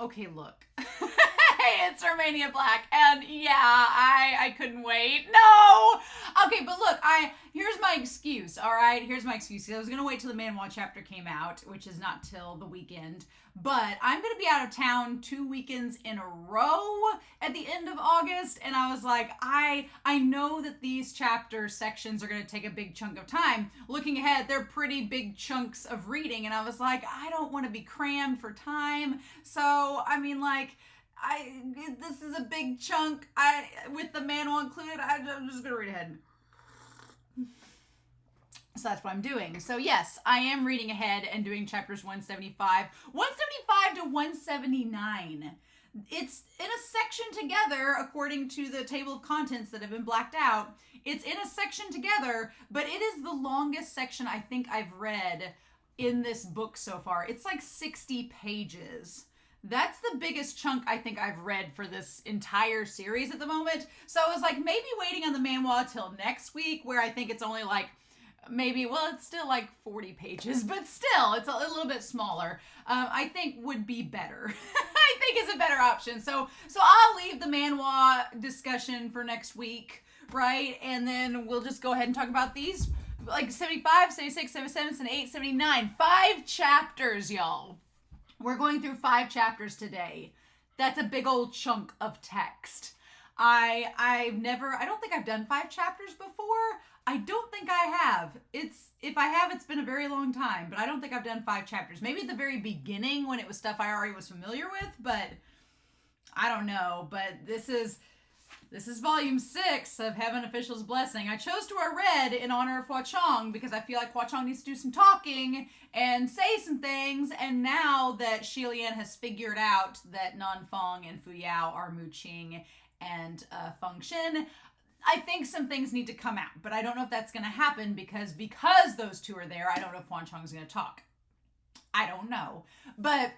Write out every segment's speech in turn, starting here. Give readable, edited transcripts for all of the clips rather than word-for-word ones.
Okay, look. Hey, it's Romania Black, and yeah, I couldn't wait. No! Okay, but look, here's my excuse, alright? Here's my excuse. I was gonna wait till the Manhwa chapter came out, which is not till the weekend, but I'm gonna be out of town 2 weekends in a row at the end of August, and I was like, I know that these chapter sections are gonna take a big chunk of time. Looking ahead, they're pretty big chunks of reading, and I was like, I don't want to be crammed for time, so, I mean, like, this is a big chunk. With the manual included, I'm just gonna read ahead. So that's what I'm doing. So yes, I am reading ahead and doing chapters 175 to 179. It's in a section together, according to the table of contents that have been blacked out. It's in a section together, but it is the longest section I think I've read in this book so far. It's like 60 pages. That's the biggest chunk I think I've read for this entire series at the moment. So I was like, maybe waiting on the manhwa till next week, where I think it's only like, maybe, well, it's still like 40 pages, but still, it's a little bit smaller, I think would be better. I think is a better option. So I'll leave the manhwa discussion for next week, right? And then we'll just go ahead and talk about these, like 75, 76, 77, 78, 79. 5 chapters, y'all. We're going through 5 chapters today. That's a big old chunk of text. I don't think I've done 5 chapters before. I don't think I have. If I have, it's been a very long time, but I don't think I've done 5 chapters. Maybe at the very beginning when it was stuff I already was familiar with, but I don't know. But this is volume 6 of Heaven Official's Blessing. I chose to wear red in honor of Hua Cheng because I feel like Hua Cheng needs to do some talking and say some things. And now that Xie Lian has figured out that Nanfeng and Fu Yao are Mu Qing and Feng Xin, I think some things need to come out. But I don't know if that's going to happen because those two are there. I don't know if Hua Cheng's going to talk. I don't know. But...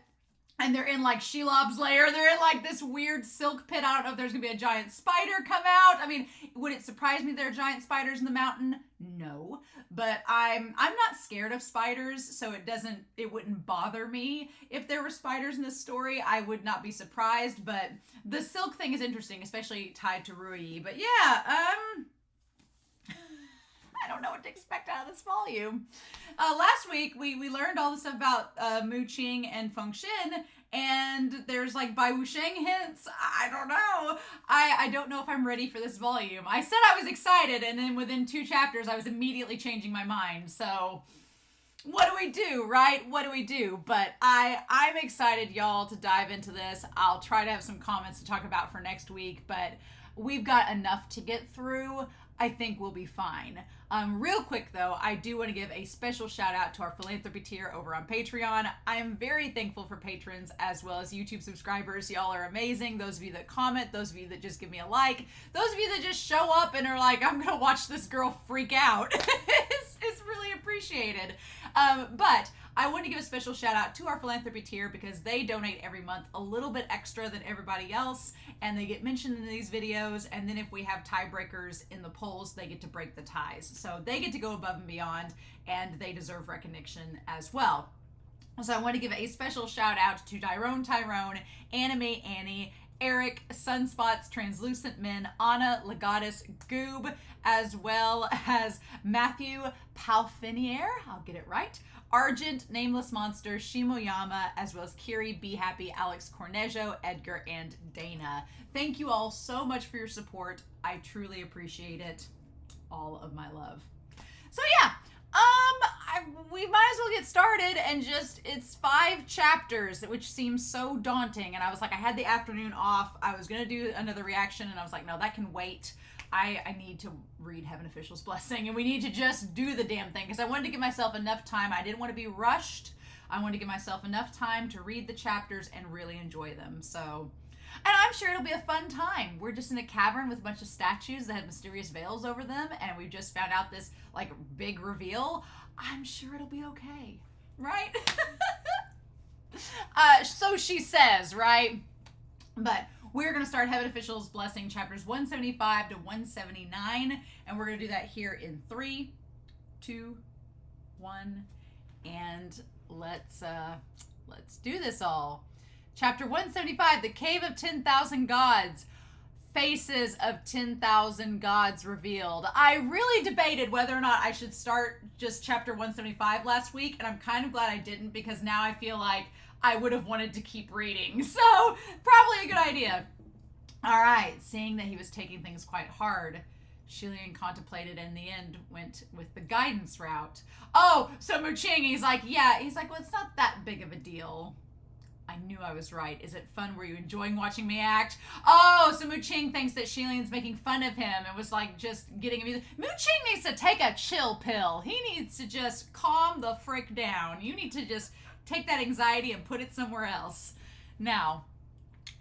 and they're in like Shelob's lair. They're in like this weird silk pit. I don't know if there's gonna be a giant spider come out. I mean, would it surprise me there are giant spiders in the mountain? No. But I'm not scared of spiders, so it wouldn't bother me if there were spiders in this story. I would not be surprised, but the silk thing is interesting, especially tied to Rui. But yeah, I don't know what to expect out of this volume. Last week, we learned all the stuff about Mu Qing and Feng Xin, and there's like Bai WuXiang hints. I don't know. I don't know if I'm ready for this volume. I said I was excited, and then within 2 chapters, I was immediately changing my mind. So what do we do, right? What do we do? But I'm excited, y'all, to dive into this. I'll try to have some comments to talk about for next week, but we've got enough to get through. I think we'll be fine. Real quick though, I do want to give a special shout out to our philanthropy tier over on Patreon. I am very thankful for patrons as well as YouTube subscribers. Y'all are amazing. Those of you that comment, those of you that just give me a like, those of you that just show up and are like, I'm gonna watch this girl freak out. it's really appreciated. But I want to give a special shout out to our philanthropy tier because they donate every month a little bit extra than everybody else, and they get mentioned in these videos, and then if we have tiebreakers in the polls, they get to break the ties. So they get to go above and beyond, and they deserve recognition as well. So I want to give a special shout out to Tyrone, Anime Annie, Eric, Sunspots, Translucent Men, Anna, Legatus, Goob, as well as Matthew Palfinier, I'll get it right, Argent, Nameless Monster, Shimoyama, as well as Kiri, Be Happy, Alex Cornejo, Edgar, and Dana. Thank you all so much for your support. I truly appreciate it. All of my love. So yeah, we might as well get started and it's 5 chapters, which seems so daunting. And I was like, I had the afternoon off. I was going to do another reaction and I was like, no, that can wait. I need to read Heaven Official's Blessing, and we need to just do the damn thing because I wanted to give myself enough time. I didn't want to be rushed. I wanted to give myself enough time to read the chapters and really enjoy them. So, and I'm sure it'll be a fun time. We're just in a cavern with a bunch of statues that have mysterious veils over them, and we've just found out this like big reveal. I'm sure it'll be okay, right? So she says, right? But we're going to start Heaven Official's Blessing chapters 175 to 179, and we're going to do that here in 3, 2, 1, and let's do this all. Chapter 175, The Cave of 10,000 Gods. Faces of 10,000 gods revealed. I really debated whether or not I should start just chapter 175 last week, and I'm kind of glad I didn't, because now I feel like I would have wanted to keep reading. So, probably a good idea. All right, seeing that he was taking things quite hard, Xie Lian contemplated and in the end went with the guidance route. Oh, so Mu Qing, he's like, well, it's not that big of a deal. I knew I was right. Is it fun? Were you enjoying watching me act? Oh, so Mu Qing thinks that Xie Lian's making fun of him and was like just getting him. Mu Qing needs to take a chill pill. He needs to just calm the frick down. You need to just take that anxiety and put it somewhere else. Now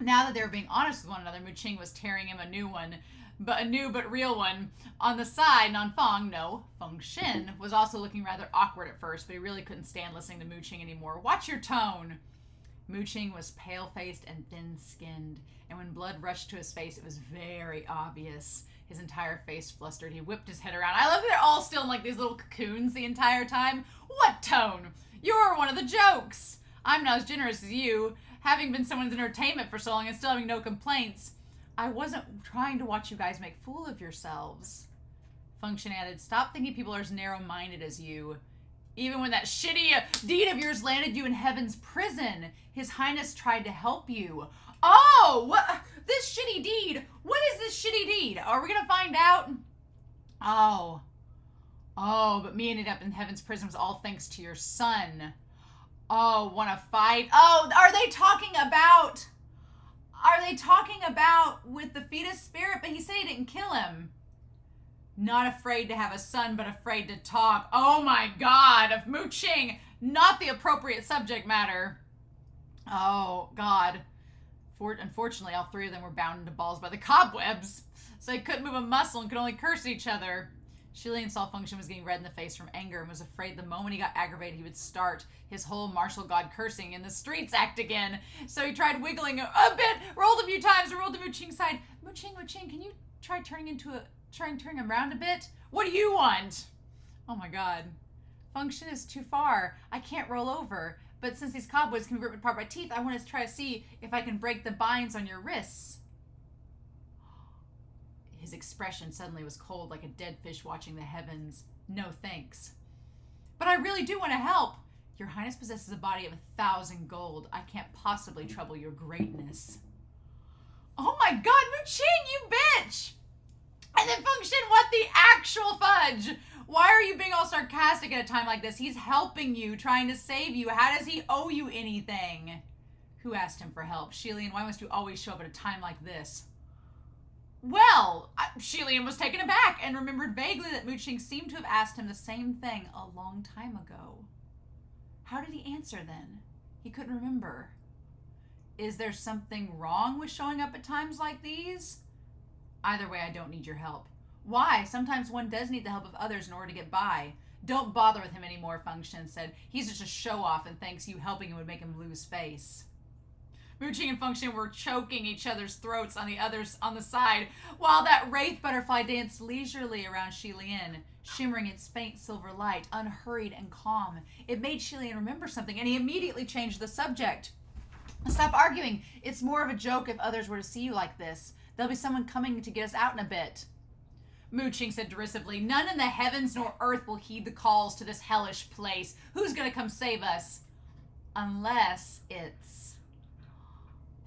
that they were being honest with one another, Mu Qing was tearing him a new but real one. On the side, Feng Xin was also looking rather awkward at first, but he really couldn't stand listening to Mu Qing anymore. Watch your tone. Mu Qing was pale-faced and thin-skinned, and when blood rushed to his face, it was very obvious. His entire face flustered. He whipped his head around. I love that they're all still in like these little cocoons the entire time. What tone? You're one of the jokes. I'm not as generous as you, having been someone's entertainment for so long and still having no complaints. I wasn't trying to watch you guys make fool of yourselves. Feng Xin added, stop thinking people are as narrow-minded as you. Even when that shitty deed of yours landed you in heaven's prison, His Highness tried to help you. Oh, what? This shitty deed. What is this shitty deed? Are we going to find out? Oh, but me ended up in heaven's prison was all thanks to your son. Oh, want to fight? Oh, are they talking about with the fetus spirit? But he said he didn't kill him. Not afraid to have a son, but afraid to talk. Oh my God, of Mu Qing, not the appropriate subject matter. Oh God. Unfortunately, all three of them were bound into balls by the cobwebs, so they couldn't move a muscle and could only curse at each other. Xie Lian saw Feng Xin was getting red in the face from anger and was afraid the moment he got aggravated, he would start his whole martial god cursing in the streets act again. So he tried wiggling a bit, rolled a few times, and rolled to Mu Qing's side. Mu Qing, can you try turning him around a bit? What do you want? Oh my God. Feng Xin is too far. I can't roll over. But since these cobwebs can be ripped apart by teeth, I want to try to see if I can break the binds on your wrists. His expression suddenly was cold like a dead fish watching the heavens. No thanks. But I really do want to help. Your Highness possesses a body of 1,000 gold. I can't possibly trouble your greatness. Oh my God, Mu Qing, you bitch! And then Feng Xin, what the actual fudge? Why are you being all sarcastic at a time like this? He's helping you, trying to save you. How does he owe you anything? Who asked him for help? Xie Lian, why must you always show up at a time like this? Well, Xie Lian was taken aback and remembered vaguely that Mu Qing seemed to have asked him the same thing a long time ago. How did he answer then? He couldn't remember. Is there something wrong with showing up at times like these? Either way, I don't need your help. Why? Sometimes one does need the help of others in order to get by. Don't bother with him anymore, Feng Xin said. He's just a show-off and thinks you helping him would make him lose face. Mu Qing and Feng Xin were choking each other's throats on the side, while that wraith butterfly danced leisurely around Xie Lian, shimmering its faint silver light, unhurried and calm. It made Xie Lian remember something, and he immediately changed the subject. Stop arguing. It's more of a joke if others were to see you like this. There'll be someone coming to get us out in a bit. Mu Qing said derisively, none in the heavens nor earth will heed the calls to this hellish place. Who's going to come save us? Unless it's...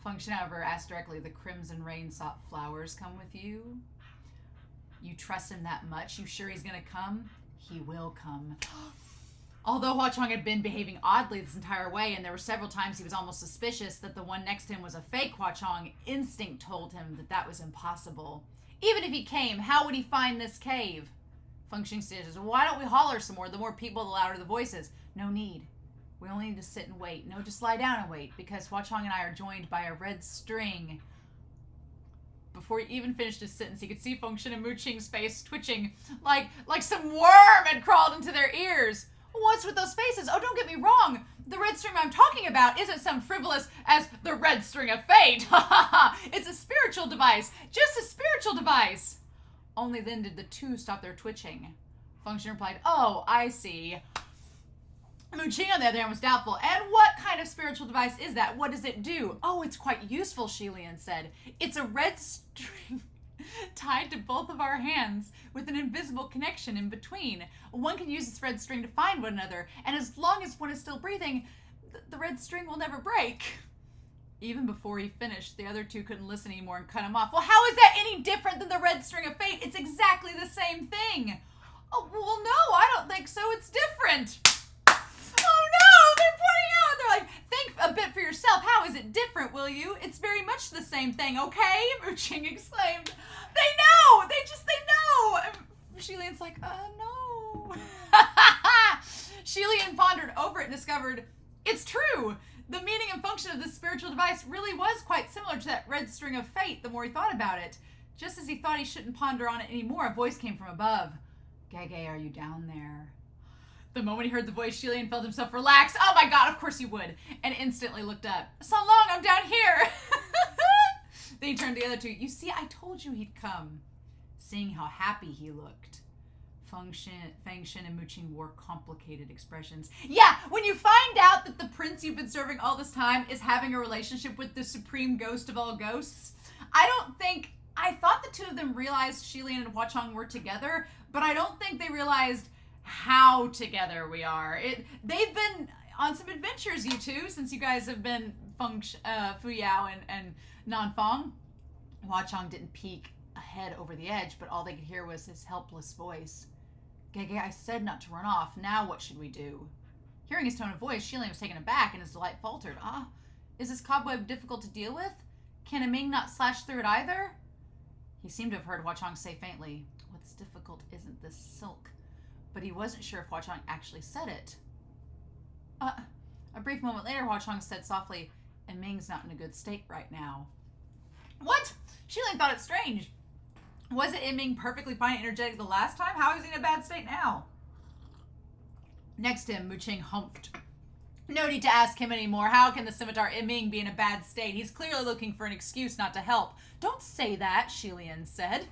Feng Xin, however, asked directly, the crimson rain sought flowers come with you? You trust him that much? You sure he's going to come? He will come. Although Hua Cheng had been behaving oddly this entire way, and there were several times he was almost suspicious that the one next to him was a fake Hua Cheng, instinct told him that that was impossible. Even if he came, how would he find this cave? Feng Xin says, why don't we holler some more? The more people, the louder the voices. No need. We only need to sit and wait. No, just lie down and wait, because Hua Cheng and I are joined by a red string. Before he even finished his sentence, he could see Feng Xin and Mu Qing's face twitching like some worm had crawled into their ears. What's with those faces? Oh, don't get me wrong. The red string I'm talking about isn't some frivolous as the red string of fate. It's a spiritual device. Just a spiritual device. Only then did the two stop their twitching. Feng Xin replied, oh, I see. Mu Qing, on the other hand, was doubtful. And what kind of spiritual device is that? What does it do? Oh, it's quite useful, Xie Lian said. It's a red string tied to both of our hands with an invisible connection in between. One can use this red string to find one another, and as long as one is still breathing, the red string will never break. Even before he finished, the other two couldn't listen anymore and cut him off. Well, how is that any different than the red string of fate? It's exactly the same thing. Oh, well, no, I don't think so. It's different. Oh no, they're pointing out. They're like, think a bit for yourself. How is it different, will you? It's very much the same thing, okay? Mu Qing exclaimed. They know! They know! And Xie Lian's like, no. Xie Lian pondered over it and discovered, it's true. The meaning and function of this spiritual device really was quite similar to that red string of fate the more he thought about it. Just as he thought he shouldn't ponder on it anymore, a voice came from above. Gege, are you down there? The moment he heard the voice, Xie Lian felt himself relax. Oh my god, of course he would. And instantly looked up. So long, I'm down here. Then he turned to the other two. You see, I told you he'd come. Seeing how happy he looked, Feng Xin and Mu Qing wore complicated expressions. Yeah, when you find out that the prince you've been serving all this time is having a relationship with the supreme ghost of all ghosts, I thought the two of them realized Xie Lian and Hua Cheng were together, but I don't think they realized how together we are. They've been on some adventures, you two, since you guys have been Fu Yao and Nan Fong. Hua Cheng didn't peek ahead over the edge, but all they could hear was his helpless voice. Gege, I said not to run off. Now what should we do? Hearing his tone of voice, Xie Lian was taken aback and his delight faltered. Is this cobweb difficult to deal with? Can a Ming not slash through it either? He seemed to have heard Hua Cheng say faintly, what's difficult isn't this silk. But he wasn't sure if Hua Cheng actually said it. A brief moment later, Hua Cheng said softly, and Ming's not in a good state right now. What? Xie Lian thought it strange. Wasn't Ming perfectly fine and energetic the last time? How is he in a bad state now? Next to him, Mu Qing humphed. No need to ask him anymore. How can the scimitar Ming be in a bad state? He's clearly looking for an excuse not to help. Don't say that, Xie Lian said.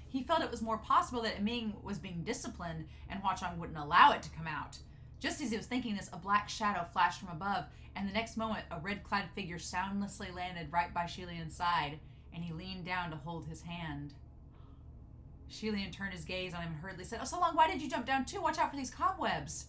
He felt it was more possible that Ming was being disciplined and Hua Cheng wouldn't allow it to come out. Just as he was thinking this, a black shadow flashed from above, and the next moment, a red-clad figure soundlessly landed right by Xie Lian's side, and he leaned down to hold his hand. Xie Lian turned his gaze on him and hurriedly said, so long, why did you jump down too? Watch out for these cobwebs.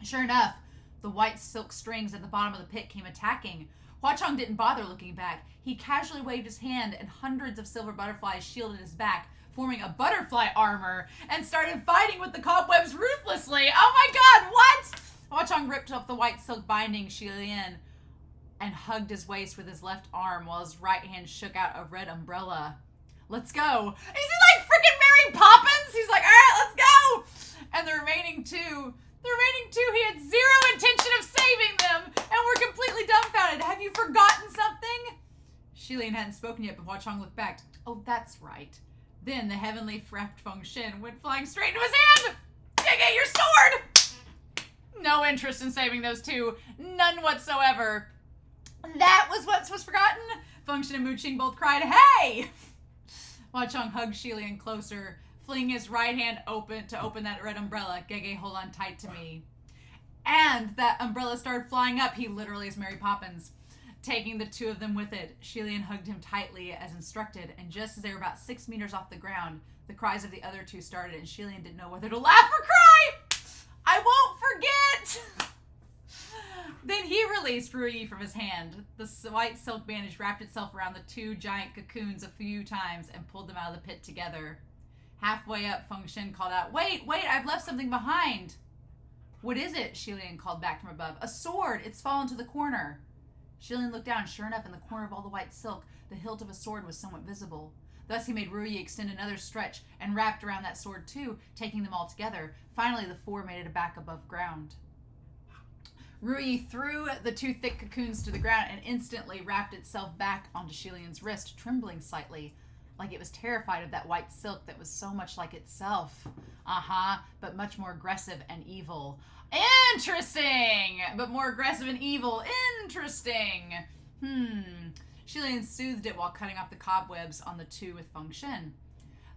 Sure enough, the white silk strings at the bottom of the pit came attacking. Hua Cheng didn't bother looking back. He casually waved his hand, and hundreds of silver butterflies shielded his back, forming a butterfly armor, and started fighting with the cobwebs ruthlessly. Oh my god, what? Hua Cheng ripped off the white silk binding Xie Lian and hugged his waist with his left arm while his right hand shook out a red umbrella. Let's go. Is he like freaking Mary Poppins? He's like, all right, let's go. And the remaining two, he had zero intention of saving them and were completely dumbfounded. Have you forgotten something? Xie Lian hadn't spoken yet, but Hua Cheng looked back. Oh, that's right. Then the heavenly wrapped Feng Xin went flying straight into his hand. Take your sword! No interest in saving those two. None whatsoever. That was what was forgotten? Feng Xin and Mu Qing both cried, hey! Hua Cheng hugged Xie Lian closer, flinging his right hand open to open that red umbrella. Gege, hold on tight to me. And that umbrella started flying up. He literally is Mary Poppins, taking the two of them with it. Xie Lian hugged him tightly as instructed, and just as they were about 6 meters off the ground, the cries of the other two started, and Xie Lian didn't know whether to laugh or cry. I won't forget! Then he released Ruyi from his hand. The white silk bandage wrapped itself around the two giant cocoons a few times and pulled them out of the pit together. Halfway up, Feng Xin called out, wait, I've left something behind. What is it? Xie Lian called back from above. A sword. It's fallen to the corner. Xie Lian looked down. Sure enough, in the corner of all the white silk, the hilt of a sword was somewhat visible. Thus he made Ruyi extend another stretch and wrapped around that sword too, taking them all together. Finally, the four made it back above ground. Ruyi threw the two thick cocoons to the ground and instantly wrapped itself back onto Xie Lian's wrist, trembling slightly, like it was terrified of that white silk that was so much like itself. But much more aggressive and evil. Interesting! But more aggressive and evil. Interesting. Xie Lian soothed it while cutting off the cobwebs on the two with Feng Xin.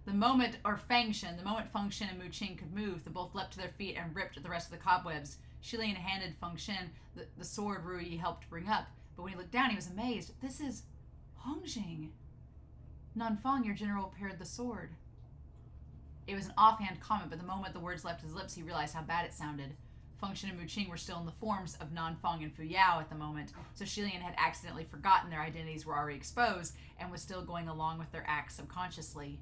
The moment Feng Xin and Mu Qing could move, they both leapt to their feet and ripped the rest of the cobwebs. Xie Lian handed Feng Xin the sword Ruyi helped bring up, but when he looked down, he was amazed. This is Hongjing. Nanfang, your general, prepared the sword. It was an offhand comment, but the moment the words left his lips, he realized how bad it sounded. Feng Xin and Mu Qing were still in the forms of Nanfang and Fu Yao at the moment, so Xie Lian had accidentally forgotten their identities were already exposed and was still going along with their acts subconsciously.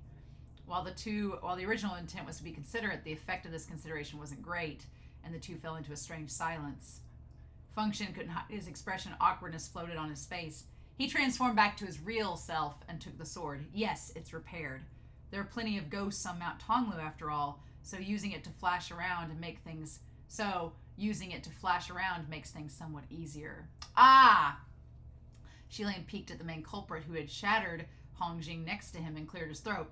While the original intent was to be considerate, the effect of this consideration wasn't great, and the two fell into a strange silence. Feng Xin couldn't hide his expression. Awkwardness floated on his face. He transformed back to his real self and took the sword. Yes, it's repaired. There are plenty of ghosts on Mount Tonglu after all, so using it to flash around makes things somewhat easier. Ah! Xie Lian peeked at the main culprit who had shattered Hongjing next to him and cleared his throat.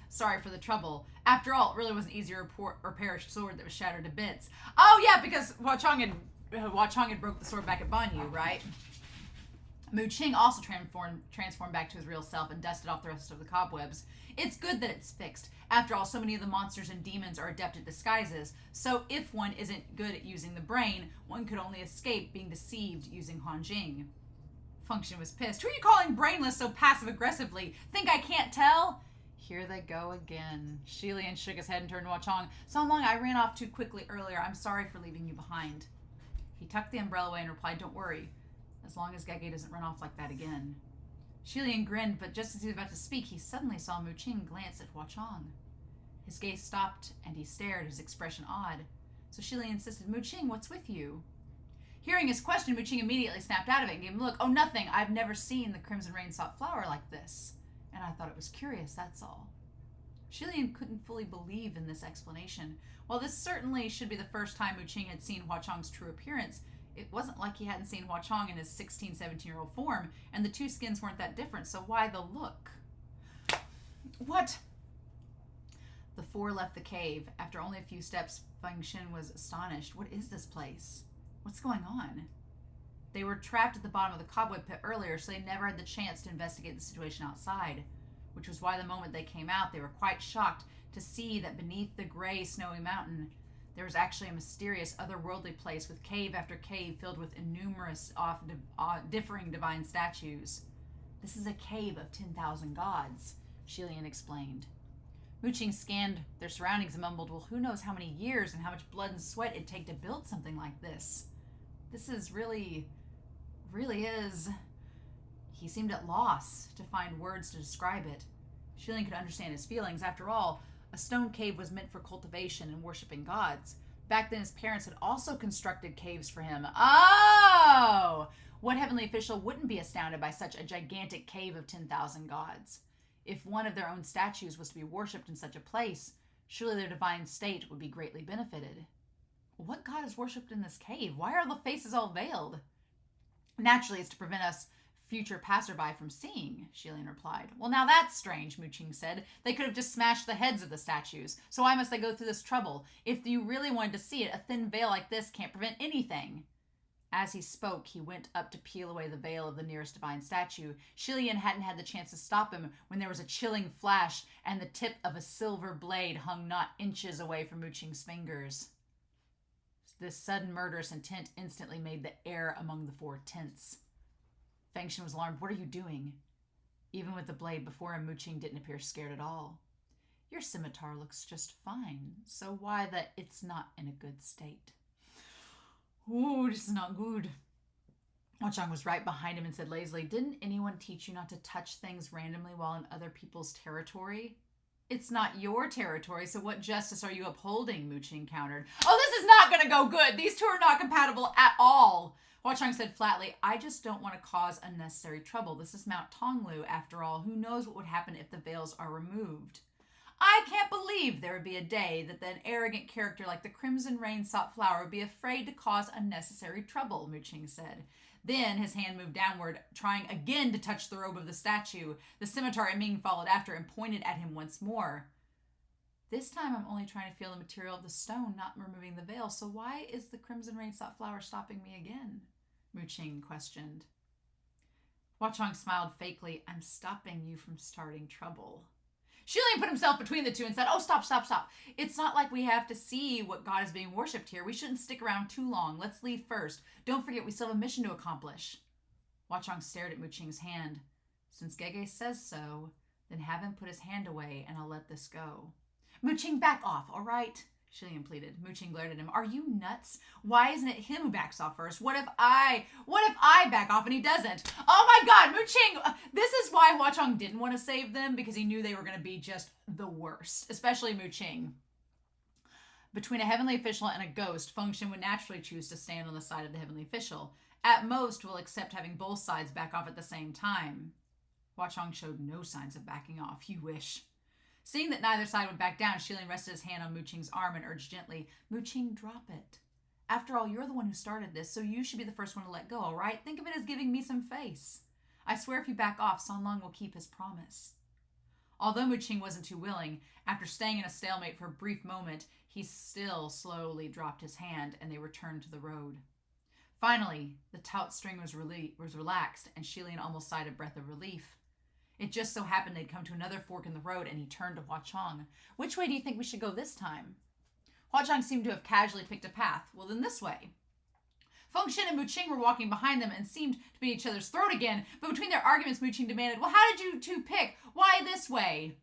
Sorry for the trouble. After all, it really wasn't easy to repair a sword that was shattered to bits. Oh yeah, because Hua Cheng had broke the sword back at Banyu, right? Mu Qing also transformed back to his real self and dusted off the rest of the cobwebs. It's good that it's fixed. After all, so many of the monsters and demons are adept at disguises, so if one isn't good at using the brain, one could only escape being deceived using Hongjing. Feng Xin was pissed. Who are you calling brainless so passive-aggressively? Think I can't tell? Here they go again. Xie Lian shook his head and turned to Hua Cheng. So long, I ran off too quickly earlier. I'm sorry for leaving you behind. He tucked the umbrella away and replied, don't worry, as long as Gege doesn't run off like that again. Xie Lian grinned, but just as he was about to speak, he suddenly saw Mu Qing glance at Hua Cheng. His gaze stopped, and he stared, his expression odd. So Xie Lian insisted, Mu Qing, what's with you? Hearing his question, Mu Qing immediately snapped out of it and gave him a look. Oh, nothing. I've never seen the crimson rain sought flower like this. And I thought it was curious, that's all. Xie Lian couldn't fully believe in this explanation. While this certainly should be the first time Mu Qing had seen Hua Cheng's true appearance, it wasn't like he hadn't seen Hua Cheng in his 16, 17-year-old form, and the two skins weren't that different, so why the look? What? The four left the cave. After only a few steps, Feng Xin was astonished. What is this place? What's going on? They were trapped at the bottom of the cobweb pit earlier, so they never had the chance to investigate the situation outside, which was why the moment they came out, they were quite shocked to see that beneath the gray, snowy mountain, there was actually a mysterious, otherworldly place with cave after cave filled with innumerous, differing divine statues. This is a cave of 10,000 gods, Xie Lian explained. Mu Qing scanned their surroundings and mumbled, well, who knows how many years and how much blood and sweat it'd take to build something like this. This is really is... He seemed at loss to find words to describe it. Xie Lian could understand his feelings. After all, a stone cave was meant for cultivation and worshipping gods. Back then, his parents had also constructed caves for him. Oh! What heavenly official wouldn't be astounded by such a gigantic cave of 10,000 gods? If one of their own statues was to be worshipped in such a place, surely their divine state would be greatly benefited. What god is worshipped in this cave? Why are the faces all veiled? Naturally, it's to prevent us future passerby from seeing, Xie Lian replied. Well, now that's strange, Mu Qing said. They could have just smashed the heads of the statues, so why must they go through this trouble? If you really wanted to see it, a thin veil like this can't prevent anything. As he spoke, he went up to peel away the veil of the nearest divine statue. Xie Lian hadn't had the chance to stop him when there was a chilling flash and the tip of a silver blade hung not inches away from Mu Qing's fingers. This sudden murderous intent instantly made the air among the four tense. Feng Xin was alarmed. What are you doing? Even with the blade before him, Mu Qing didn't appear scared at all. Your scimitar looks just fine, so why that it's not in a good state? Ooh, this is not good. Hua Cheng was right behind him and said lazily, didn't anyone teach you not to touch things randomly while in other people's territory? It's not your territory, so what justice are you upholding? Mu Qing countered. Oh, this is not going to go good. These two are not compatible at all. Hua Cheng said flatly, I just don't want to cause unnecessary trouble. This is Mount Tonglu, after all. Who knows what would happen if the veils are removed? I can't believe there would be a day that an arrogant character like the Crimson Rain Sought Flower would be afraid to cause unnecessary trouble, Mu Qing said. Then his hand moved downward, trying again to touch the robe of the statue. The scimitar at Ming followed after and pointed at him once more. This time I'm only trying to feel the material of the stone, not removing the veil. So why is the Crimson Rain Sought Flower stopping me again? Mu Qing questioned. Hua Cheng smiled fakely. I'm stopping you from starting trouble. Xie Lian put himself between the two and said, oh, stop, stop, stop. It's not like we have to see what God is being worshipped here. We shouldn't stick around too long. Let's leave first. Don't forget, we still have a mission to accomplish. Hua Cheng stared at Mu Qing's hand. Since Gege says so, then have him put his hand away and I'll let this go. Mu Qing, back off, all right? Xie Lian pleaded. Mu Qing glared at him. Are you nuts? Why isn't it him who backs off first? What if I back off and he doesn't? Oh my God, Mu Qing! This is why Hua Cheng didn't want to save them, because he knew they were going to be just the worst, especially Mu Qing. Between a heavenly official and a ghost, Feng Xin would naturally choose to stand on the side of the heavenly official. At most, will accept having both sides back off at the same time. Hua Cheng showed no signs of backing off. You wish. Seeing that neither side would back down, Xie Lian rested his hand on Mu Qing's arm and urged gently, Mu Qing, drop it. After all, you're the one who started this, so you should be the first one to let go, all right? Think of it as giving me some face. I swear if you back off, San Lang will keep his promise. Although Mu Qing wasn't too willing, after staying in a stalemate for a brief moment, he still slowly dropped his hand and they returned to the road. Finally, the taut string was relaxed and Xie Lian almost sighed a breath of relief. It just so happened they'd come to another fork in the road and he turned to Hua Cheng. Which way do you think we should go this time? Hua Cheng seemed to have casually picked a path. Well, then this way. Feng Xin and Mu Qing were walking behind them and seemed to be at each other's throat again, but between their arguments, Mu Qing demanded, well, how did you two pick? Why this way?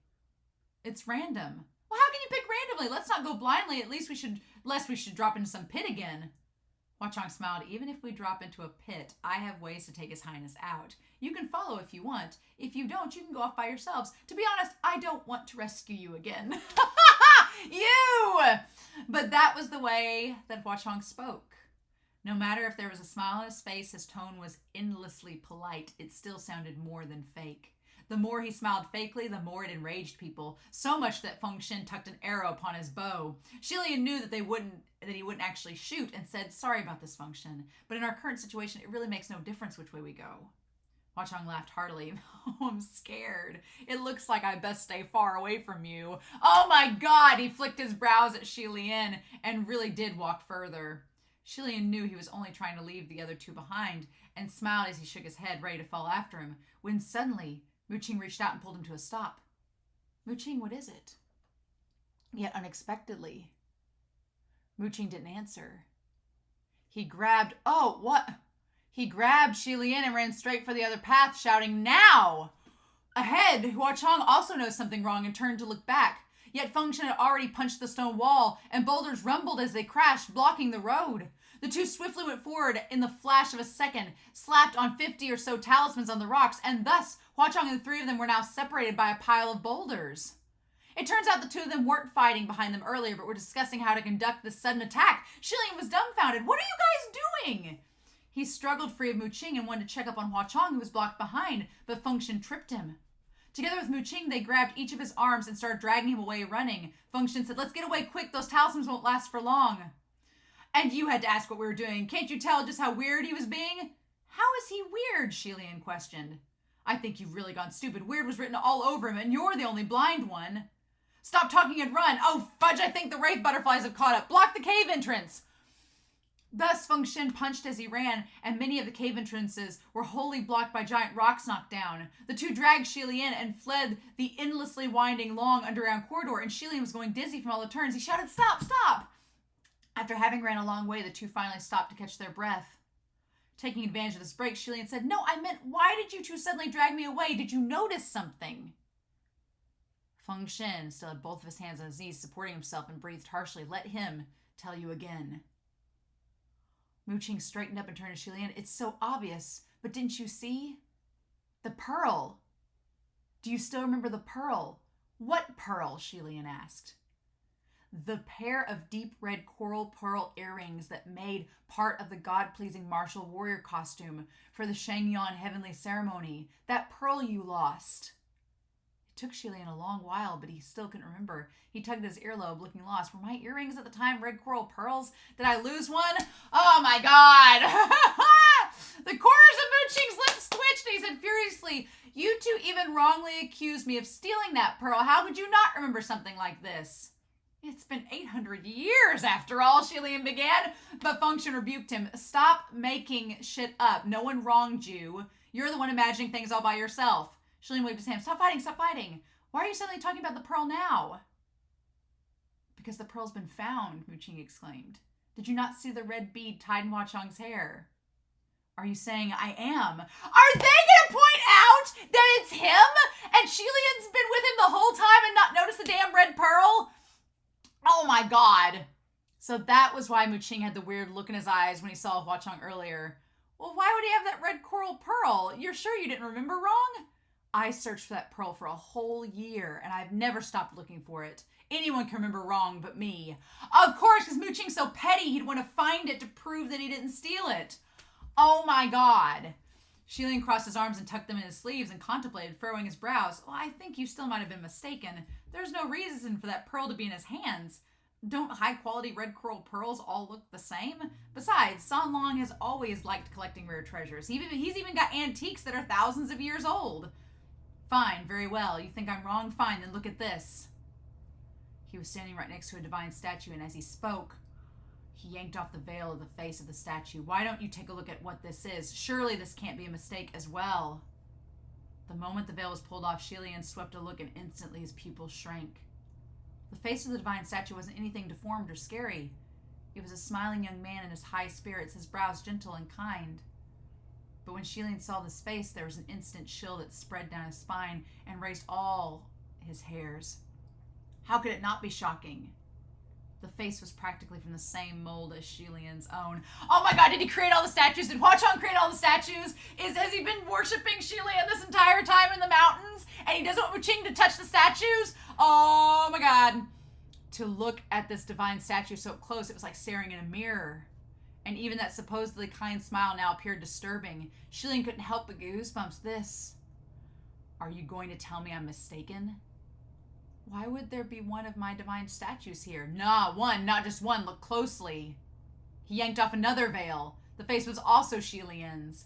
It's random. Well, how can you pick randomly? Let's not go blindly. At least lest we should drop into some pit again. Hua Cheng smiled. Even if we drop into a pit, I have ways to take His Highness out. You can follow if you want. If you don't, you can go off by yourselves. To be honest, I don't want to rescue you again. You! But that was the way that Hua Cheng spoke. No matter if there was a smile on his face, his tone was endlessly polite. It still sounded more than fake. The more he smiled fakely, the more it enraged people. So much that Feng Xin tucked an arrow upon his bow. Xie Lian knew that he wouldn't actually shoot and said, sorry about this, Feng Xin, but in our current situation, it really makes no difference which way we go. Hua Cheng laughed heartily. Oh, I'm scared. It looks like I best stay far away from you. Oh my God! He flicked his brows at Xie Lian and really did walk further. Xie Lian knew he was only trying to leave the other two behind and smiled as he shook his head, ready to fall after him, when suddenly Mu Qing reached out and pulled him to a stop. Mu Qing, what is it? Yet unexpectedly, Mu Qing didn't answer. He grabbed Xie Lian and ran straight for the other path, shouting, now! Ahead, Hua Cheng also noticed something wrong and turned to look back. Yet Feng Xin had already punched the stone wall, and boulders rumbled as they crashed, blocking the road. The two swiftly went forward in the flash of a second, slapped on 50 or so talismans on the rocks, and thus Hua Cheng and the three of them were now separated by a pile of boulders. It turns out the two of them weren't fighting behind them earlier, but were discussing how to conduct this sudden attack. Xie Lian was dumbfounded. What are you guys doing? He struggled free of Mu Qing and wanted to check up on Hua Cheng, who was blocked behind, but Feng Xin tripped him. Together with Mu Qing, they grabbed each of his arms and started dragging him away running. Feng Xin said, let's get away quick. Those talismans won't last for long. And you had to ask what we were doing. Can't you tell just how weird he was being? How is he weird? Xie Lian questioned. I think you've really gone stupid. Weird was written all over him, and you're the only blind one. Stop talking and run. Oh, fudge, I think the wraith butterflies have caught up. Block the cave entrance. Thus, Feng Xin punched as he ran, and many of the cave entrances were wholly blocked by giant rocks knocked down. The two dragged Xie Lian and fled the endlessly winding long underground corridor, and Xie Lian was going dizzy from all the turns. He shouted, stop, stop! After having ran a long way, the two finally stopped to catch their breath. Taking advantage of this break, Xie Lian said, no, I meant, why did you two suddenly drag me away? Did you notice something? Feng Xin still had both of his hands on his knees, supporting himself, and breathed harshly. Let him tell you again. Mu Qing straightened up and turned to Xie Lian. It's so obvious, but didn't you see? The pearl. Do you still remember the pearl? What pearl? Xie Lian asked. The pair of deep red coral pearl earrings that made part of the God-pleasing martial warrior costume for the Shengyan heavenly ceremony. That pearl you lost. It took Xie Lian a long while, but he still couldn't remember. He tugged at his earlobe, looking lost. Were my earrings at the time red coral pearls? Did I lose one? Oh my God! The corners of Mu Qing's lips twitched, and he said furiously, you two even wrongly accused me of stealing that pearl. How could you not remember something like this? It's been 800 years after all, Xie Lian began, but Feng Xin rebuked him. Stop making shit up. No one wronged you. You're the one imagining things all by yourself. Xie Lian waved his hand. Stop fighting, stop fighting. Why are you suddenly talking about the pearl now? Because the pearl's been found, Mu Qing exclaimed. Did you not see the red bead tied in Hua Cheng's hair? Are you saying I am? Are they going to point out that it's him? And Xie Lian's been with him the whole time and not noticed the damn red pearl? Oh my god. So that was why Mu Qing had the weird look in his eyes when he saw Hua Cheng earlier. Well, why would he have that red coral pearl? You're sure you didn't remember wrong? I searched for that pearl for a whole year, and I've never stopped looking for it. Anyone can remember wrong but me. Of course, because Mu Qing's so petty, he'd want to find it to prove that he didn't steal it. Oh my god. Xie Lian crossed his arms and tucked them in his sleeves and contemplated, furrowing his brows. Well, I think you still might have been mistaken. There's no reason for that pearl to be in his hands. Don't high-quality red coral pearls all look the same? Besides, San Long has always liked collecting rare treasures. He's even got antiques that are thousands of years old. Fine, very well. You think I'm wrong? Fine, then look at this. He was standing right next to a divine statue, and as he spoke, he yanked off the veil of the face of the statue. Why don't you take a look at what this is? Surely this can't be a mistake as well. The moment the veil was pulled off, Xie Lian swept a look, and instantly his pupils shrank. The face of the divine statue wasn't anything deformed or scary. It was a smiling young man in his high spirits, his brows gentle and kind. But when Xie Lian saw this face, there was an instant chill that spread down his spine and raised all his hairs. How could it not be shocking? The face was practically from the same mold as Xie Lian's own. Oh my god, did he create all the statues? Did Hua Cheng create all the statues? Has he been worshipping Xie Lian this entire time in the mountains? And he doesn't want Mu Qing to touch the statues? Oh my god. To look at this divine statue so close, it was like staring in a mirror. And even that supposedly kind smile now appeared disturbing. Xie Lian couldn't help but get goosebumps. This. Are you going to tell me I'm mistaken? Why would there be one of my divine statues here? Nah, one, not just one. Look closely. He yanked off another veil. The face was also Xie Lian's.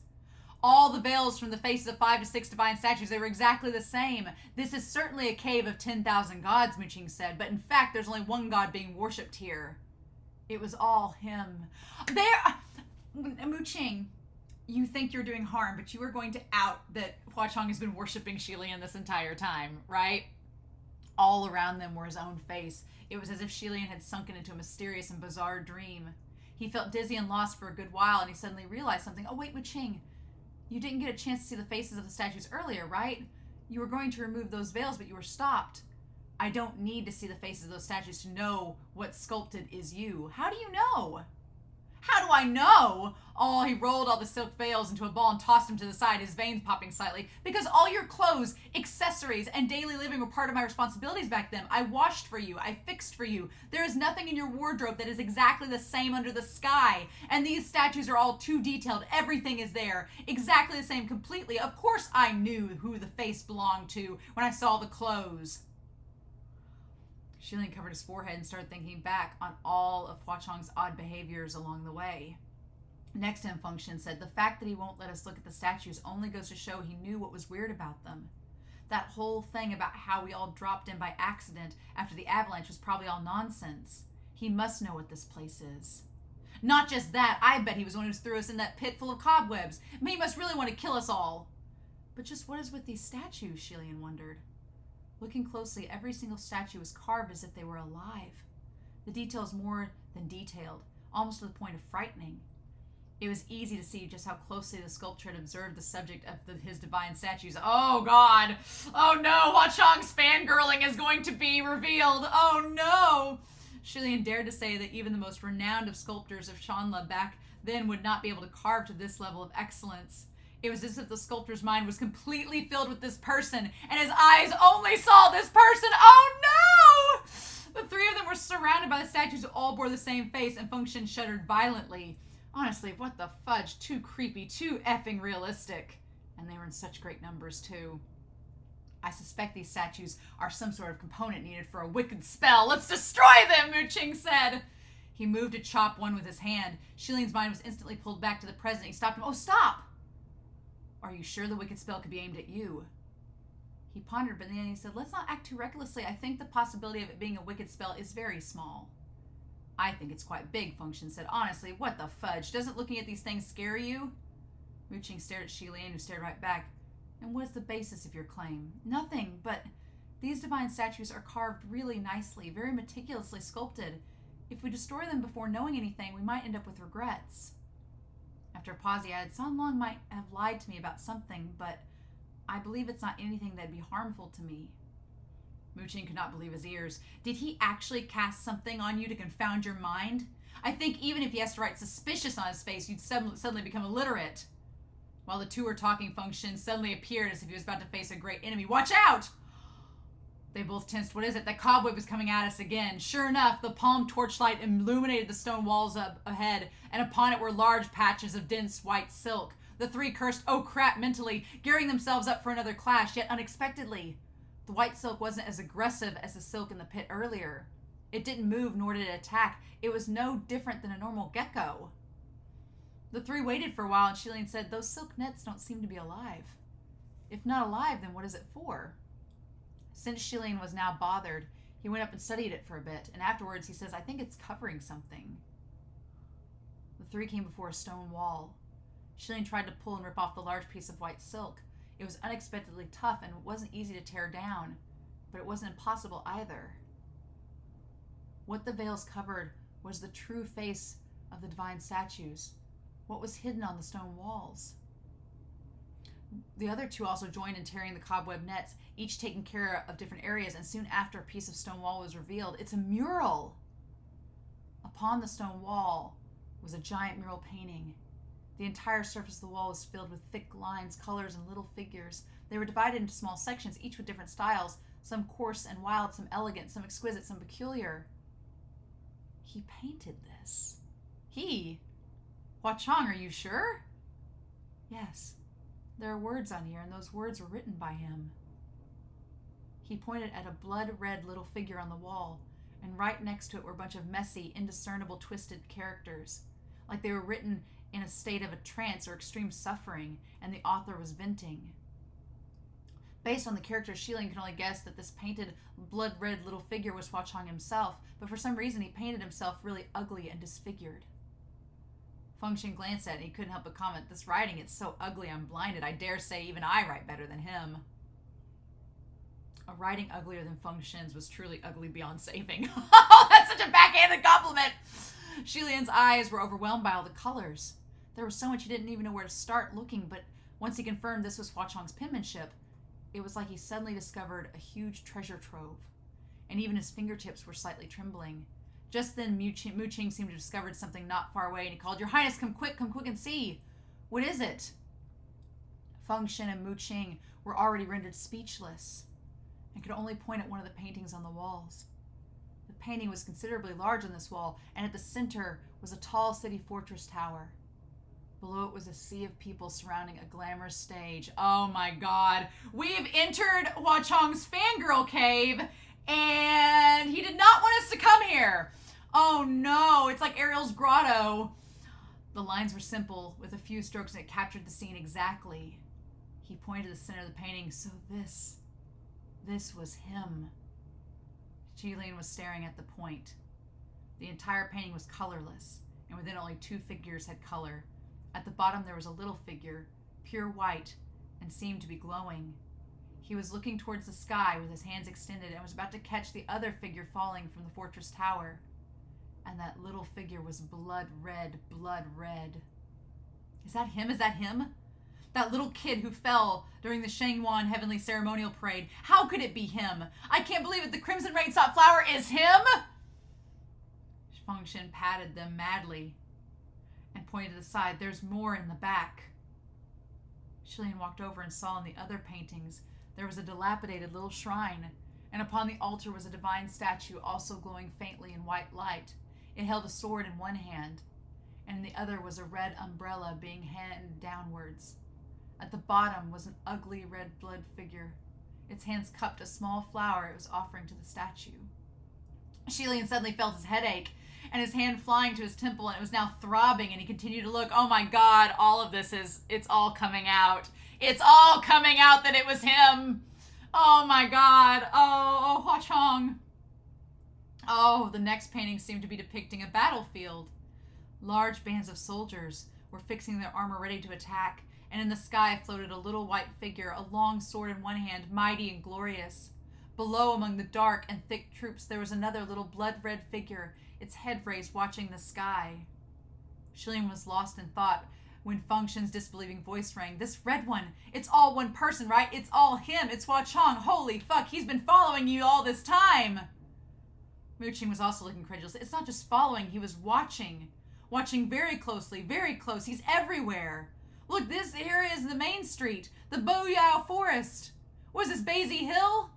All the veils from the faces of 5 to 6 divine statues, they were exactly the same. This is certainly a cave of 10,000 gods, Mu Qing said, but in fact, there's only one god being worshipped here. It was all him. Mu Qing, you think you're doing harm, but you are going to out that Hua Cheng has been worshipping Xie Lian this entire time, right? All around them were his own face. It was as if Xie Lian had sunken into a mysterious and bizarre dream. He felt dizzy and lost for a good while, and he suddenly realized something. Oh, wait, Mu Qing, you didn't get a chance to see the faces of the statues earlier, right? You were going to remove those veils, but you were stopped. I don't need to see the faces of those statues to know what sculpted is you. How do you know? How do I know? Oh, he rolled all the silk veils into a ball and tossed them to the side, his veins popping slightly. Because all your clothes, accessories, and daily living were part of my responsibilities back then. I washed for you. I fixed for you. There is nothing in your wardrobe that is exactly the same under the sky. And these statues are all too detailed. Everything is there. Exactly the same completely. Of course I knew who the face belonged to when I saw the clothes. Xie Lian covered his forehead and started thinking back on all of Hua Cheng's odd behaviors along the way. Next to him, Feng Xin said, the fact that he won't let us look at the statues only goes to show he knew what was weird about them. That whole thing about how we all dropped in by accident after the avalanche was probably all nonsense. He must know what this place is. Not just that, I bet he was the one who threw us in that pit full of cobwebs. He must really want to kill us all. But just what is with these statues, Xie Lian wondered. Looking closely, every single statue was carved as if they were alive. The details more than detailed, almost to the point of frightening. It was easy to see just how closely the sculptor had observed the subject of his divine statues. Oh, God. Oh, no. Hua Cheng's fangirling is going to be revealed. Oh, no. Xie Lian dared to say that even the most renowned of sculptors of Shanla back then would not be able to carve to this level of excellence. It was as if the sculptor's mind was completely filled with this person, and his eyes only saw this person. Oh, no! The three of them were surrounded by the statues who all bore the same face, and Feng Xin shuddered violently. Honestly, what the fudge? Too creepy, too effing realistic. And they were in such great numbers, too. I suspect these statues are some sort of component needed for a wicked spell. Let's destroy them, Mu Qing said. He moved to chop one with his hand. Xie Lian's mind was instantly pulled back to the present. He stopped him. Oh, stop! Are you sure the wicked spell could be aimed at you? He pondered, but then he said, let's not act too recklessly. I think the possibility of it being a wicked spell is very small. I think it's quite big, Feng Xin said. Honestly, what the fudge? Doesn't looking at these things scare you? Mu Qing stared at Xie Lian, who stared right back. And what is the basis of your claim? Nothing, but These divine statues are carved really nicely, very meticulously sculpted. If we destroy them before knowing anything, we might end up with regrets. After a pause, he added, San Long might have lied to me about something, but I believe it's not anything that'd be harmful to me. Mu Qing could not believe his ears. Did he actually cast something on you to confound your mind? I think even if he has to write suspicious on his face, you'd suddenly become illiterate. While the two were talking, Feng Xin suddenly appeared as if he was about to face a great enemy. Watch out! They both tensed. What is it? That cobweb was coming at us again. Sure enough, the palm torchlight illuminated the stone walls up ahead, and upon it were large patches of dense white silk. The three cursed, oh crap, mentally, gearing themselves up for another clash, yet unexpectedly. The white silk wasn't as aggressive as the silk in the pit earlier. It didn't move, nor did it attack. It was no different than a normal gecko. The three waited for a while, and Xie Lian said, those silk nets don't seem to be alive. If not alive, then what is it for? Since Xie Lian was now bothered, he went up and studied it for a bit, and afterwards he says, I think it's covering something. The three came before a stone wall. Xie Lian tried to pull and rip off the large piece of white silk. It was unexpectedly tough, and it wasn't easy to tear down, but it wasn't impossible either. What the veils covered was the true face of the divine statues, what was hidden on the stone walls. The other two also joined in tearing the cobweb nets, each taking care of different areas, and soon after a piece of stone wall was revealed. It's a mural! Upon the stone wall was a giant mural painting. The entire surface of the wall was filled with thick lines, colors, and little figures. They were divided into small sections, each with different styles, some coarse and wild, some elegant, some exquisite, some peculiar. He painted this. He? Hua Cheng, are you sure? Yes. There are words on here, and those words were written by him. He pointed at a blood-red little figure on the wall, and right next to it were a bunch of messy, indiscernible, twisted characters, like they were written in a state of a trance or extreme suffering, and the author was venting. Based on the characters, Xie Lian could only guess that this painted, blood-red little figure was Hua Cheng himself, but for some reason he painted himself really ugly and disfigured. Feng Xin glanced at it, and he couldn't help but comment, this writing, it's so ugly I'm blinded. I dare say even I write better than him. A writing uglier than Feng Xin's was truly ugly beyond saving. Oh, that's such a backhanded compliment! Xie Lian's eyes were overwhelmed by all the colors. There was so much he didn't even know where to start looking, but once he confirmed this was Hua Cheng's penmanship, it was like he suddenly discovered a huge treasure trove, and even his fingertips were slightly trembling. Just then, Mu Qing seemed to have discovered something not far away, and he called, Your Highness, come quick and see. What is it? Feng Xin and Mu Qing were already rendered speechless, and could only point at one of the paintings on the walls. The painting was considerably large on this wall, and at the center was a tall city fortress tower. Below it was a sea of people surrounding a glamorous stage. Oh my god. We've entered Hua Cheng's fangirl cave, and he did not want us to come here. Oh no, it's like Ariel's grotto. The lines were simple, with a few strokes, and it captured the scene exactly. He pointed to the center of the painting. So this was him. Xie Lian was staring at the point. The entire painting was colorless, and within only two figures had color. At the bottom there was a little figure, pure white, and seemed to be glowing. He was looking towards the sky with his hands extended and was about to catch the other figure falling from the fortress tower. And that little figure was blood red, blood red. Is that him? Is that him? That little kid who fell during the Shengyuan Heavenly Ceremonial Parade. How could it be him? I can't believe it. The Crimson Rain Sought Flower is him? Feng Xin patted them madly and pointed to the side. There's more in the back. Xie Lian walked over and saw in the other paintings there was a dilapidated little shrine, and upon the altar was a divine statue also glowing faintly in white light. It held a sword in one hand, and in the other was a red umbrella being handed downwards. At the bottom was an ugly red blood figure. Its hands cupped a small flower it was offering to the statue. Xie Lian suddenly felt his headache, and his hand flying to his temple, and it was now throbbing, and he continued to look. Oh my god, all of this it's all coming out. It's all coming out that it was him. Oh my god. Oh, Hua Cheng. Oh, the next painting seemed to be depicting a battlefield. Large bands of soldiers were fixing their armor ready to attack, and in the sky floated a little white figure, a long sword in one hand, mighty and glorious. Below, among the dark and thick troops, there was another little blood-red figure, its head raised, watching the sky. Xie Lian was lost in thought when Feng Xin's disbelieving voice rang. This red one, it's all one person, right? It's all him. It's Hua Cheng. Holy fuck, he's been following you all this time. Mu Qing was also looking incredulous. It's not just following, he was watching. Watching very closely, very close. He's everywhere. Look, this area is the main street, the Boyao Forest. Was this Basie Hill?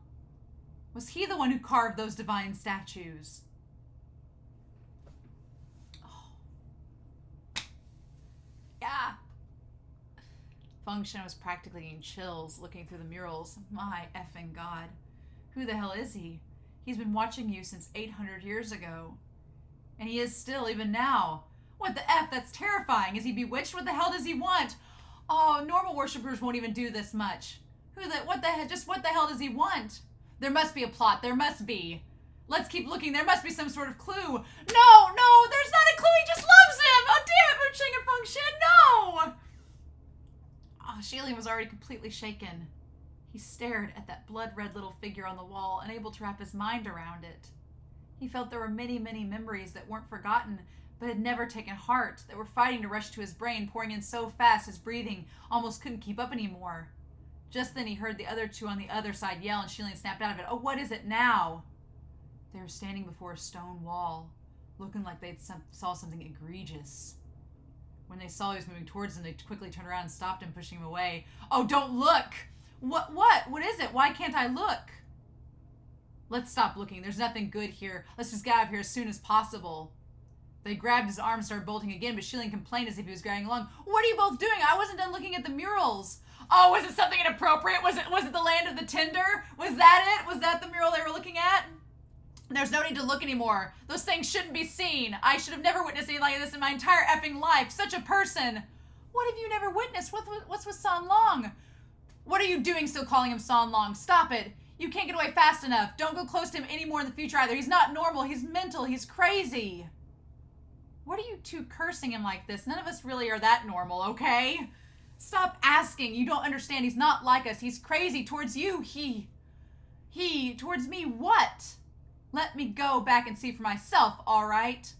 Was he the one who carved those divine statues? Oh. Yeah. Feng Xin was practically in chills looking through the murals. My effing God. Who the hell is he? He's been watching you since 800 years ago. And he is still, even now. What the F? That's terrifying. Is he bewitched? What the hell does he want? Oh, normal worshippers won't even do this much. What the hell does he want? There must be a plot. There must be. Let's keep looking. There must be some sort of clue. No, there's not a clue. He just loves him. Oh, damn it, Mu Qing and Feng Xin, no! Oh, Xie Lian was already completely shaken. He stared at that blood-red little figure on the wall, unable to wrap his mind around it. He felt there were many, many memories that weren't forgotten, but had never taken heart, that were fighting to rush to his brain, pouring in so fast his breathing almost couldn't keep up anymore. Just then he heard the other two on the other side yell, and Xie Lian snapped out of it. Oh, what is it now? They were standing before a stone wall, looking like they saw something egregious. When they saw he was moving towards them, they quickly turned around and stopped him, pushing him away. Oh, don't look! What? What is it? Why can't I look? Let's stop looking. There's nothing good here. Let's just get out of here as soon as possible. They grabbed his arm and started bolting again, but Xie Lian complained as if he was dragging along. What are you both doing? I wasn't done looking at the murals. Oh, was it something inappropriate? Was it the land of the tinder? Was that it? Was that the mural they were looking at? There's no need to look anymore. Those things shouldn't be seen. I should have never witnessed anything like this in my entire effing life. Such a person. What have you never witnessed? What's with San Long? What are you doing still calling him San Long? Stop it. You can't get away fast enough. Don't go close to him anymore in the future either. He's not normal. He's mental. He's crazy. What are you two cursing him like this? None of us really are that normal, okay? Stop asking. You don't understand. He's not like us. He's crazy towards you. He, towards me, what? Let me go back and see for myself, all right?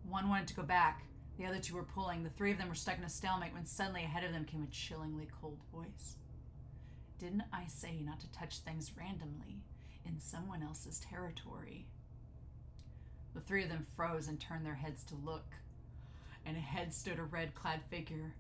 One wanted to go back. The other two were pulling. The three of them were stuck in a stalemate when suddenly ahead of them came a chillingly cold voice. Didn't I say not to touch things randomly in someone else's territory? The three of them froze and turned their heads to look. And ahead stood a red-clad figure.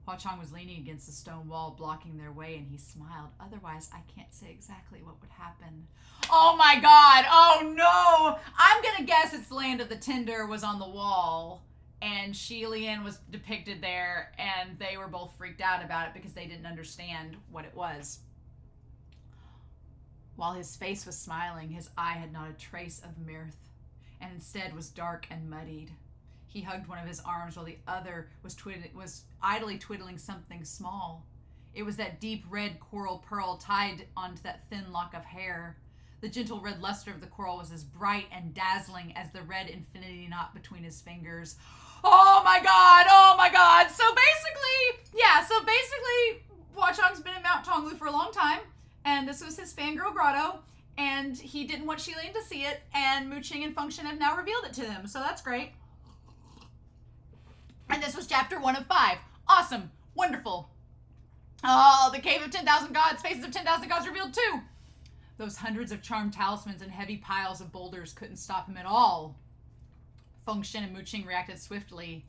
Hua Cheng was leaning against the stone wall, blocking their way, and he smiled. Otherwise, I can't say exactly what would happen. Oh my God! Oh no! I'm gonna guess it's the land of the tinder was on the wall, and Xie Lian was depicted there, and they were both freaked out about it because they didn't understand what it was. While his face was smiling, his eye had not a trace of mirth, and instead was dark and muddied. He hugged one of his arms while the other was idly twiddling something small. It was that deep red coral pearl tied onto that thin lock of hair. The gentle red luster of the coral was as bright and dazzling as the red infinity knot between his fingers. Oh my God! Oh my God! So basically, Hua Cheng's been in Mount Tonglu for a long time, and this was his fangirl grotto, and he didn't want Xie Lian to see it, and Mu Qing and Feng Xin have now revealed it to him, so that's great. And this was chapter 1 of 5. Awesome. Wonderful. Oh, the Cave of 10,000 Gods. Faces of 10,000 Gods revealed too. Those hundreds of charmed talismans and heavy piles of boulders couldn't stop him at all. Feng Xin and Mu Qing reacted swiftly.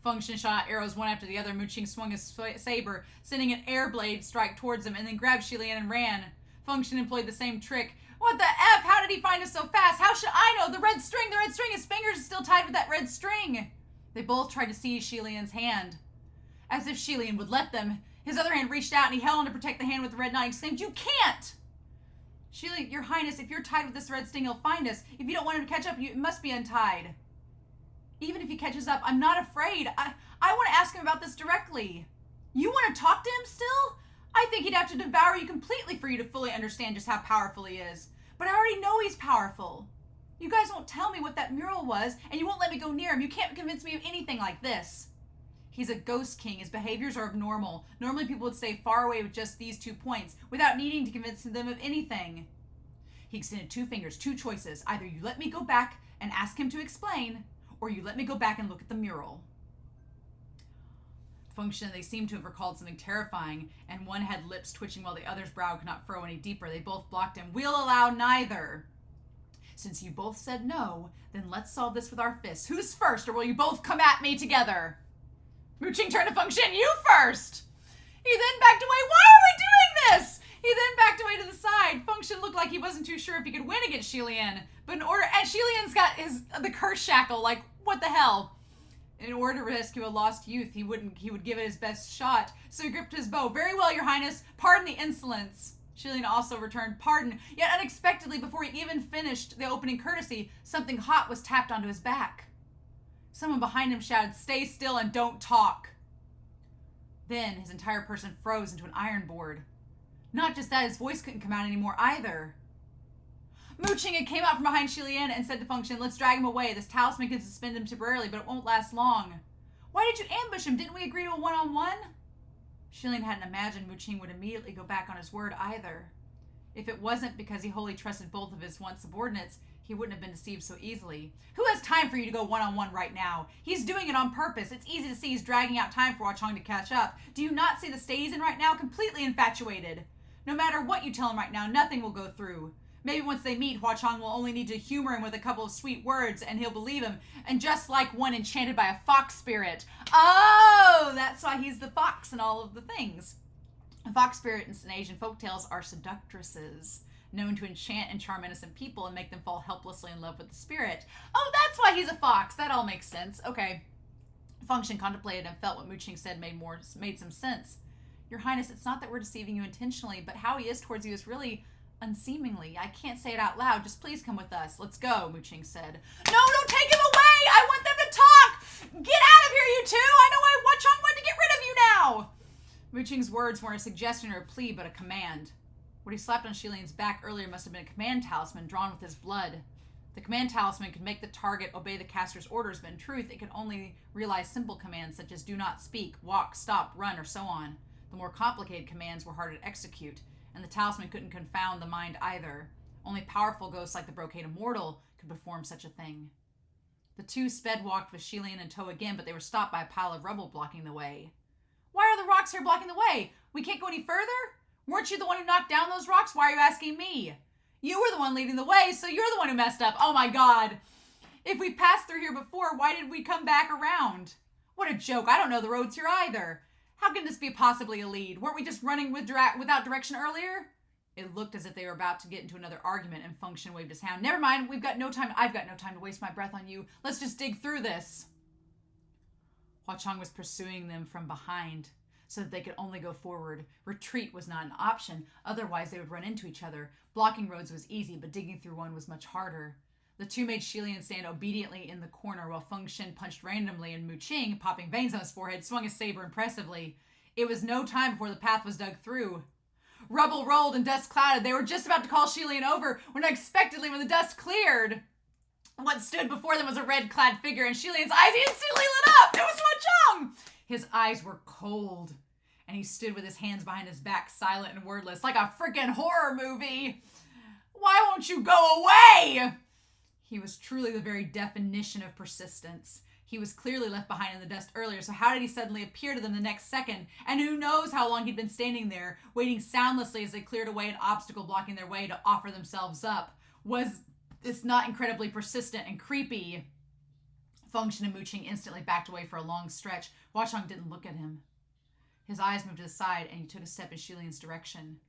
Feng Xin shot out arrows one after the other. Mu Qing swung his saber, sending an air blade strike towards him, and then grabbed Xie Lian and ran. Feng Xin employed the same trick. What the F? How did he find us so fast? How should I know? The red string! His fingers are still tied with that red string. They both tried to seize Xie Lian's hand. As if Xie Lian would let them. His other hand reached out and he held on to protect the hand with the red knot. He exclaimed, "You can't!" Xie Lian, Your Highness, if you're tied with this red sting, he'll find us. If you don't want him to catch up, you must be untied. Even if he catches up, I'm not afraid. I want to ask him about this directly. You want to talk to him still? I think he'd have to devour you completely for you to fully understand just how powerful he is. But I already know he's powerful. You guys won't tell me what that mural was, and you won't let me go near him. You can't convince me of anything like this. He's a ghost king. His behaviors are abnormal. Normally people would stay far away with just these 2 points without needing to convince them of anything. He extended 2 fingers, 2 choices. Either you let me go back and ask him to explain, or you let me go back and look at the mural. Feng Xin, they seemed to have recalled something terrifying, and one had lips twitching while the other's brow could not furrow any deeper. They both blocked him. We'll allow neither. Since you both said no, then let's solve this with our fists. Who's first, or will you both come at me together? Mu Qing turned to Feng Xin. You first! He then backed away. Why are we doing this? He then backed away to the side. Feng Xin looked like he wasn't too sure if he could win against Xie Lian. But and Xie Lian's got the curse shackle. Like, what the hell? In order to rescue a lost youth, he would give it his best shot. So he gripped his bow. Very well, Your Highness. Pardon the insolence. Xie Lian also returned pardon. Yet unexpectedly, before he even finished the opening courtesy, something hot was tapped onto his back. Someone behind him shouted, "Stay still and don't talk." Then his entire person froze into an iron board. Not just that, his voice couldn't come out anymore either. Mu Qing came out from behind Xie Lian and said to Feng Xin, "Let's drag him away. This talisman can suspend him temporarily, but it won't last long." "Why did you ambush him? Didn't we agree to a one-on-one?" Xie Lian hadn't imagined Mu Qing would immediately go back on his word either. If it wasn't because he wholly trusted both of his once subordinates, he wouldn't have been deceived so easily. Who has time for you to go one-on-one right now? He's doing it on purpose. It's easy to see he's dragging out time for Hua Cheng to catch up. Do you not see the state he's in right now? Completely infatuated. No matter what you tell him right now, nothing will go through. Maybe once they meet, Hua Cheng will only need to humor him with a couple of sweet words, and he'll believe him. And just like one enchanted by a fox spirit. Oh, that's why he's the fox and all of the things. A fox spirit in Asian folktales are seductresses, known to enchant and charm innocent people and make them fall helplessly in love with the spirit. Oh, that's why he's a fox. That all makes sense. Okay. Feng Xin contemplated and felt what Mu Qing said made some sense. Your Highness, it's not that we're deceiving you intentionally, but how he is towards you is really unseemingly. I can't say it out loud. Just please come with us. Let's go, Mu Qing said. No, don't take him away! I want them to talk! Get out of here, you two! I know why Hua Cheng wanted to get rid of you now! Mu Qing's words weren't a suggestion or a plea, but a command. What he slapped on Xie Lian's back earlier must have been a command talisman drawn with his blood. The command talisman could make the target obey the caster's orders, but in truth, it could only realize simple commands such as do not speak, walk, stop, run, or so on. The more complicated commands were harder to execute, and the talisman couldn't confound the mind either. Only powerful ghosts like the Brocade Immortal could perform such a thing. The two walked with Xie Lian in tow again, but they were stopped by a pile of rubble blocking the way. Why are the rocks here blocking the way? We can't go any further? Weren't you the one who knocked down those rocks? Why are you asking me? You were the one leading the way, so you're the one who messed up. Oh my God. If we passed through here before, why did we come back around? What a joke. I don't know the roads here either. How can this be possibly a lead? Weren't we just running without direction earlier? It looked as if they were about to get into another argument, and Feng Xin waved his hand. Never mind, we've got no time. I've got no time to waste my breath on you. Let's just dig through this. Hua Cheng was pursuing them from behind, so that they could only go forward. Retreat was not an option, otherwise they would run into each other. Blocking roads was easy, but digging through one was much harder. The two made Xie Lian stand obediently in the corner, while Feng Xin punched randomly, and Mu Qing, popping veins on his forehead, swung his saber impressively. It was no time before the path was dug through. Rubble rolled and dust clouded. They were just about to call Xie Lian over when unexpectedly, when the dust cleared, what stood before them was a red-clad figure, and Xie Lian's eyes instantly lit up. It was Hua Cheng! His eyes were cold, and he stood with his hands behind his back, silent and wordless, like a freaking horror movie. Why won't you go away? He was truly the very definition of persistence. He was clearly left behind in the dust earlier, so how did he suddenly appear to them the next second? And who knows how long he'd been standing there, waiting soundlessly as they cleared away an obstacle blocking their way to offer themselves up. Was this not incredibly persistent and creepy? Feng Xin and Mu Qing instantly backed away for a long stretch. Hua Cheng didn't look at him. His eyes moved to the side, and he took a step in Xie Lian's direction.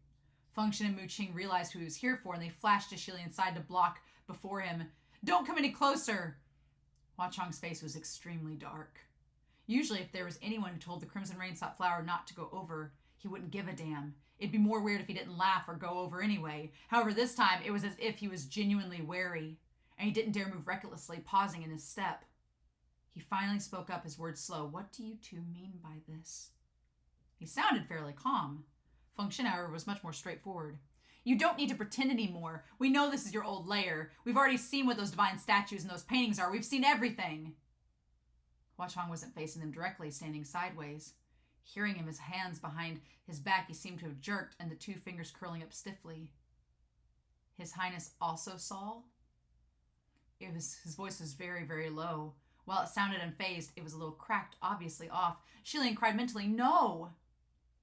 Feng Xin and Mu Qing realized who he was here for, and they flashed to Xie Lian's side to block before him. Don't come any closer! Hua Cheng's face was extremely dark. Usually, if there was anyone who told the Crimson Rain-Sought Flower not to go over, he wouldn't give a damn. It'd be more weird if he didn't laugh or go over anyway. However, this time, it was as if he was genuinely wary, and he didn't dare move recklessly, pausing in his step. He finally spoke up, his words slow. What do you two mean by this? He sounded fairly calm. Feng Xin, however, was much more straightforward. You don't need to pretend anymore. We know this is your old lair. We've already seen what those divine statues and those paintings are. We've seen everything. Hua Cheng wasn't facing them directly, standing sideways. Hearing him, his hands behind his back, he seemed to have jerked, and the two fingers curling up stiffly. His Highness also saw? His voice was very, very low. While it sounded unfazed, it was a little cracked, obviously off. Xie Lian cried mentally, "No!"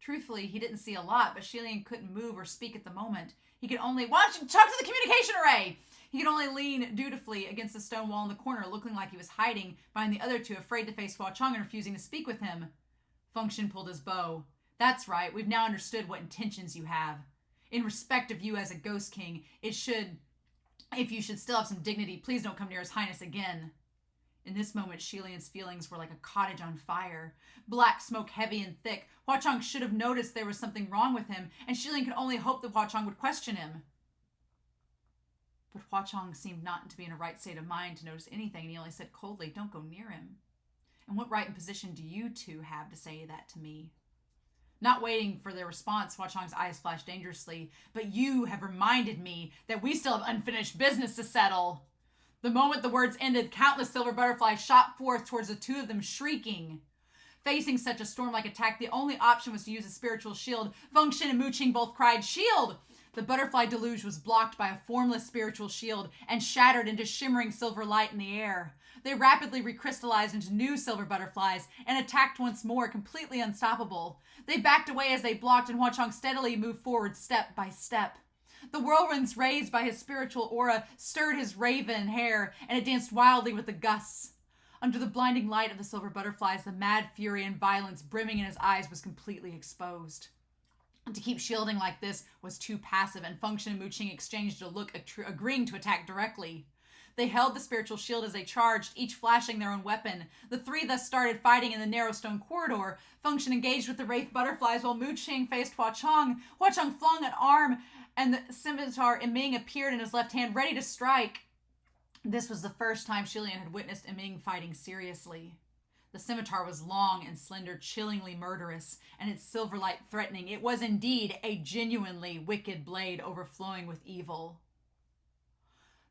Truthfully, he didn't see a lot, but Xie Lian couldn't move or speak at the moment. He could only, "Why don't you talk to the communication array?" He could only lean dutifully against the stone wall in the corner, looking like he was hiding behind the other two, afraid to face Hua Cheng and refusing to speak with him. Feng Xin pulled his bow. "That's right, we've now understood what intentions you have. In respect of you as a ghost king, if you should still have some dignity, please don't come near His Highness again." In this moment, Xie Lian's feelings were like a cottage on fire. Black smoke, heavy and thick. Hua Cheng should have noticed there was something wrong with him, and Xie Lian could only hope that Hua Cheng would question him. But Hua Cheng seemed not to be in a right state of mind to notice anything, and he only said coldly, "Don't go near him. And what right and position do you two have to say that to me?" Not waiting for their response, Hua Cheng's eyes flashed dangerously. "But you have reminded me that we still have unfinished business to settle." The moment the words ended, countless silver butterflies shot forth towards the two of them, shrieking. Facing such a storm-like attack, the only option was to use a spiritual shield. Feng Xin and Mu Qing both cried, "Shield!" The butterfly deluge was blocked by a formless spiritual shield and shattered into shimmering silver light in the air. They rapidly recrystallized into new silver butterflies and attacked once more, completely unstoppable. They backed away as they blocked, and Hua Cheng steadily moved forward step by step. The whirlwinds raised by his spiritual aura stirred his raven hair, and it danced wildly with the gusts. Under the blinding light of the silver butterflies, the mad fury and violence brimming in his eyes was completely exposed. To keep shielding like this was too passive, and Feng Xin and Mu Qing exchanged a look, agreeing to attack directly. They held the spiritual shield as they charged, each flashing their own weapon. The three thus started fighting in the narrow stone corridor. Feng Xin engaged with the wraith butterflies, while Mu Qing faced Hua Cheng. Hua Cheng flung an arm, and the scimitar Ming appeared in his left hand, ready to strike. This was the first time Xie Lian had witnessed Ming fighting seriously. The scimitar was long and slender, chillingly murderous, and its silver light threatening. It was indeed a genuinely wicked blade overflowing with evil.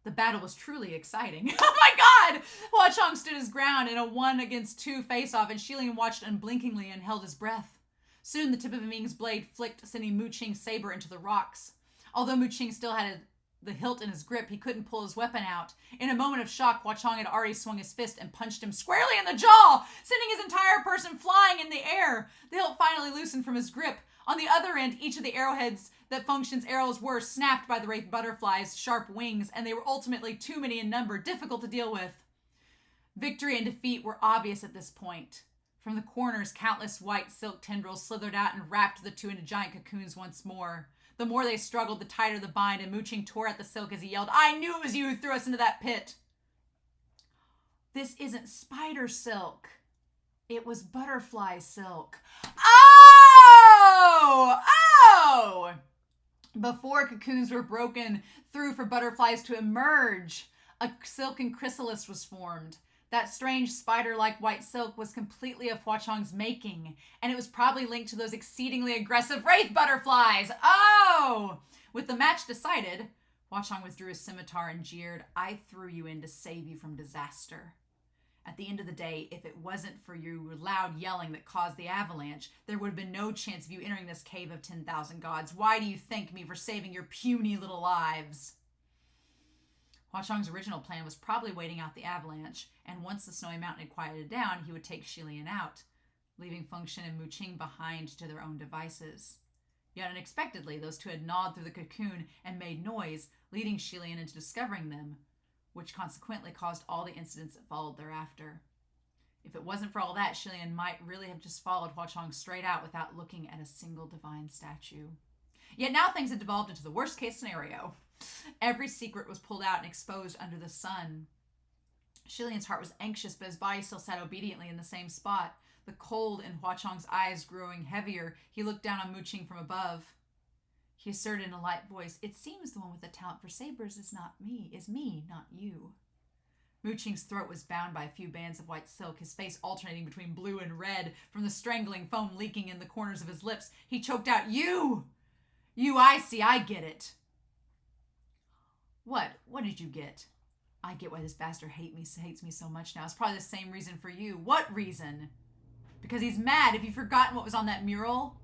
The battle was truly exciting. Oh my god! Hua Cheng stood his ground in a 1-against-2 face-off, and Xie Lian watched unblinkingly and held his breath. Soon the tip of Ming's blade flicked, sending Mu Qing's saber into the rocks. Although Mu Qing still had the hilt in his grip, he couldn't pull his weapon out. In a moment of shock, Hua Cheng had already swung his fist and punched him squarely in the jaw, sending his entire person flying in the air. The hilt finally loosened from his grip. On the other end, each of the arrowheads that Feng Xin's arrows were snapped by the wraith butterflies' sharp wings, and they were ultimately too many in number, difficult to deal with. Victory and defeat were obvious at this point. From the corners, countless white silk tendrils slithered out and wrapped the two into giant cocoons once more. The more they struggled, the tighter the bind, and Mu Qing tore at the silk as he yelled, "I knew it was you who threw us into that pit." "This isn't spider silk. It was butterfly silk." Oh! Before cocoons were broken through for butterflies to emerge, a silken chrysalis was formed. That strange spider-like white silk was completely of Hua Cheng's making, and it was probably linked to those exceedingly aggressive wraith butterflies. Oh! With the match decided, Hua Cheng withdrew his scimitar and jeered, "I threw you in to save you from disaster. At the end of the day, if it wasn't for your loud yelling that caused the avalanche, there would have been no chance of you entering this cave of 10,000 gods. Why do you thank me for saving your puny little lives?" Hua Cheng's original plan was probably waiting out the avalanche, and once the snowy mountain had quieted down, he would take Xie Lian out, leaving Feng Xin and Mu Qing behind to their own devices. Yet unexpectedly, those two had gnawed through the cocoon and made noise, leading Xie Lian into discovering them, which consequently caused all the incidents that followed thereafter. If it wasn't for all that, Xie Lian might really have just followed Hua Cheng straight out without looking at a single divine statue. Yet now things had devolved into the worst-case scenario. Every secret was pulled out and exposed under the sun. Xie Lian's heart was anxious, but his body still sat obediently in the same spot. The cold in Hua Cheng's eyes growing heavier, he looked down on Mu Qing from above. He asserted in a light voice, "It seems the one with the talent for sabers is me, not you." Mu Qing's throat was bound by a few bands of white silk, his face alternating between blue and red, from the strangling foam leaking in the corners of his lips. He choked out, "You! You, I see, I get it." What did you get?" I get why this bastard hates me so much now. It's probably the same reason for you. What reason? Because he's mad. Have you forgotten what was on that mural?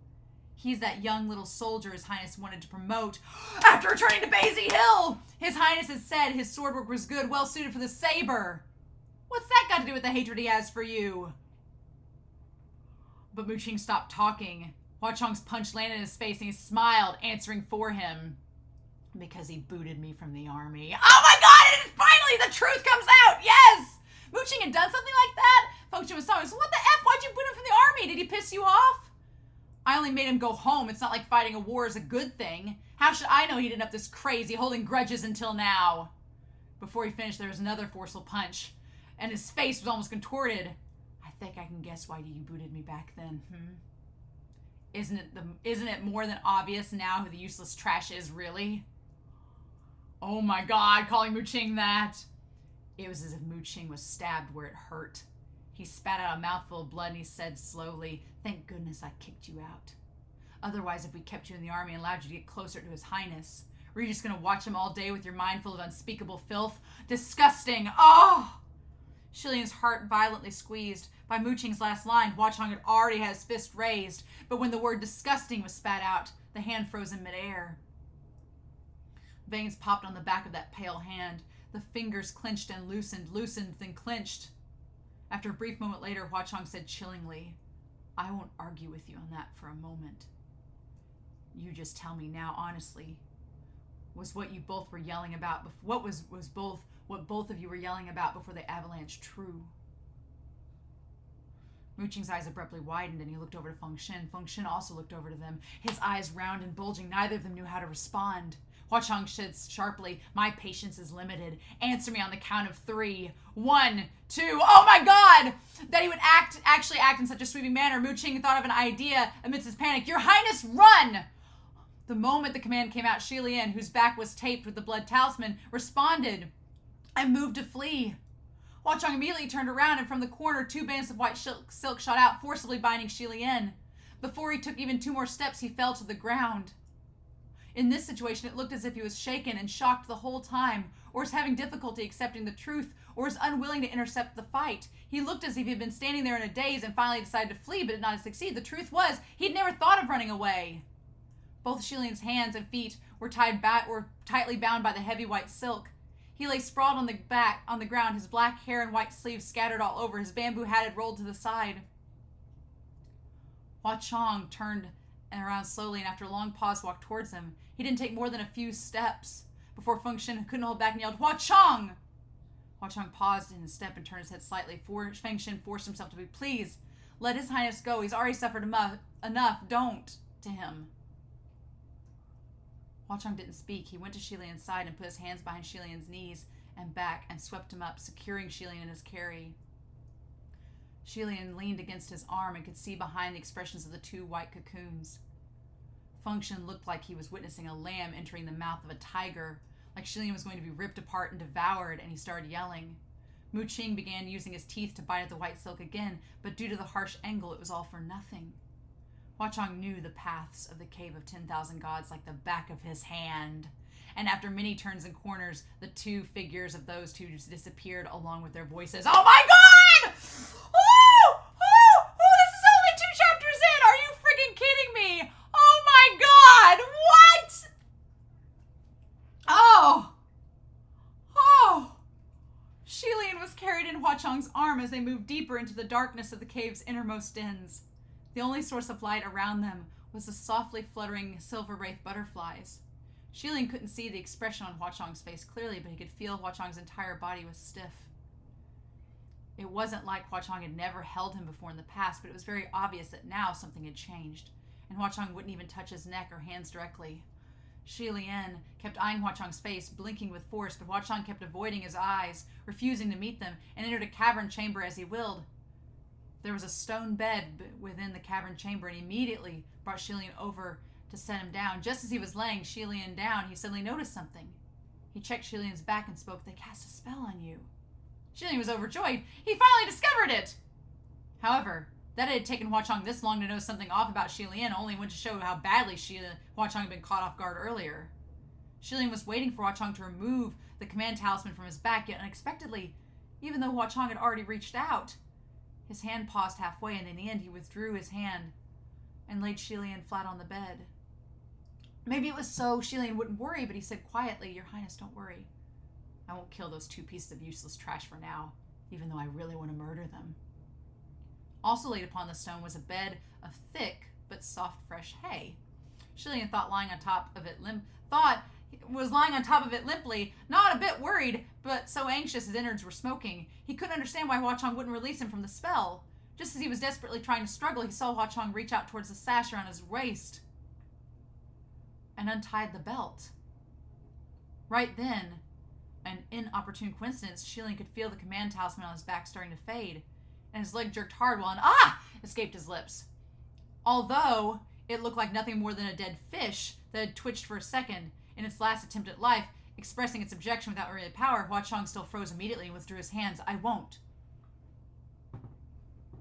He's that young little soldier His Highness wanted to promote after returning to Basie Hill. His Highness has said his sword work was good, well suited for the saber. What's that got to do with the hatred he has for you? But Mu Qing stopped talking. Hua Cheng's punch landed in his face and he smiled, answering for him. Because he booted me from the army. Oh my god! And finally the truth comes out! Yes! Mu Qing had done something like that? Feng Xin was talking. So what the F? Why'd you boot him from the army? Did he piss you off? I only made him go home. It's not like fighting a war is a good thing. How should I know he didn't up this crazy, holding grudges until now? Before he finished, there was another forceful punch, and his face was almost contorted. I think I can guess why you booted me back then, Isn't it more than obvious now who the useless trash is, really? Oh my god, calling Mu Qing that. It was as if Mu Qing was stabbed where it hurt. He spat out a mouthful of blood and he said slowly, thank goodness I kicked you out. Otherwise, if we kept you in the army and allowed you to get closer to His Highness, were you just going to watch him all day with your mind full of unspeakable filth? Disgusting! Oh! Xie Lian's heart violently squeezed. By Mu Qing's last line, Hua Cheng had already had his fist raised, but when the word disgusting was spat out, the hand froze in midair. Veins popped on the back of that pale hand. The fingers clenched and loosened, then clenched. After a brief moment later, Hua Cheng said chillingly, I won't argue with you on that for a moment. You just tell me now, honestly, was what you both were yelling about, what both of you were yelling about before the avalanche true? Mu Qing's eyes abruptly widened and he looked over to Feng Xin. Feng Xin also looked over to them, his eyes round and bulging. Neither of them knew how to respond. Hua Cheng said sharply, my patience is limited. Answer me on the count of 3. 1, 2. Oh my god! That he would actually act in such a sweeping manner. Mu Qing thought of an idea amidst his panic. Your Highness, run! The moment the command came out, Xie Lian, whose back was taped with the blood talisman, responded and moved to flee. Hua Cheng immediately turned around, and from the corner, 2 bands of white silk shot out, forcibly binding Xie Lian. Before he took even 2 more steps, he fell to the ground. In this situation, it looked as if he was shaken and shocked the whole time, or was having difficulty accepting the truth, or was unwilling to intercept the fight. He looked as if he had been standing there in a daze and finally decided to flee, but did not succeed. The truth was, he'd never thought of running away. Both Xie Lian's hands and feet were tightly bound by the heavy white silk. He lay sprawled on the ground, his black hair and white sleeves scattered all over, his bamboo hat had rolled to the side. Hua Cheng turned around slowly, and after a long pause walked towards him. He didn't take more than a few steps before Feng Xin couldn't hold back and yelled, Hua Cheng! Hua Cheng paused in his step and turned his head slightly. Feng Xin forced himself to be, please, let His Highness go. He's already suffered enough. Don't, to him. Hua Cheng didn't speak. He went to Xie Lian's side and put his hands behind Xie Lian's knees and back and swept him up, securing Xie Lian in his carry. Xie Lian leaned against his arm and could see behind the expressions of the 2 white cocoons. Feng Xin looked like he was witnessing a lamb entering the mouth of a tiger, like Xie Lian was going to be ripped apart and devoured, and he started yelling. Mu Qing began using his teeth to bite at the white silk again, but due to the harsh angle, it was all for nothing. Hua Cheng knew the paths of the Cave of 10,000 Gods like the back of his hand, and after many turns and corners, the 2 figures of those 2 disappeared along with their voices. Oh my god! Oh! This is only 2 chapters in! Are you freaking kidding me? Oh my god! What? Oh! Xie Lian was carried in Hua Cheng's arm as they moved deeper into the darkness of the cave's innermost dens. The only source of light around them was the softly fluttering silver wraith butterflies. Xie Lian couldn't see the expression on Hua Cheng's face clearly, but he could feel Hua Cheng's entire body was stiff. It wasn't like Hua Cheng had never held him before in the past, but it was very obvious that now something had changed, and Hua Cheng wouldn't even touch his neck or hands directly. Xie Lian kept eyeing Hua Cheng's face, blinking with force, but Hua Cheng kept avoiding his eyes, refusing to meet them, and entered a cavern chamber as he willed. There was a stone bed within the cavern chamber, and he immediately brought Xie Lian over to set him down. Just as he was laying Xie Lian down, he suddenly noticed something. He checked Xie Lian's back and spoke, they cast a spell on you. Xie Lian was overjoyed. He finally discovered it! However, that it had taken Hua Cheng this long to know something off about Xie Lian only went to show how badly Hua Cheng had been caught off guard earlier. Xie Lian was waiting for Hua Cheng to remove the command talisman from his back, yet unexpectedly, even though Hua Cheng had already reached out, his hand paused halfway, and in the end he withdrew his hand and laid Xie Lian flat on the bed. Maybe it was so Xie Lian wouldn't worry, but he said quietly, "Your Highness, don't worry. I won't kill those 2 pieces of useless trash for now, even though I really want to murder them." Also laid upon the stone was a bed of thick but soft, fresh hay. Xie Lian was lying on top of it limply, not a bit worried, but so anxious his innards were smoking. He couldn't understand why Hua Cheng wouldn't release him from the spell. Just as he was desperately trying to struggle, he saw Hua Cheng reach out towards the sash around his waist and untied the belt. Right then, an inopportune coincidence, Xie Lian could feel the command talisman on his back starting to fade, and his leg jerked hard while an "ah!" escaped his lips. Although it looked like nothing more than a dead fish that had twitched for a second in its last attempt at life, expressing its objection without really power, Hua Cheng still froze immediately and withdrew his hands. "I won't."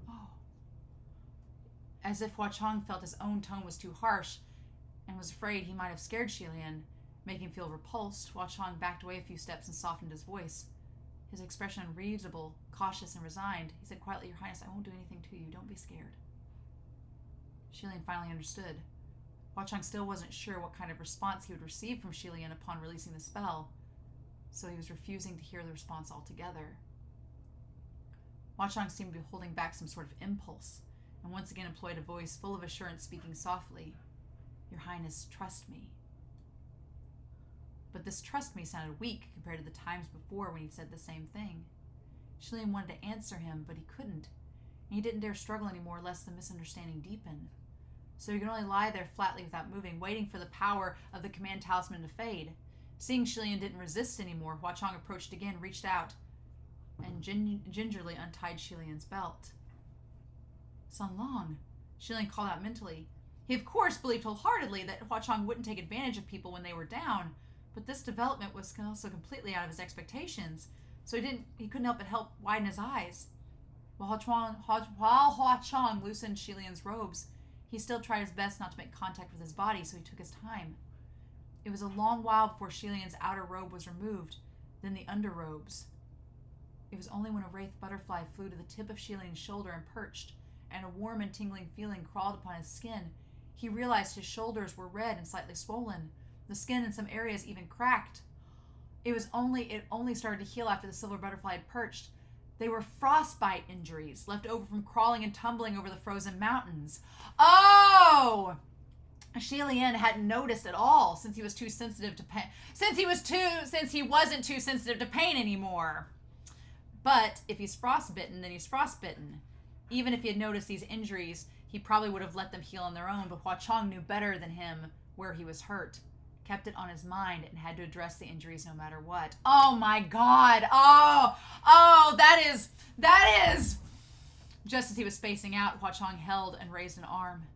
Oh. As if Hua Cheng felt his own tone was too harsh and was afraid he might have scared Xie Lian, making him feel repulsed, Hua Cheng backed away a few steps and softened his voice. His expression unreadable, cautious, and resigned. He said quietly, "Your Highness, I won't do anything to you. Don't be scared." Xie Lian finally understood. Hua Cheng still wasn't sure what kind of response he would receive from Xie Lian upon releasing the spell, so he was refusing to hear the response altogether. Hua Cheng seemed to be holding back some sort of impulse, and once again employed a voice full of assurance, speaking softly, "Your Highness, trust me." But this "trust me" sounded weak compared to the times before when he said the same thing. Xie Lian wanted to answer him, but he couldn't, and he didn't dare struggle anymore lest the misunderstanding deepen. So he could only lie there flatly without moving, waiting for the power of the command talisman to fade. Seeing Xie Lian didn't resist anymore, Hua Cheng approached again, reached out, and gingerly untied Xie Lian's belt. "Sun Long," Xie Lian called out mentally. He, of course, believed wholeheartedly that Hua Cheng wouldn't take advantage of people when they were down, but this development was also completely out of his expectations, so he couldn't help widen his eyes. While Hua Cheng loosened Xie Lian's robes, he still tried his best not to make contact with his body, so he took his time. It was a long while before Xie Lian's outer robe was removed, then the underrobes. It was only when a wraith butterfly flew to the tip of Xie Lian's shoulder and perched, and a warm and tingling feeling crawled upon his skin, he realized his shoulders were red and slightly swollen. The skin in some areas even cracked. It only started to heal after the silver butterfly had perched. They were frostbite injuries left over from crawling and tumbling over the frozen mountains. Oh! Xie Lian hadn't noticed at all since he was too sensitive to pain. Since he wasn't too sensitive to pain anymore. But if he's frostbitten, then he's frostbitten. Even if he had noticed these injuries, he probably would have let them heal on their own, but Hua Cheng knew better than him where he was hurt, kept it on his mind, and had to address the injuries no matter what. Oh my God! Oh, that is... Just as he was spacing out, Hua Cheng held and raised an arm.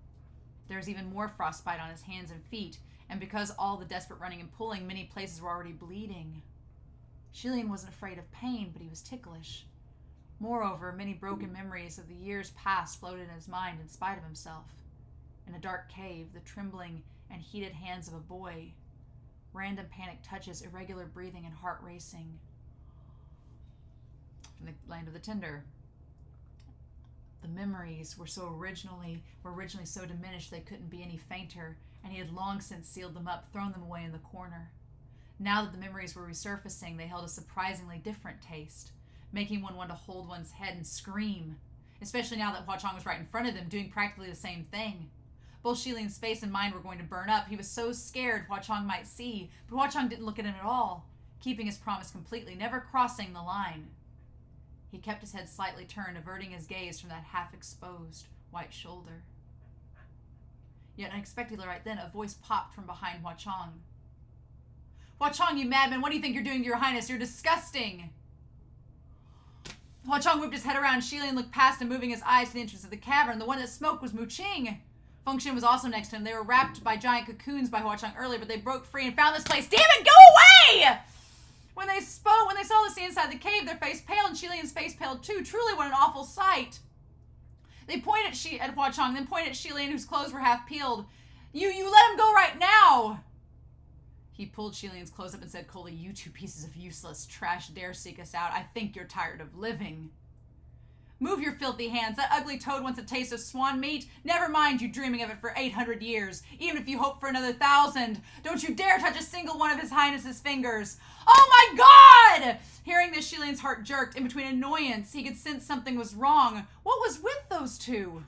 There was even more frostbite on his hands and feet, and because all the desperate running and pulling, many places were already bleeding. Xie Lian wasn't afraid of pain, but he was ticklish. Moreover, many broken memories of the years past floated in his mind in spite of himself. In a dark cave, the trembling and heated hands of a boy, random panic touches, irregular breathing, and heart racing. From the land of the Tinder. The memories were originally so diminished they couldn't be any fainter, and he had long since sealed them up, thrown them away in the corner. Now that the memories were resurfacing, they held a surprisingly different taste, making one want to hold one's head and scream, especially now that Hua Cheng was right in front of them, doing practically the same thing. Both Xie Lian's face and mind were going to burn up. He was so scared Hua Cheng might see, but Hua Cheng didn't look at him at all, keeping his promise completely, never crossing the line. He kept his head slightly turned, averting his gaze from that half-exposed white shoulder. Yet unexpectedly right then, a voice popped from behind Hua Cheng. "Hua Cheng, you madman, what do you think you're doing to your highness? You're disgusting!" Hua Cheng whipped his head around. Xie Lian looked past him, moving his eyes to the entrance of the cavern. The one that smoked was Mu Qing. Feng Xin was also next to him. They were wrapped by giant cocoons by Hua Cheng earlier, but they broke free and found this place. Damn it, go away! When they saw the scene inside the cave, their face paled, and Xie Lian's face paled too. Truly, what an awful sight. They pointed at Hua Cheng, then pointed at Xie Lian, whose clothes were half peeled. You let him go right now! He pulled Xie Lian's clothes up and said coldly, "You two pieces of useless trash dare seek us out. I think you're tired of living. Move your filthy hands. That ugly toad wants a taste of swan meat. Never mind you dreaming of it for 800 years, even if you hope for another 1,000. Don't you dare touch a single one of His Highness's fingers." Oh my God! Hearing this, Xie Lian's heart jerked. In between annoyance, he could sense something was wrong. What was with those two?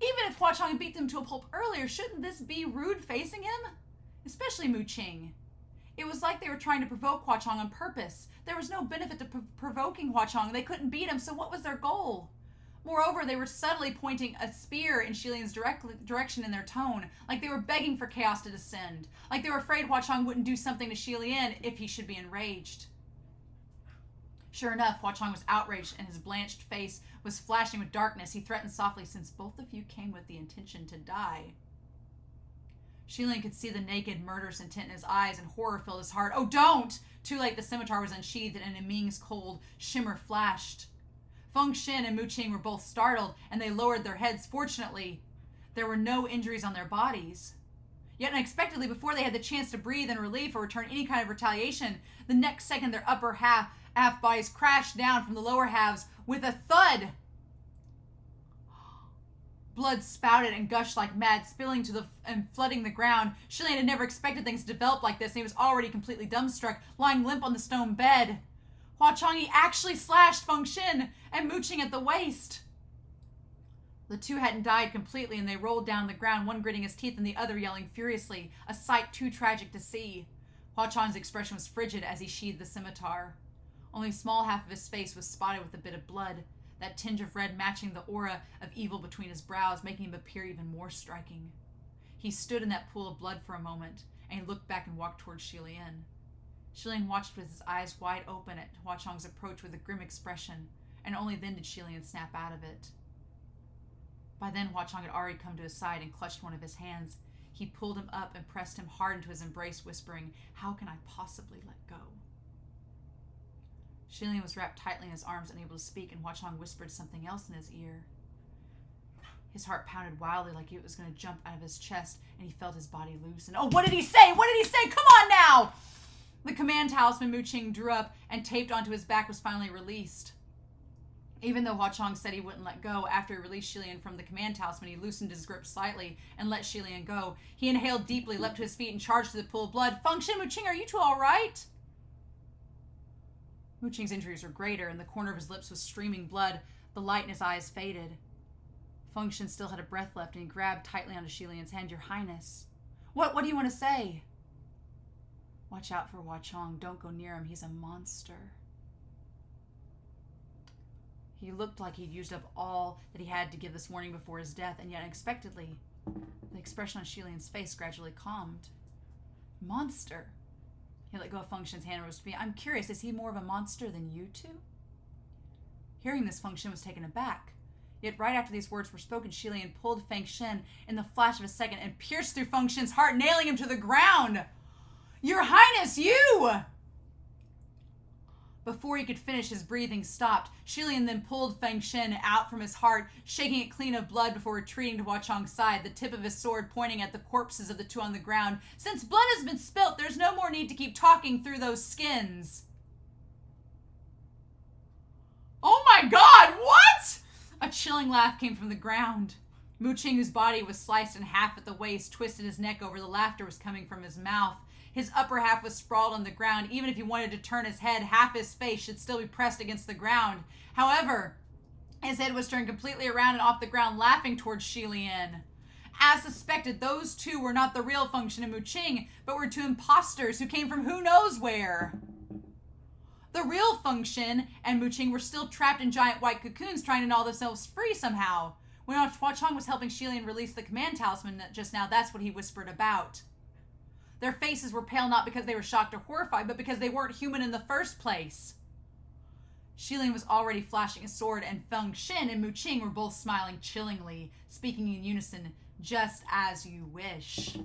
Even if Hua Cheng beat them to a pulp earlier, shouldn't this be rude facing him? Especially Mu Qing. It was like they were trying to provoke Hua Cheng on purpose. There was no benefit to provoking Hua Cheng. They couldn't beat him, so what was their goal? Moreover, they were subtly pointing a spear in Xie Lian's direction in their tone, like they were begging for chaos to descend, like they were afraid Hua Cheng wouldn't do something to Xie Lian if he should be enraged. Sure enough, Hua Cheng was outraged, and his blanched face was flashing with darkness. He threatened softly, "Since both of you came with the intention to die." Xie Lian could see the naked, murderous intent in his eyes, and horror filled his heart. "Oh, don't!" Too late, the scimitar was unsheathed, and in Ming's cold shimmer flashed. Feng Xin and Mu Qing were both startled, and they lowered their heads. Fortunately, there were no injuries on their bodies. Yet unexpectedly, before they had the chance to breathe in relief or return any kind of retaliation, the next second their upper half bodies crashed down from the lower halves with a thud. Blood spouted and gushed like mad, spilling to and flooding the ground. Xie Lian had never expected things to develop like this, and he was already completely dumbstruck, lying limp on the stone bed. Hua Cheng actually slashed Feng Xin and Mu Qing at the waist. The two hadn't died completely, and they rolled down the ground, one gritting his teeth and the other yelling furiously, a sight too tragic to see. Hua Cheng's expression was frigid as he sheathed the scimitar. Only a small half of his face was spotted with a bit of blood, that tinge of red matching the aura of evil between his brows, making him appear even more striking. He stood in that pool of blood for a moment, and he looked back and walked towards Xie Lian. Xie Lian watched with his eyes wide open at Hua Cheng's approach with a grim expression, and only then did Xie Lian snap out of it. By then, Hua Cheng had already come to his side and clutched one of his hands. He pulled him up and pressed him hard into his embrace, whispering, "How can I possibly let go?" Xie Lian was wrapped tightly in his arms, unable to speak, and Hua Cheng whispered something else in his ear. His heart pounded wildly like it was going to jump out of his chest, and he felt his body loosen. Oh, what did he say? What did he say? Come on now! The command talisman Mu Qing drew up and taped onto his back was finally released. Even though Hua Cheng said he wouldn't let go, after he released Xie Lian from the command talisman, he loosened his grip slightly and let Xie Lian go. He inhaled deeply, leapt to his feet, and charged to the pool of blood. "Feng Xin, Mu Qing, are you two all right?" Mu Qing's injuries were greater, and the corner of his lips was streaming blood. The light in his eyes faded. Feng Xin still had a breath left, and he grabbed tightly onto Xie Lian's hand. "Your Highness." What do you want to say?" "Watch out for Hua Cheng. Don't go near him. He's a monster." He looked like he'd used up all that he had to give this warning before his death, and yet unexpectedly, the expression on Xie Lian's face gradually calmed. "Monster?" He let go of Feng Xin's hand and rose to feet. "I'm curious, is he more of a monster than you two?" Hearing this, Feng Xin was taken aback. Yet right after these words were spoken, Xie Lian pulled Feng Xin in the flash of a second and pierced through Feng Xin's heart, nailing him to the ground. "Your Highness, you!" Before he could finish, his breathing stopped. Xie Lian then pulled Feng Xin out from his heart, shaking it clean of blood before retreating to Hua Cheng's side, the tip of his sword pointing at the corpses of the two on the ground. "Since blood has been spilt, there's no more need to keep talking through those skins." Oh my God, what? A chilling laugh came from the ground. Mu Qing, whose body was sliced in half at the waist, twisted his neck over. The laughter was coming from his mouth. His upper half was sprawled on the ground. Even if he wanted to turn his head, half his face should still be pressed against the ground. However, his head was turned completely around and off the ground, laughing towards Xie Lian. As suspected, those two were not the real Feng Xin and Mu Qing, but were two imposters who came from who knows where. The real Feng Xin and Mu Qing were still trapped in giant white cocoons, trying to gnaw themselves free somehow. When Hua Cheng was helping Xie Lian release the command talisman just now, that's what he whispered about. Their faces were pale not because they were shocked or horrified, but because they weren't human in the first place. Xie Lian was already flashing his sword, and Feng Xin and Mu Qing were both smiling chillingly, speaking in unison, "Just as you wish."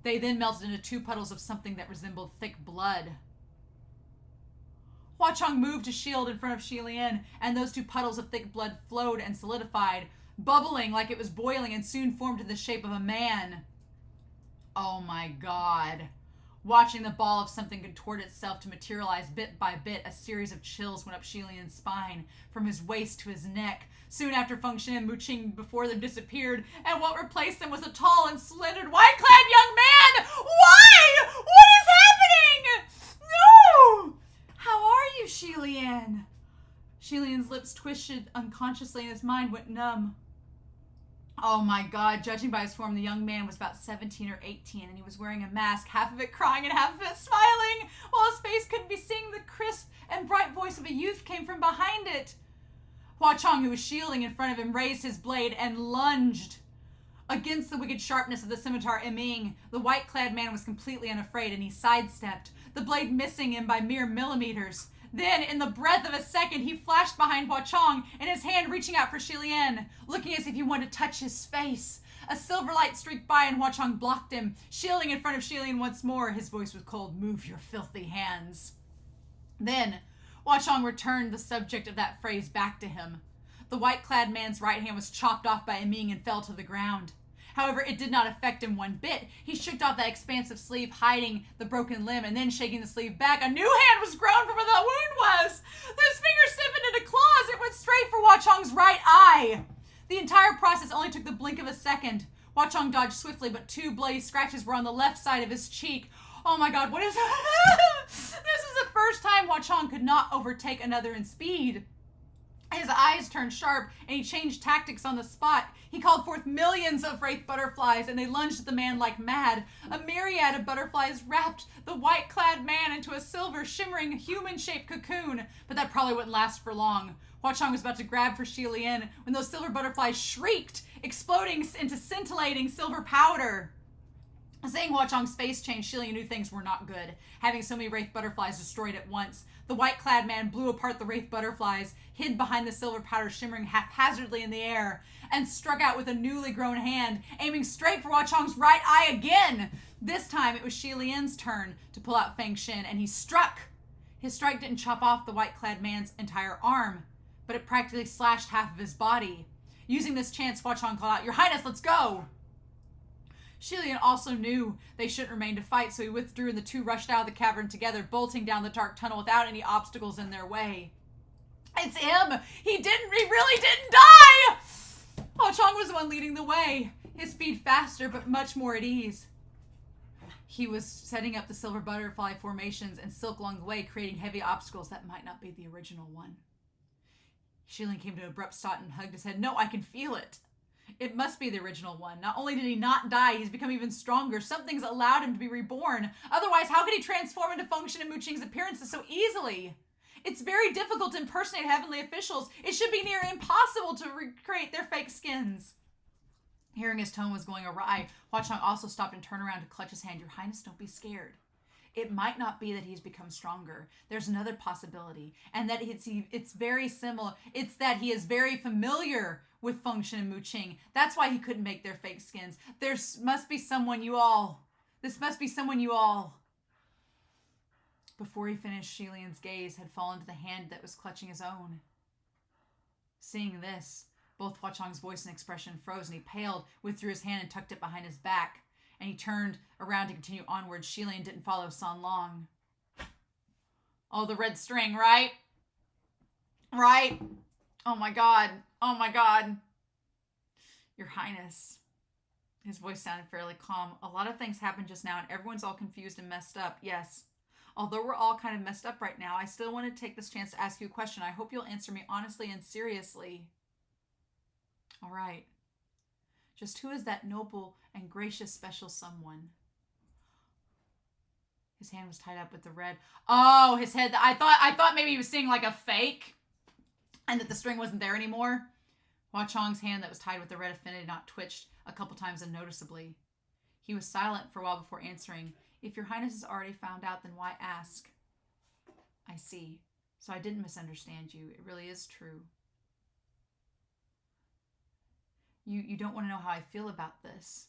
They then melted into two puddles of something that resembled thick blood. Hua Cheng moved to shield in front of Xie Lian, and those two puddles of thick blood flowed and solidified, bubbling like it was boiling, and soon formed in the shape of a man. Oh my God. Watching the ball of something contort itself to materialize bit by bit, a series of chills went up Xie Lian's spine, from his waist to his neck. Soon after, Feng Xin and Mu Qing before them disappeared, and what replaced them was a tall and slender, white-clad young man! Why? What is happening? No! How are you, Xie Lian? Xie Lian's lips twisted unconsciously, and his mind went numb. Oh my God, judging by his form, the young man was about 17 or 18, and he was wearing a mask, half of it crying and half of it smiling. While his face couldn't be seen, the crisp and bright voice of a youth came from behind it. Hua Cheng, who was shielding in front of him, raised his blade and lunged against the wicked sharpness of the scimitar Ming. The white-clad man was completely unafraid, and he sidestepped, the blade missing him by mere millimeters. Then, in the breath of a second, he flashed behind Hua Cheng, and his hand reaching out for Xie Lian, looking as if he wanted to touch his face. A silver light streaked by, and Hua Cheng blocked him, shielding in front of Xie Lian once more. His voice was cold. "Move your filthy hands." Then, Hua Cheng returned the subject of that phrase back to him. The white-clad man's right hand was chopped off by Ming and fell to the ground. However, it did not affect him one bit. He shook off that expansive sleeve, hiding the broken limb, and then shaking the sleeve back, a new hand was grown from where the wound was. His fingers stiffened into claws. It went straight for Hua Cheng's right eye. The entire process only took the blink of a second. Hua Cheng dodged swiftly, but 2 bloody scratches were on the left side of his cheek. Oh my God, what is This is the first time Hua Cheng could not overtake another in speed. His eyes turned sharp, and he changed tactics on the spot. He called forth millions of wraith butterflies, and they lunged at the man like mad. A myriad of butterflies wrapped the white-clad man into a silver, shimmering, human-shaped cocoon, but that probably wouldn't last for long. Hua Cheng was about to grab for Xie Lian when those silver butterflies shrieked, exploding into scintillating silver powder. Seeing Hua Cheng's face change, Xie Lian knew things were not good, having so many wraith butterflies destroyed at once. The white-clad man blew apart the wraith butterflies, hid behind the silver powder shimmering haphazardly in the air, and struck out with a newly grown hand, aiming straight for Hua Cheng's right eye again. This time, it was Xie Lian's turn to pull out Feng Xin, and he struck. His strike didn't chop off the white-clad man's entire arm, but it practically slashed half of his body. Using this chance, Hua Cheng called out, "Your Highness, let's go!" Xie Lian also knew they shouldn't remain to fight, so he withdrew, and the two rushed out of the cavern together, bolting down the dark tunnel without any obstacles in their way. It's him! He really didn't die! Hua Cheng was the one leading the way, his speed faster, but much more at ease. He was setting up the silver butterfly formations and silk along the way, creating heavy obstacles that might not be the original one. Xie Lian came to an abrupt stop and hugged his head. "No, I can feel it. It must be the original one. Not only did he not die, he's become even stronger. Something's allowed him to be reborn. Otherwise, how could he transform into Feng Xin and Mu Qing's appearances so easily? It's very difficult to impersonate heavenly officials. It should be near impossible to recreate their fake skins." Hearing his tone was going awry, Hua Cheng also stopped and turned around to clutch his hand. "Your Highness, don't be scared. It might not be that he's become stronger. There's another possibility, and that it's very similar. It's that he is very familiar with Feng Xin and Mu Qing. That's why he couldn't make their fake skins. This must be someone you all. Before he finished, Xie Lian's gaze had fallen to the hand that was clutching his own. Seeing this, both Hua Cheng's voice and expression froze, and he paled, withdrew his hand and tucked it behind his back. And he turned around to continue onward. Xie Lian didn't follow San Long. "Oh, the red string, right? Right? Oh my God. Oh my God. Your Highness." His voice sounded fairly calm. "A lot of things happened just now, and everyone's all confused and messed up. Yes. Although we're all kind of messed up right now, I still want to take this chance to ask you a question. I hope you'll answer me honestly and seriously." "All right. Just who is that noble and gracious special someone?" His hand was tied up with the red. Oh, his head. I thought maybe he was seeing like a fake, and that the string wasn't there anymore. Hua Cheng's hand that was tied with the red affinity knot twitched a couple times unnoticeably. He was silent for a while before answering. "If your Highness has already found out, then why ask?" "I see. So I didn't misunderstand you. It really is true. You don't want to know how I feel about this."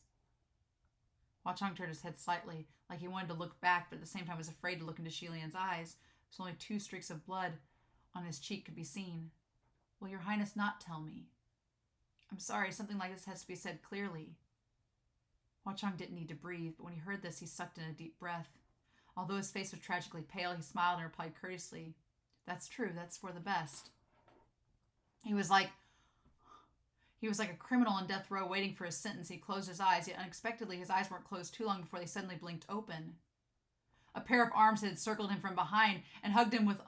Hua Cheng turned his head slightly, like he wanted to look back, but at the same time was afraid to look into Xie Lian's eyes, so only 2 streaks of blood on his cheek could be seen. "Will your Highness not tell me? I'm sorry, something like this has to be said clearly." Hua Cheng didn't need to breathe, but when he heard this, he sucked in a deep breath. Although his face was tragically pale, he smiled and replied courteously, "That's true, that's for the best." He was like a criminal on death row waiting for his sentence. He closed his eyes, yet unexpectedly his eyes weren't closed too long before they suddenly blinked open. A pair of arms had encircled him from behind and hugged him with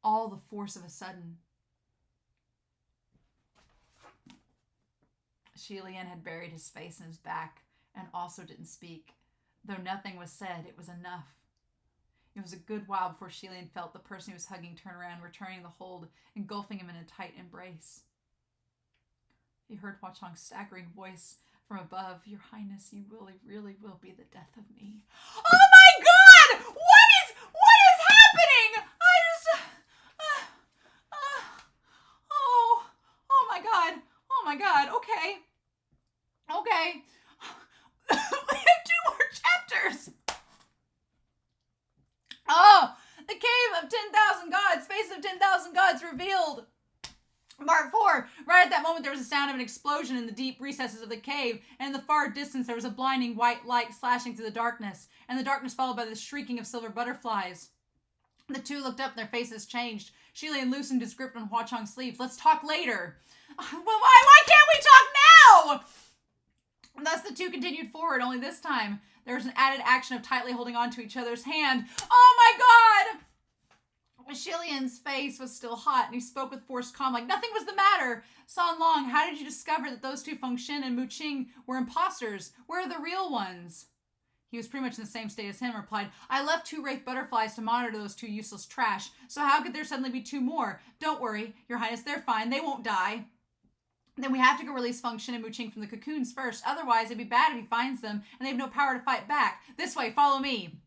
all the force of a sudden. Xie Lian had buried his face in his back and also didn't speak. Though nothing was said, it was enough. It was a good while before Xie Lian felt the person he was hugging turn around, returning the hold, engulfing him in a tight embrace. He heard Hua Cheng's staggering voice from above, "Your Highness, you really, really will be the death of me." Oh my God! What is happening? Oh my God. Okay. We have 2 more chapters. Oh, the Cave of 10,000 Gods, Face of 10,000 Gods revealed. Part 4. Right at that moment, there was a sound of an explosion in the deep recesses of the cave, and in the far distance, there was a blinding white light slashing through the darkness, and the darkness followed by the shrieking of silver butterflies. The 2 looked up and their faces changed. Xie Lian loosened his grip on Hua Cheng's sleeves. "Let's talk later." Well, why can't we talk now? And thus the 2 continued forward, only this time there was an added action of tightly holding on to each other's hand. Oh my God! Xie Lian's face was still hot, and he spoke with forced calm, like nothing was the matter. "San Long, how did you discover that those 2 Feng Xin and Mu Qing were imposters? Where are the real ones?" He was pretty much in the same state as him, replied, "I left 2 wraith butterflies to monitor those 2 useless trash, so how could there suddenly be 2 more? Don't worry, Your Highness, they're fine, they won't die. Then we have to go release Feng Xin and Mu Qing from the cocoons first, otherwise it'd be bad if he finds them, and they have no power to fight back. This way, follow me."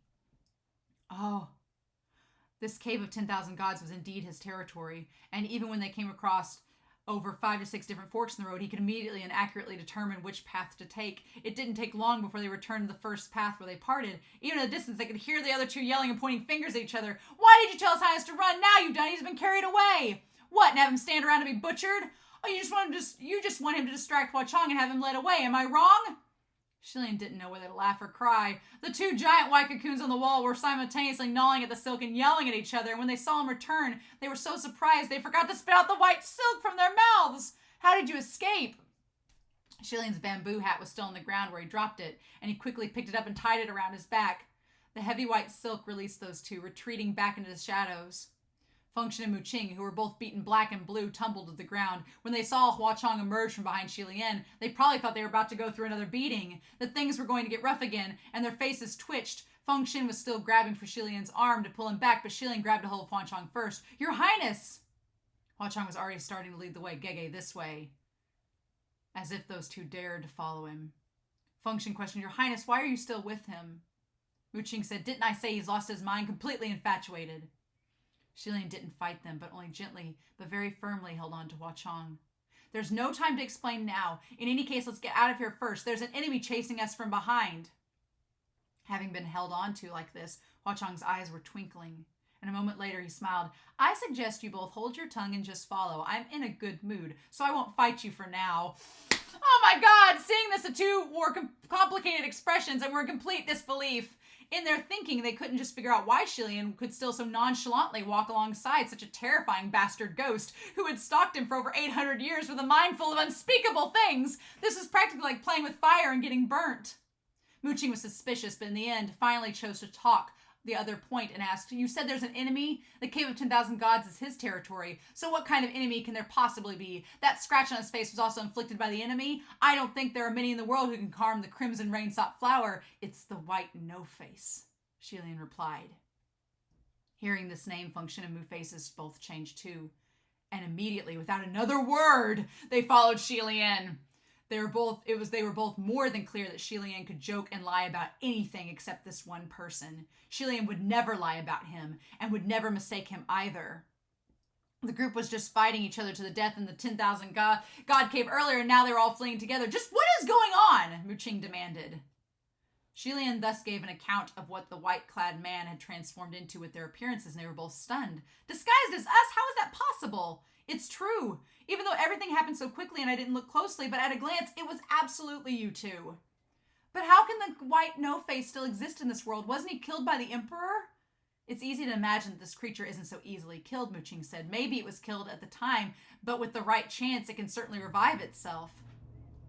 Oh. This Cave of 10,000 Gods was indeed his territory, and even when they came across over 5 to 6 different forks in the road, he could immediately and accurately determine which path to take. It didn't take long before they returned to the first path where they parted. Even in the distance, they could hear the other 2 yelling and pointing fingers at each other. "Why did you tell His Highness to run? Now you've done it. He's been carried away." "What, and have him stand around to be butchered? Oh, you just want him to distract Hua Cheng and have him led away. Am I wrong?" Xie Lian didn't know whether to laugh or cry. The 2 giant white cocoons on the wall were simultaneously gnawing at the silk and yelling at each other, and when they saw him return, they were so surprised they forgot to spit out the white silk from their mouths. "How did you escape?" Xie Lian's bamboo hat was still on the ground where he dropped it, and he quickly picked it up and tied it around his back. The heavy white silk released those 2, retreating back into the shadows. Feng Xin and Mu Qing, who were both beaten black and blue, tumbled to the ground. When they saw Hua Cheng emerge from behind Xie Lian, they probably thought they were about to go through another beating, that things were going to get rough again, and their faces twitched. Feng Xin was still grabbing for Xie Lian's arm to pull him back, but Xie Lian grabbed a hold of Hua Cheng first. "Your Highness!" Hua Cheng was already starting to lead the way. "Gege, this way." As if those 2 dared to follow him. Feng Xin questioned, "Your Highness, why are you still with him?" Mu Qing said, "Didn't I say he's lost his mind, completely infatuated?" Xie Lian didn't fight them, but only gently, but very firmly held on to Hua Cheng. "There's no time to explain now. In any case, let's get out of here first. There's an enemy chasing us from behind." Having been held on to like this, Hua Cheng's eyes were twinkling, and a moment later he smiled. "I suggest you both hold your tongue and just follow. I'm in a good mood, so I won't fight you for now." Oh my God! Seeing this, the 2 wore complicated expressions and were in complete disbelief. In their thinking, they couldn't just figure out why Xie Lian could still so nonchalantly walk alongside such a terrifying bastard ghost who had stalked him for over 800 years with a mind full of unspeakable things. This was practically like playing with fire and getting burnt. Mu Qing was suspicious, but in the end, finally chose to talk the other point and asked, "You said there's an enemy? The Cave of 10,000 Gods is his territory, so what kind of enemy can there possibly be? That scratch on his face was also inflicted by the enemy? I don't think there are many in the world who can calm the crimson rain-sought flower. It's the white no-face," Xie Lian replied. Hearing this name, Feng Xin and Mu faces both changed too, and immediately, without another word, they followed Xie Lian. They were both more than clear that Xie Lian could joke and lie about anything except this one person. Xie Lian would never lie about him, and would never mistake him either. The group was just fighting each other to the death in the 10,000 God cave earlier, and now they were all fleeing together. "Just what is going on?" Mu Qing demanded. Xie Lian thus gave an account of what the white-clad man had transformed into with their appearances, and they were both stunned. "Disguised as us? How is that possible?" "It's true. Even though everything happened so quickly and I didn't look closely, but at a glance, it was absolutely you 2. But how can the white no-face still exist in this world? Wasn't he killed by the emperor? It's easy to imagine that this creature isn't so easily killed, Mu Qing said. Maybe it was killed at the time, but with the right chance, it can certainly revive itself.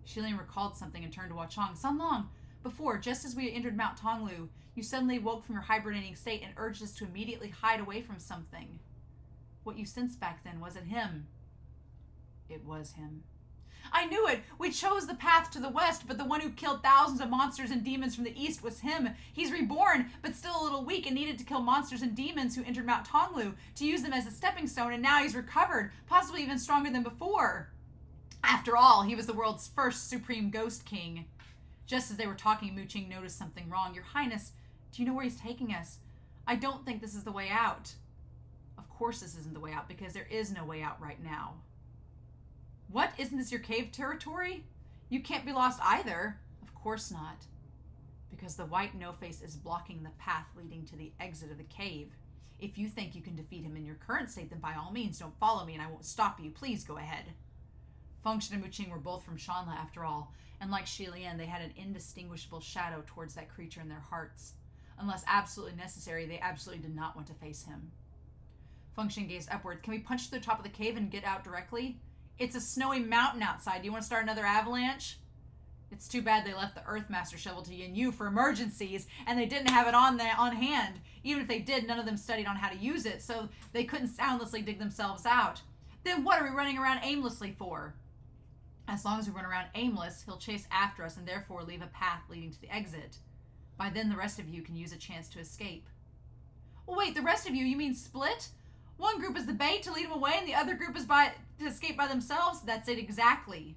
Xie Lian recalled something and turned to Hua Cheng. Sanlong, before, just as we entered Mount Tonglu, you suddenly woke from your hibernating state and urged us to immediately hide away from something. What you sensed back then, was it him? It was him. I knew it! We chose the path to the west, but the one who killed thousands of monsters and demons from the east was him. He's reborn, but still a little weak and needed to kill monsters and demons who entered Mount Tonglu to use them as a stepping stone, and now he's recovered, possibly even stronger than before. After all, he was the world's first supreme ghost king. Just as they were talking, Mu Qing noticed something wrong. Your Highness, do you know where he's taking us? I don't think this is the way out. Of course this isn't the way out, because there is no way out right now. What? Isn't this your cave territory? You can't be lost either. Of course not. Because the white no-face is blocking the path leading to the exit of the cave. If you think you can defeat him in your current state, then by all means don't follow me and I won't stop you. Please go ahead. Feng Xin and Mu Qing were both from Shanla after all, and like Xie Lian, they had an indistinguishable shadow towards that creature in their hearts. Unless absolutely necessary, they absolutely did not want to face him. Feng Xin gazed upward. Can we punch through the top of the cave and get out directly? It's a snowy mountain outside. Do you want to start another avalanche? It's too bad they left the Earthmaster shovel to Yin Yu for emergencies, and they didn't have it on hand. Even if they did, none of them studied on how to use it, so they couldn't soundlessly dig themselves out. Then what are we running around aimlessly for? As long as we run around aimless, he'll chase after us and therefore leave a path leading to the exit. By then, the rest of you can use a chance to escape. Well, wait, the rest of you mean split? One group is the bait to lead them away, and the other group is to escape by themselves? That's it exactly.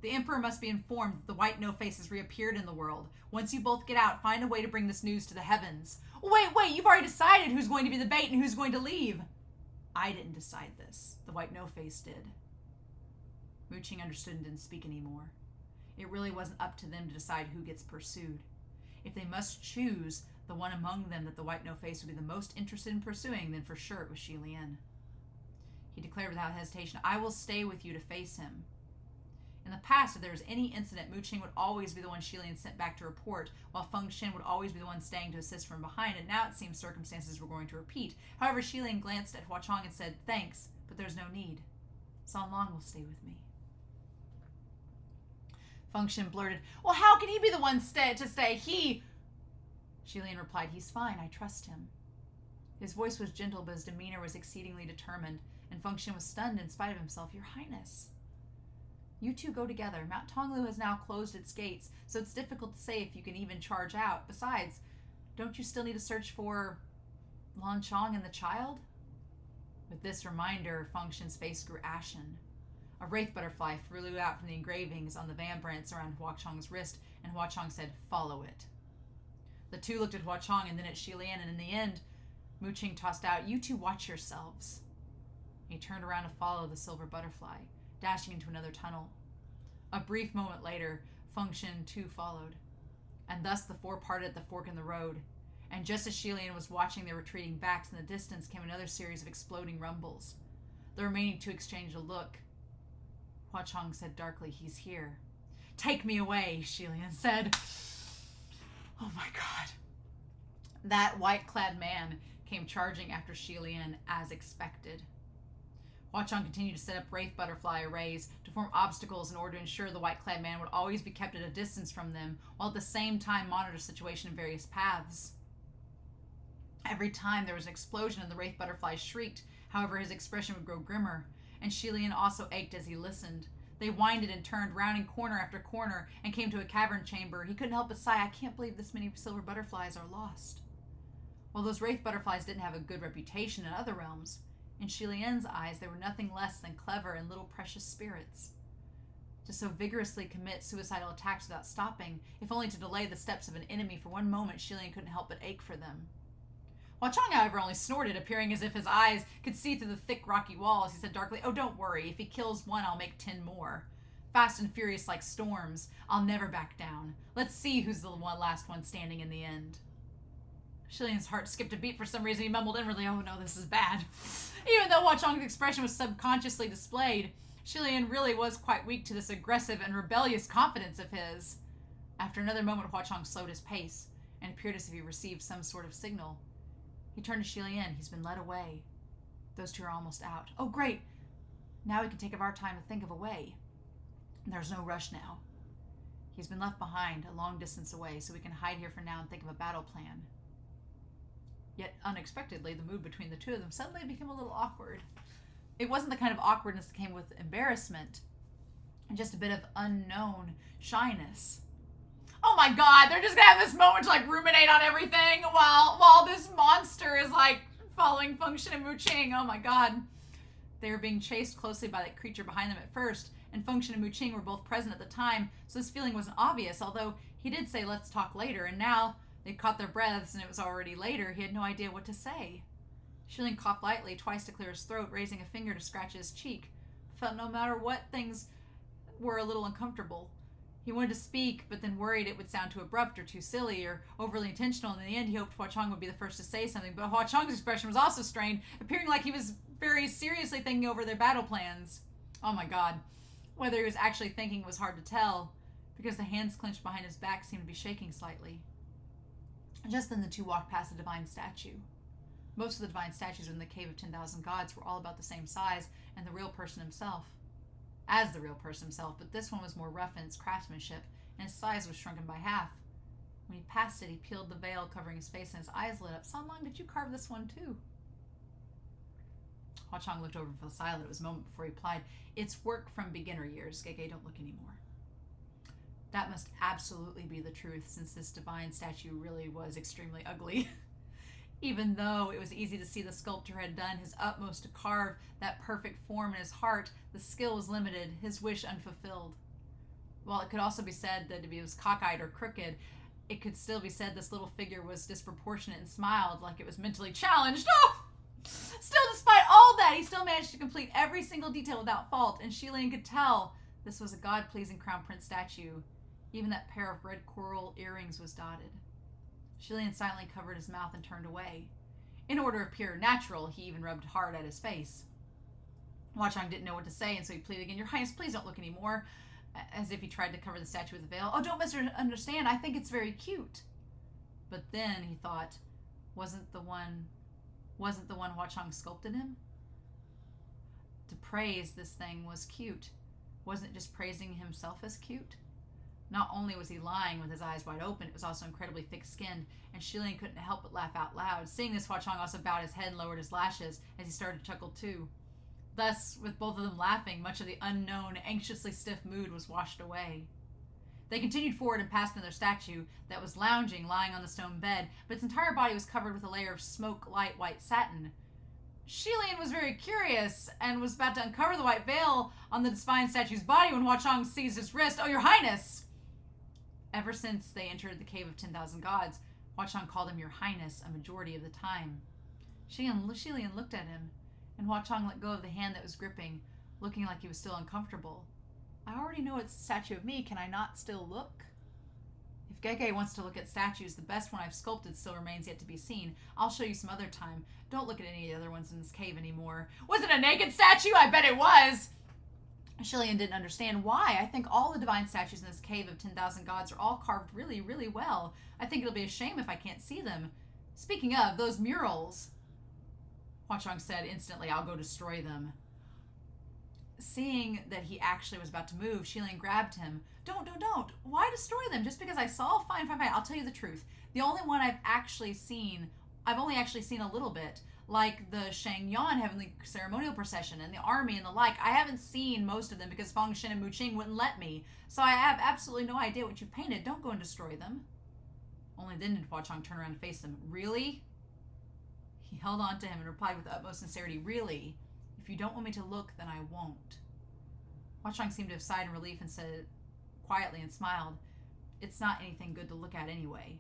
The Emperor must be informed that the white no-face has reappeared in the world. Once you both get out, find a way to bring this news to the heavens. Wait, you've already decided who's going to be the bait and who's going to leave. I didn't decide this. The white no-face did. Mu Qing understood and didn't speak anymore. It really wasn't up to them to decide who gets pursued. If they must choose the one among them that the white no-face would be the most interested in pursuing, then for sure it was Xie Lian. He declared without hesitation, I will stay with you to face him. In the past, if there was any incident, Mu Qing would always be the one Xie Lian sent back to report, while Feng Xin would always be the one staying to assist from behind, and now it seems circumstances were going to repeat. However, Xie Lian glanced at Hua Cheng and said, thanks, but there's no need. Sanlong will stay with me. Feng Xin blurted, well, how can he be the one to stay? Xie Lian replied, he's fine, I trust him. His voice was gentle, but his demeanor was exceedingly determined, and Feng Xin was stunned in spite of himself. Your Highness. You two go together. Mount Tonglu has now closed its gates, so it's difficult to say if you can even charge out. Besides, don't you still need to search for Lan Chong and the child? With this reminder, Feng Xin's face grew ashen. A wraith butterfly flew out from the engravings on the vambrance around Hua Cheng's wrist, and Hua Cheng said, follow it. The two looked at Hua Cheng and then at Xie Lian, and in the end, Mu Qing tossed out, you two watch yourselves. He turned around to follow the silver butterfly, dashing into another tunnel. A brief moment later, Feng Xin too followed, and thus the four parted at the fork in the road. And just as Xie Lian was watching their retreating backs, in the distance came another series of exploding rumbles. The remaining two exchanged a look. Hua Cheng said darkly, he's here. Take me away, Xie Lian said. Oh my God. That white-clad man came charging after Xie Lian as expected. Hua Cheng continued to set up wraith butterfly arrays to form obstacles in order to ensure the white-clad man would always be kept at a distance from them, while at the same time monitor the situation in various paths. Every time there was an explosion and the wraith butterfly shrieked, however, his expression would grow grimmer, and Xie Lian also ached as he listened. They winded and turned, rounding corner after corner, and came to a cavern chamber. He couldn't help but sigh, I can't believe this many silver butterflies are lost. While those wraith butterflies didn't have a good reputation in other realms, in Xie Lian's eyes they were nothing less than clever and little precious spirits. To so vigorously commit suicidal attacks without stopping, if only to delay the steps of an enemy for one moment, Xie Lian couldn't help but ache for them. Hua Cheng, however, only snorted, appearing as if his eyes could see through the thick rocky walls. He said darkly, oh, don't worry. If he kills one, I'll make 10 more. Fast and furious like storms. I'll never back down. Let's see who's the last one standing in the end. Xie Lian's heart skipped a beat for some reason. He mumbled inwardly, oh no, this is bad. Even though Hua Cheng's expression was subconsciously displayed, Xie Lian really was quite weak to this aggressive and rebellious confidence of his. After another moment, Hua Cheng slowed his pace and appeared as if he received some sort of signal. He turned to Xie Lian. He's been led away. Those two are almost out. Oh, great. Now we can take our time to think of a way. There's no rush now. He's been left behind, a long distance away, so we can hide here for now and think of a battle plan. Yet, unexpectedly, the mood between the two of them suddenly became a little awkward. It wasn't the kind of awkwardness that came with embarrassment, and just a bit of unknown shyness. Oh my god, they're just gonna have this moment to like ruminate on everything while this monster is like following Feng Xin and Mu Qing. Oh my god. They were being chased closely by that creature behind them at first, and Feng Xin and Mu Qing were both present at the time, so this feeling wasn't obvious, although he did say let's talk later, and now they caught their breaths and it was already later. He had no idea what to say. Xie Lian coughed lightly, twice to clear his throat, raising a finger to scratch his cheek. Felt no matter what, things were a little uncomfortable. He wanted to speak, but then worried it would sound too abrupt or too silly or overly intentional, and in the end he hoped Hua Cheng would be the first to say something, but Hua Cheng's expression was also strained, appearing like he was very seriously thinking over their battle plans. Oh my god. Whether he was actually thinking was hard to tell, because the hands clenched behind his back seemed to be shaking slightly. Just then the two walked past the divine statue. Most of the divine statues in the Cave of 10,000 Gods were all about the same size, and the real person himself. As the real person himself, but this one was more rough in its craftsmanship, and his size was shrunken by half. When he passed it, he peeled the veil covering his face, and his eyes lit up. San Long, did you carve this one too? Hua Cheng looked over for the silent. It was a moment before he replied, it's work from beginner years. Gege, don't look anymore. That must absolutely be the truth, since this divine statue really was extremely ugly. Even though it was easy to see the sculptor had done his utmost to carve that perfect form in his heart, the skill was limited, his wish unfulfilled. While it could also be said that if he was cockeyed or crooked, it could still be said this little figure was disproportionate and smiled like it was mentally challenged. Oh! Still, despite all that, he still managed to complete every single detail without fault, and Xie Lian could tell this was a God-pleasing Crown Prince statue. Even that pair of red coral earrings was dotted. Xie Lian silently covered his mouth and turned away. In order to appear natural, he even rubbed hard at his face. Hua Cheng didn't know what to say, and so he pleaded again, Your Highness, please don't look anymore, as if he tried to cover the statue with a veil. Oh, don't misunderstand. I think it's very cute. But then he thought, wasn't the one Hua Cheng sculpted him? To praise this thing was cute. Wasn't it just praising himself as cute? Not only was he lying with his eyes wide open, it was also incredibly thick-skinned, and Xie Lian couldn't help but laugh out loud. Seeing this, Hua Cheng also bowed his head and lowered his lashes as he started to chuckle too. Thus, with both of them laughing, much of the unknown, anxiously stiff mood was washed away. They continued forward and passed another statue that was lounging, lying on the stone bed, but its entire body was covered with a layer of smoke-light white satin. Xie Lian was very curious and was about to uncover the white veil on the divine statue's body when Hua Cheng seized his wrist. Oh, Your Highness! Ever since they entered the Cave of 10,000 Gods, Hua Cheng called him Your Highness a majority of the time. Xie Lian looked at him, and Hua Cheng let go of the hand that was gripping, looking like he was still uncomfortable. I already know it's a statue of me. Can I not still look? If Gege wants to look at statues, the best one I've sculpted still remains yet to be seen. I'll show you some other time. Don't look at any of the other ones in this cave anymore. Was it a naked statue? I bet it was! Xie Lian didn't understand why. I think all the divine statues in this Cave of 10,000 Gods are all carved really, really well. I think it'll be a shame if I can't see them. Speaking of, those murals, Hua Cheng said instantly, I'll go destroy them. Seeing that he actually was about to move, Xie Lian grabbed him. Don't. Why destroy them? Just because I saw? Fine. I'll tell you the truth. The only one I've only actually seen a little bit. Like the Shangyan Heavenly Ceremonial Procession and the army and the like. I haven't seen most of them because Feng Xin and Mu Qing wouldn't let me. So I have absolutely no idea what you painted. Don't go and destroy them. Only then did Hua Cheng turn around and face them. Really? He held on to him and replied with the utmost sincerity, Really? If you don't want me to look, then I won't. Hua Cheng seemed to have sighed in relief and said quietly and smiled, It's not anything good to look at anyway.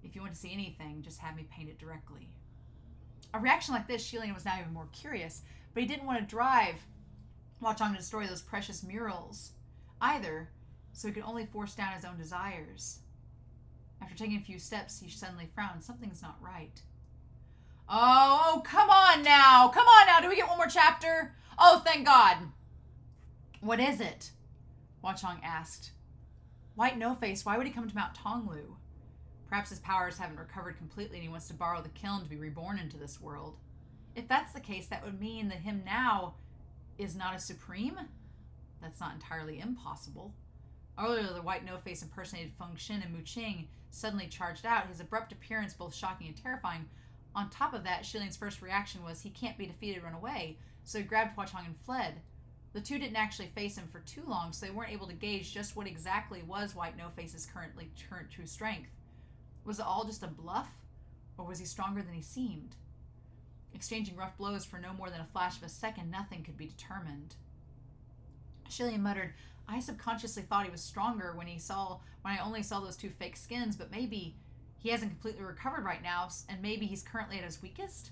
If you want to see anything, just have me paint it directly. A reaction like this, Xie Lian was now even more curious, but he didn't want to drive Hua Cheng to destroy those precious murals either, so he could only force down his own desires. After taking a few steps, he suddenly frowned. Something's not right. Oh, come on now. Come on now. Do we get one more chapter? Oh, thank God. What is it? Hua Cheng asked. White No-Face, why would he come to Mount Tonglu? Perhaps his powers haven't recovered completely and he wants to borrow the kiln to be reborn into this world. If that's the case, that would mean that him now is not a supreme? That's not entirely impossible. Earlier, the White No-Face impersonated Feng Xin and Mu Qing suddenly charged out, his abrupt appearance both shocking and terrifying. On top of that, Xie Lian's first reaction was he can't be defeated, run away, so he grabbed Hua Cheng and fled. The two didn't actually face him for too long, so they weren't able to gauge just what exactly was White No-Face's current true strength. Was it all just a bluff, or was he stronger than he seemed? Exchanging rough blows for no more than a flash of a second, nothing could be determined. Xie Lian muttered, I subconsciously thought he was stronger when I only saw those two fake skins, but maybe he hasn't completely recovered right now, and maybe he's currently at his weakest?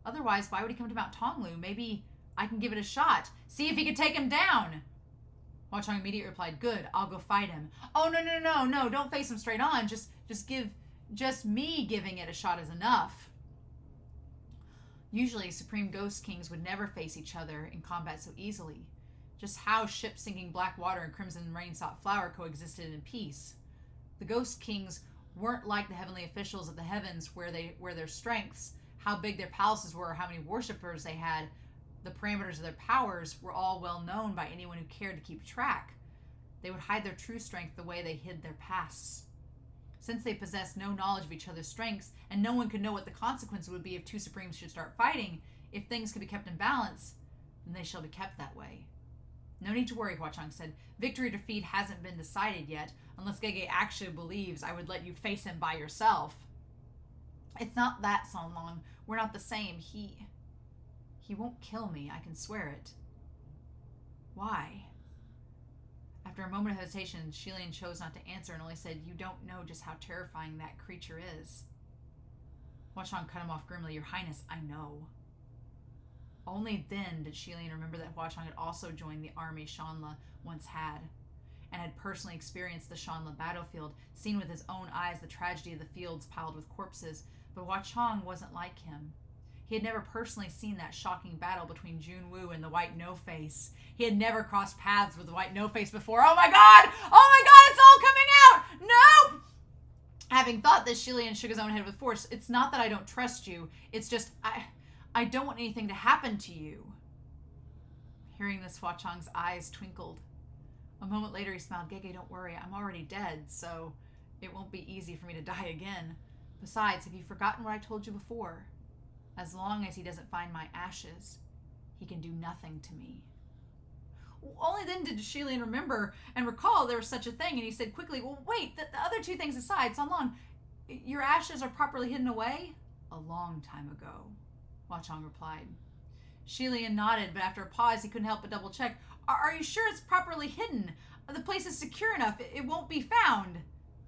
Otherwise, why would he come to Mount Tonglu? Maybe I can give it a shot. See if he could take him down. Hua Cheng immediately replied, good, I'll go fight him. Oh, no, don't face him straight on. Just me giving it a shot is enough. Usually, Supreme Ghost Kings would never face each other in combat so easily. Just how ship-sinking Blackwater and Crimson Rain-sought Flower coexisted in peace. The Ghost Kings weren't like the heavenly officials of the heavens where their strengths, how big their palaces were, how many worshippers they had, the parameters of their powers were all well known by anyone who cared to keep track. They would hide their true strength the way they hid their pasts. Since they possessed no knowledge of each other's strengths, and no one could know what the consequences would be if two Supremes should start fighting, if things could be kept in balance, then they shall be kept that way. No need to worry, Hua Cheng said. Victory or defeat hasn't been decided yet, unless Gege actually believes I would let you face him by yourself. It's not that, San Long. We're not the same. He won't kill me, I can swear it. Why? After a moment of hesitation, Xie Lian chose not to answer and only said, you don't know just how terrifying that creature is. Hua Cheng cut him off grimly. Your Highness, I know. Only then did Xie Lian remember that Hua Cheng had also joined the army Shanla once had, and had personally experienced the Shanla battlefield, seen with his own eyes the tragedy of the fields piled with corpses, but Hua Cheng wasn't like him. He had never personally seen that shocking battle between Jun Wu and the White No-Face. He had never crossed paths with the White No-Face before. Oh my god! It's all coming out! No! Having thought this, Xie Lian shook his own head with force. It's not that I don't trust you. It's just, I don't want anything to happen to you. Hearing this, Hua Cheng's eyes twinkled. A moment later, he smiled. Gege, don't worry. I'm already dead, so it won't be easy for me to die again. Besides, have you forgotten what I told you before? As long as he doesn't find my ashes, he can do nothing to me. Only then did Xie Lian remember and recall there was such a thing, and he said quickly, well, wait, the other two things aside, San Long, your ashes are properly hidden away? A long time ago, Hua Cheng replied. Xie Lian nodded, but after a pause, he couldn't help but double check. Are you sure it's properly hidden? The place is secure enough. It won't be found.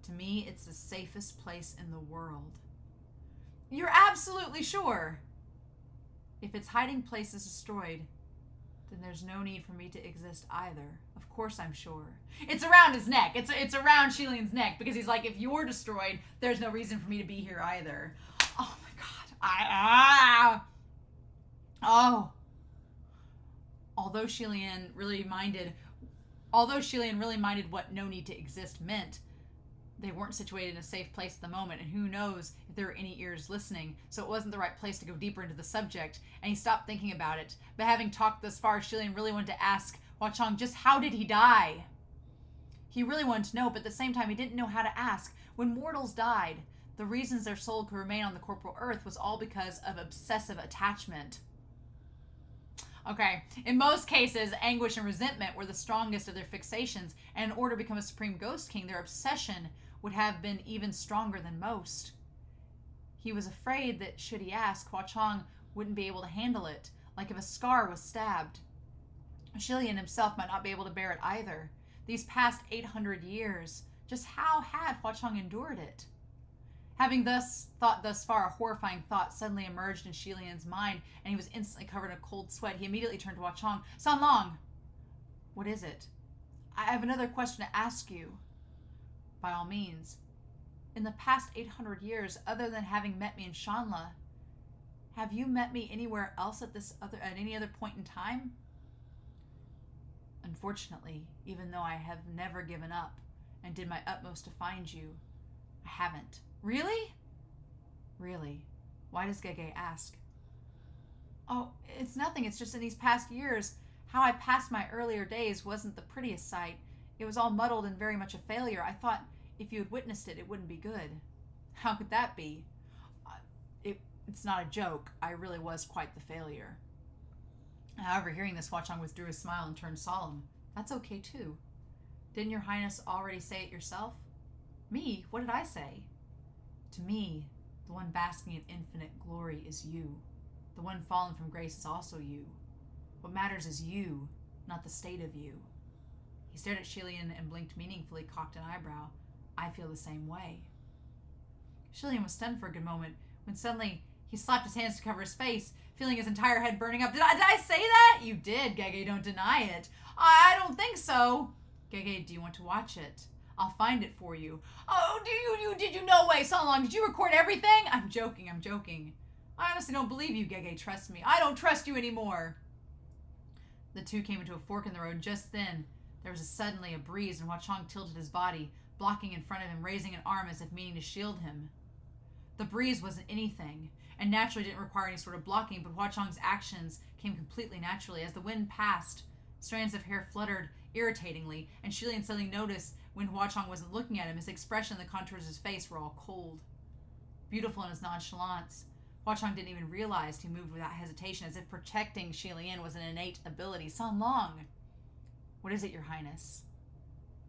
To me, it's the safest place in the world. You're absolutely sure? If its hiding place is destroyed, then there's no need for me to exist either. Of course I'm sure. It's around his neck. It's around Xie Lian's neck, because he's like, if you're destroyed, there's no reason for me to be here either. Oh my god. Although Xie Lian really minded what no need to exist meant, they weren't situated in a safe place at the moment, and who knows if there were any ears listening, so it wasn't the right place to go deeper into the subject, and he stopped thinking about it. But having talked thus far, Xie Lian really wanted to ask Hua Cheng just how did he die? He really wanted to know, but at the same time he didn't know how to ask. When mortals died, the reasons their soul could remain on the corporal earth was all because of obsessive attachment. Okay, in most cases, anguish and resentment were the strongest of their fixations, and in order to become a Supreme Ghost King, their obsession would have been even stronger than most. He was afraid that, should he ask, Hua Cheng wouldn't be able to handle it, like if a scar was stabbed. Xie Lian himself might not be able to bear it either. These past 800 years, just how had Hua Cheng endured it? Having thought thus far, a horrifying thought suddenly emerged in Xie Lian's mind, and he was instantly covered in a cold sweat. He immediately turned to Hua Cheng. San Long! What is it? I have another question to ask you. By all means. In the past 800 years, other than having met me in Shanla, have you met me anywhere else at any other point in time? Unfortunately, even though I have never given up, and did my utmost to find you. I haven't. Really? Really. Why does Gege ask? Oh, it's nothing. It's just in these past years, how I passed my earlier days wasn't the prettiest sight. It was all muddled and very much a failure. I thought if you had witnessed it, it wouldn't be good. How could that be? It's not a joke. I really was quite the failure. However, hearing this, Hua Cheng withdrew his smile and turned solemn. That's okay, too. Didn't your highness already say it yourself? Me? What did I say? To me, the one basking in infinite glory is you. The one fallen from grace is also you. What matters is you, not the state of you. He stared at Xie Lian and blinked meaningfully, cocked an eyebrow. I feel the same way. Xie Lian was stunned for a good moment, when suddenly he slapped his hands to cover his face, feeling his entire head burning up. Did I say that? You did, Gege, don't deny it. I don't think so. Gege, do you want to watch it? I'll find it for you. Oh, did you? No way, so long. Did you record everything? I'm joking. I honestly don't believe you, Gege, trust me. I don't trust you anymore. The two came into a fork in the road. Just then, there was suddenly a breeze, and Hua Cheng tilted his body, blocking in front of him, raising an arm as if meaning to shield him. The breeze wasn't anything, and naturally didn't require any sort of blocking, but Hua Cheng's actions came completely naturally. As the wind passed, strands of hair fluttered irritatingly, and Xie Lian suddenly noticed when Hua Cheng wasn't looking at him, his expression and the contours of his face were all cold. Beautiful in his nonchalance, Hua Cheng didn't even realize he moved without hesitation, as if protecting Xie Lian was an innate ability. So long. What is it, your highness?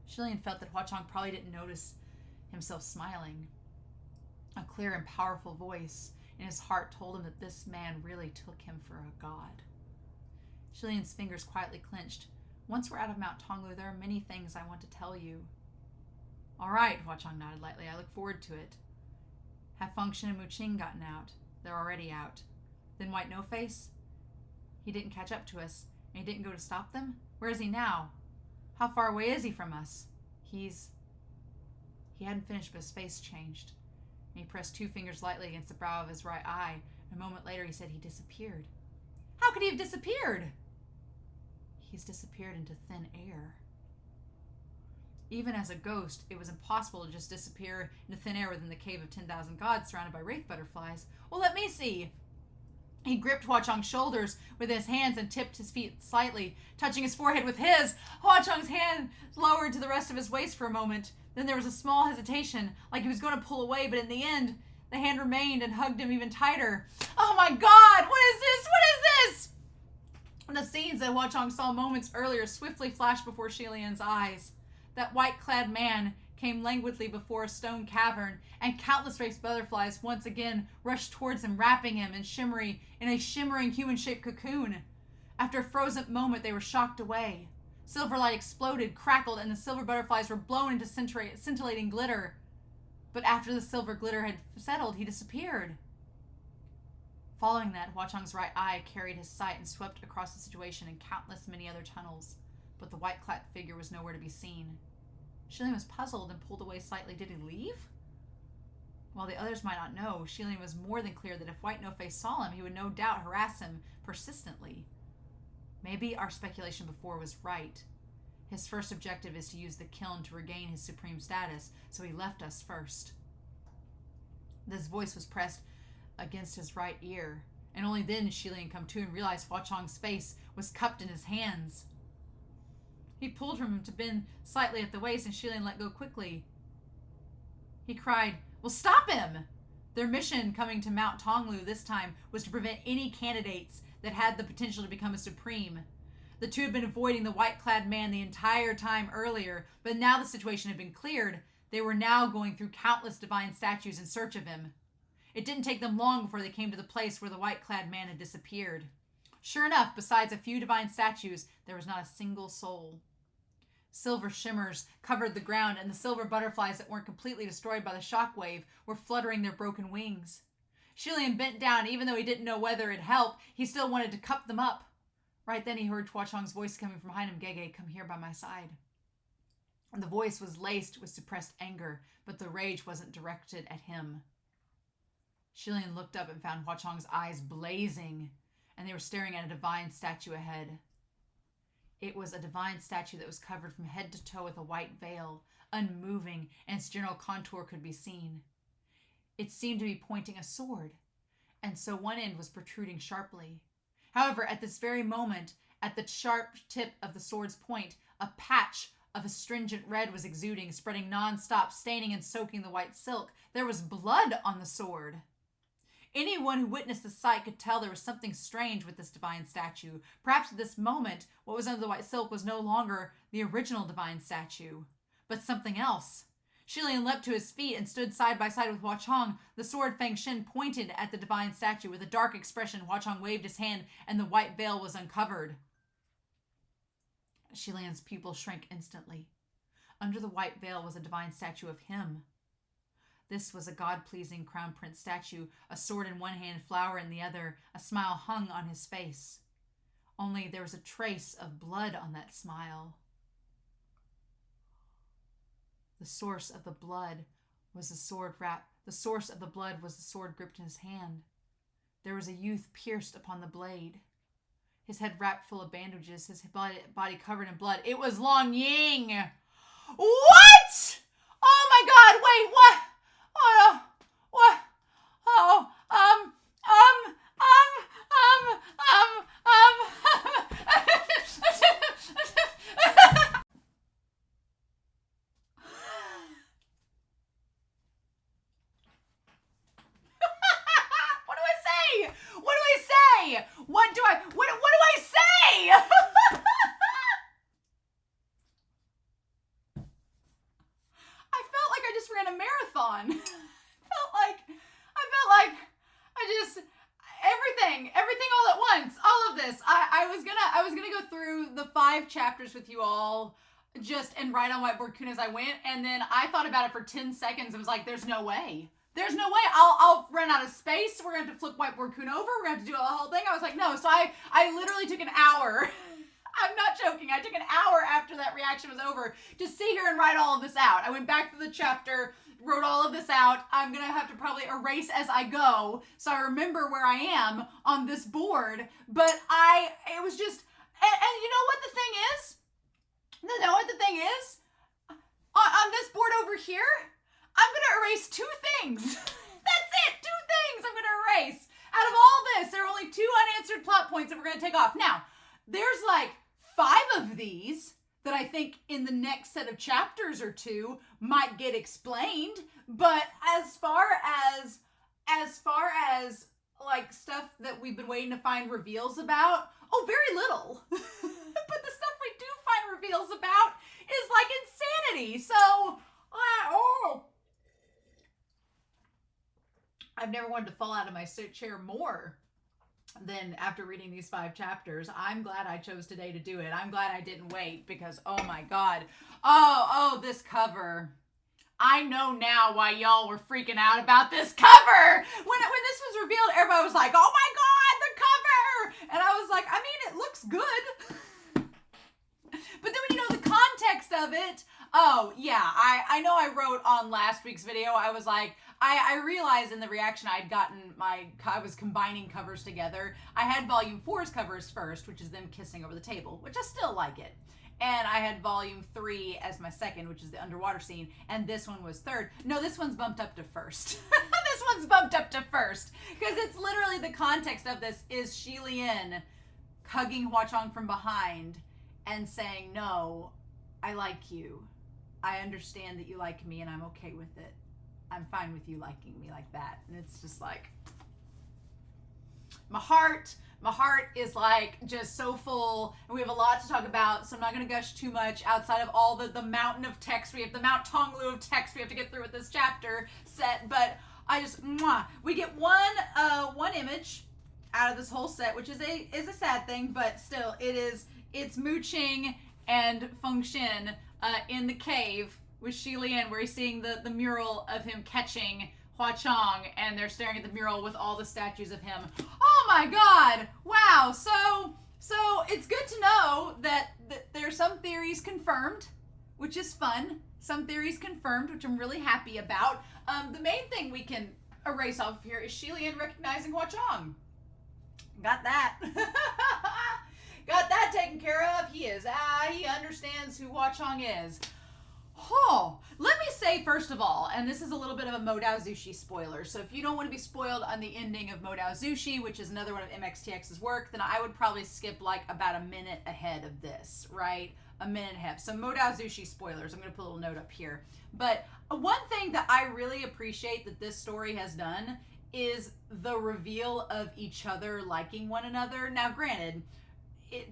Xie Lian felt that Hua Cheng probably didn't notice himself smiling. A clear and powerful voice in his heart told him that this man really took him for a god. Xie Lian's fingers quietly clenched. Once we're out of Mount Tonglu, there are many things I want to tell you. All right, Hua Cheng nodded lightly. I look forward to it. Have Feng Xin and Mu Qing gotten out? They're already out. Then White No Face? He didn't catch up to us, and he didn't go to stop them? Where is he now? How far away is he from us? He hadn't finished, but his face changed. And he pressed two fingers lightly against the brow of his right eye. And a moment later, he said he disappeared. How could he have disappeared? He's disappeared into thin air. Even as a ghost, it was impossible to just disappear into thin air within the cave of 10,000 gods surrounded by wraith butterflies. Well, let me see. He gripped Hua Cheng's shoulders with his hands and tipped his feet slightly, touching his forehead with his. Hua Cheng's hand lowered to the rest of his waist for a moment. Then there was a small hesitation, like he was going to pull away, but in the end, the hand remained and hugged him even tighter. Oh my God! What is this? What is this? The scenes that Hua Cheng saw moments earlier swiftly flashed before Xie Lian's eyes. That white-clad man came languidly before a stone cavern, and countless wraith butterflies once again rushed towards him, wrapping him in a shimmering human-shaped cocoon. After a frozen moment, they were shocked away. Silver light exploded, crackled, and the silver butterflies were blown into scintillating glitter. But after the silver glitter had settled, he disappeared. Following that, Hua Cheng's right eye carried his sight and swept across the situation in countless many other tunnels, but the white-clad figure was nowhere to be seen. Xie Lian was puzzled and pulled away slightly. Did he leave? While the others might not know, Xie Lian was more than clear that if White No Face saw him, he would no doubt harass him persistently. Maybe our speculation before was right. His first objective is to use the kiln to regain his supreme status, so he left us first. This voice was pressed against his right ear, and only then did Xie Lian come to and realized Hua Cheng's face was cupped in his hands. He pulled from him to bend slightly at the waist, and Xie Lian let go quickly. He cried, "Well, stop him!" Their mission coming to Mount Tonglu this time was to prevent any candidates that had the potential to become a supreme. The two had been avoiding the white-clad man the entire time earlier, but now the situation had been cleared. They were now going through countless divine statues in search of him. It didn't take them long before they came to the place where the white-clad man had disappeared. Sure enough, besides a few divine statues, there was not a single soul. Silver shimmers covered the ground, and the silver butterflies that weren't completely destroyed by the shockwave were fluttering their broken wings. Xie Lian bent down. Even though he didn't know whether it'd help, he still wanted to cup them up. Right then he heard Hua Cheng's voice coming from behind him. "Gege, come here by my side." And the voice was laced with suppressed anger, but the rage wasn't directed at him. Xie Lian looked up and found Hua Cheng's eyes blazing, and they were staring at a divine statue ahead. It was a divine statue that was covered from head to toe with a white veil, unmoving, and its general contour could be seen. It seemed to be pointing a sword, and so one end was protruding sharply. However, at this very moment, at the sharp tip of the sword's point, a patch of astringent red was exuding, spreading non-stop, staining and soaking the white silk. There was blood on the sword. Anyone who witnessed the sight could tell there was something strange with this divine statue. Perhaps at this moment, what was under the white silk was no longer the original divine statue, but something else. Xie Lian leapt to his feet and stood side by side with Hua Cheng. The sword Feng Xin pointed at the divine statue. With a dark expression, Hua Cheng waved his hand, and the white veil was uncovered. Xie Lian's pupil shrank instantly. Under the white veil was a divine statue of him. This was a God-pleasing crown prince statue, a sword in one hand, flower in the other. A smile hung on his face. Only there was a trace of blood on that smile. The source of the blood was the sword The source of the blood was the sword gripped in his hand. There was a youth pierced upon the blade, his head wrapped full of bandages, his body covered in blood. It was Long Ying. What? Oh my God! Wait, what? Oh no! What? Oh, What do I say? I felt like I just ran a marathon. I felt like everything all at once, all of this. I was gonna go through the 5 chapters with you all and write on whiteboard kun as I went, and then I thought about it for 10 seconds and was like, there's no way. There's no way. I'll run out of space. We're going to have to flip whiteboard kun over. We're going to have to do the whole thing. I was like, no. So I literally took an hour. I'm not joking. I took an hour after that reaction was over to sit here and write all of this out. I went back to the chapter, wrote all of this out. I'm going to have to probably erase as I go so I remember where I am on this board. But it was just, and you know what the thing is? You know what the thing is? On this board over here, I'm going to erase 2 things. That's it. 2 things I'm going to erase. Out of all this, there are only 2 unanswered plot points that we're going to take off. Now, there's like 5 of these that I think in the next set of chapters or 2 might get explained. But as far as like stuff that we've been waiting to find reveals about, very little. But the stuff we do find reveals about is like insanity. So, I've never wanted to fall out of my chair more than after reading these 5 chapters. I'm glad I chose today to do it. I'm glad I didn't wait because, oh my God. Oh, this cover. I know now why y'all were freaking out about this cover. When this was revealed, everybody was like, oh my God, the cover. And I was like, I mean, it looks good. But then when you know the context of it, oh yeah, I know I wrote on last week's video, I was like, I realized in the reaction I'd gotten I was combining covers together. I had volume 4's covers first, which is them kissing over the table, which I still like it. And I had volume 3 as my second, which is the underwater scene. And this one was third. No, this one's bumped up to first. This one's bumped up to first. Because it's literally the context of this is Xie Lian hugging Hua Cheng from behind and saying, no, I like you. I understand that you like me and I'm okay with it. I'm fine with you liking me like that. And it's just like, my heart is like just so full, and we have a lot to talk about, so I'm not going to gush too much outside of all the mountain of text. We have the Mount Tonglu of text we have to get through with this chapter set, but I just, we get one image out of this whole set, which is a sad thing, but still, it's Mu Qing and Feng Xin in the cave with Xie Lian, where he's seeing the mural of him catching Hua Cheng, and they're staring at the mural with all the statues of him. Oh my God! Wow. So it's good to know that there's some theories confirmed, which is fun. Some theories confirmed, which I'm really happy about. The main thing we can erase off of here is Xie Lian recognizing Hua Cheng. Got that. got that taken care of. He understands who Hua Cheng is. Oh, let me say first of all, and this is a little bit of a Mo Dao Zushi spoiler, so if you don't want to be spoiled on the ending of Mo Dao Zushi, which is another one of MXTX's work, then I would probably skip like about a minute ahead of this, right? A minute ahead. So Mo Dao Zushi spoilers, I'm going to put a little note up here. But one thing that I really appreciate that this story has done is the reveal of each other liking one another. Now, granted,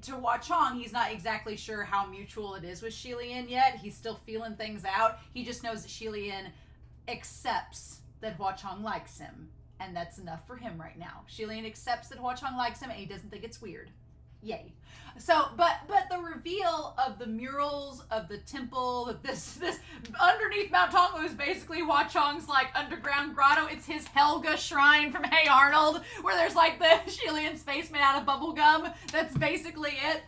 to Hua Cheng, he's not exactly sure how mutual it is with Xie Lian yet. He's still feeling things out. He just knows that Xie Lian accepts that Hua Cheng likes him. And that's enough for him right now. Xie Lian accepts that Hua Cheng likes him and he doesn't think it's weird. Yay. So, but the reveal of the murals of the temple, of this underneath Mount Tonglu is basically Hua Cheng's like underground grotto. It's his Helga shrine from Hey Arnold, where there's like the Xie Lian's face made out of bubble gum. That's basically it.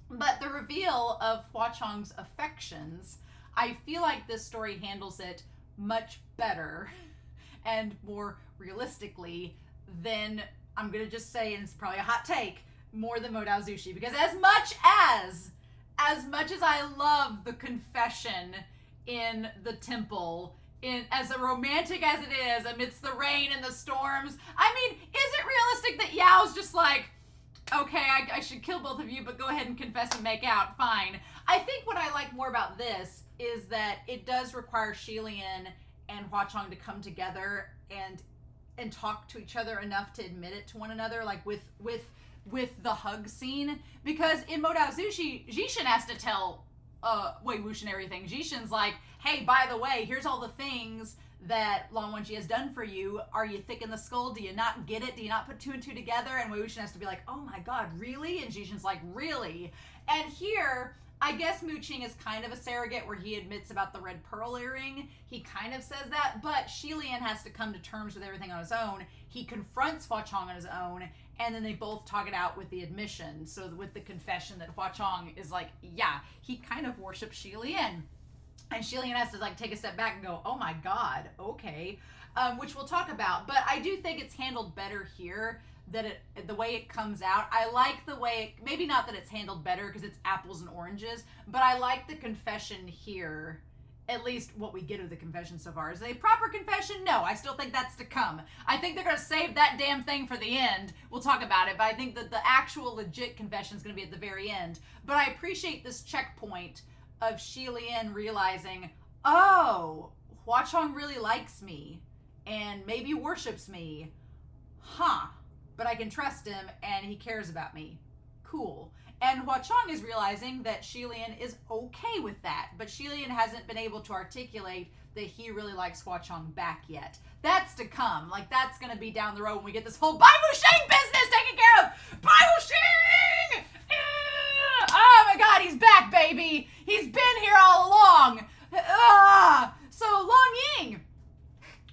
But the reveal of Hua Cheng's affections, I feel like this story handles it much better and more realistically than, I'm gonna just say, and it's probably a hot take, more than Mo Dao Zushi, because as much as I love the confession in the temple, as romantic as it is amidst the rain and the storms, I mean, is it realistic that Yao's just like, okay, I should kill both of you, but go ahead and confess and make out, fine. I think what I like more about this is that it does require Xie Lian and Hua Cheng to come together and talk to each other enough to admit it to one another, like with the hug scene, because in Mo Dao Zushi, Jishin has to tell Bai WuXiang everything. Jishin's like, hey, by the way, here's all the things that Lan Wangji has done for you. Are you thick in the skull? Do you not get it? Do you not put two and two together? And Bai WuXiang has to be like, oh my god, really? And Jishin's like, really? And here, I guess Mu Qing is kind of a surrogate where he admits about the red pearl earring. He kind of says that, but Xie Lian has to come to terms with everything on his own. He confronts Hua Cheng on his own, and then they both talk it out with the admission. So with the confession that Hua Cheng is like, yeah, he kind of worships Xie Lian. And Xie Lian has to like take a step back and go, oh my god, okay. Which we'll talk about. But I do think it's handled better here, that the way it comes out. I like the way, maybe not that it's handled better because it's apples and oranges, but I like the confession here. At least what we get of the confession so far. Is it a proper confession? No, I still think that's to come. I think they're going to save that damn thing for the end. We'll talk about it, but I think that the actual legit confession is going to be at the very end. But I appreciate this checkpoint of Xie Lian realizing, oh, Hua Cheng really likes me and maybe worships me. Huh. But I can trust him and he cares about me. Cool. And Hua Cheng is realizing that Xie Lian is okay with that, but Xie Lian hasn't been able to articulate that he really likes Hua Cheng back yet. That's to come. Like, that's going to be down the road when we get this whole Bai WuXiang business taken care of. Bai WuXiang! Oh my god, he's back, baby. He's been here all along. So, Long Ying.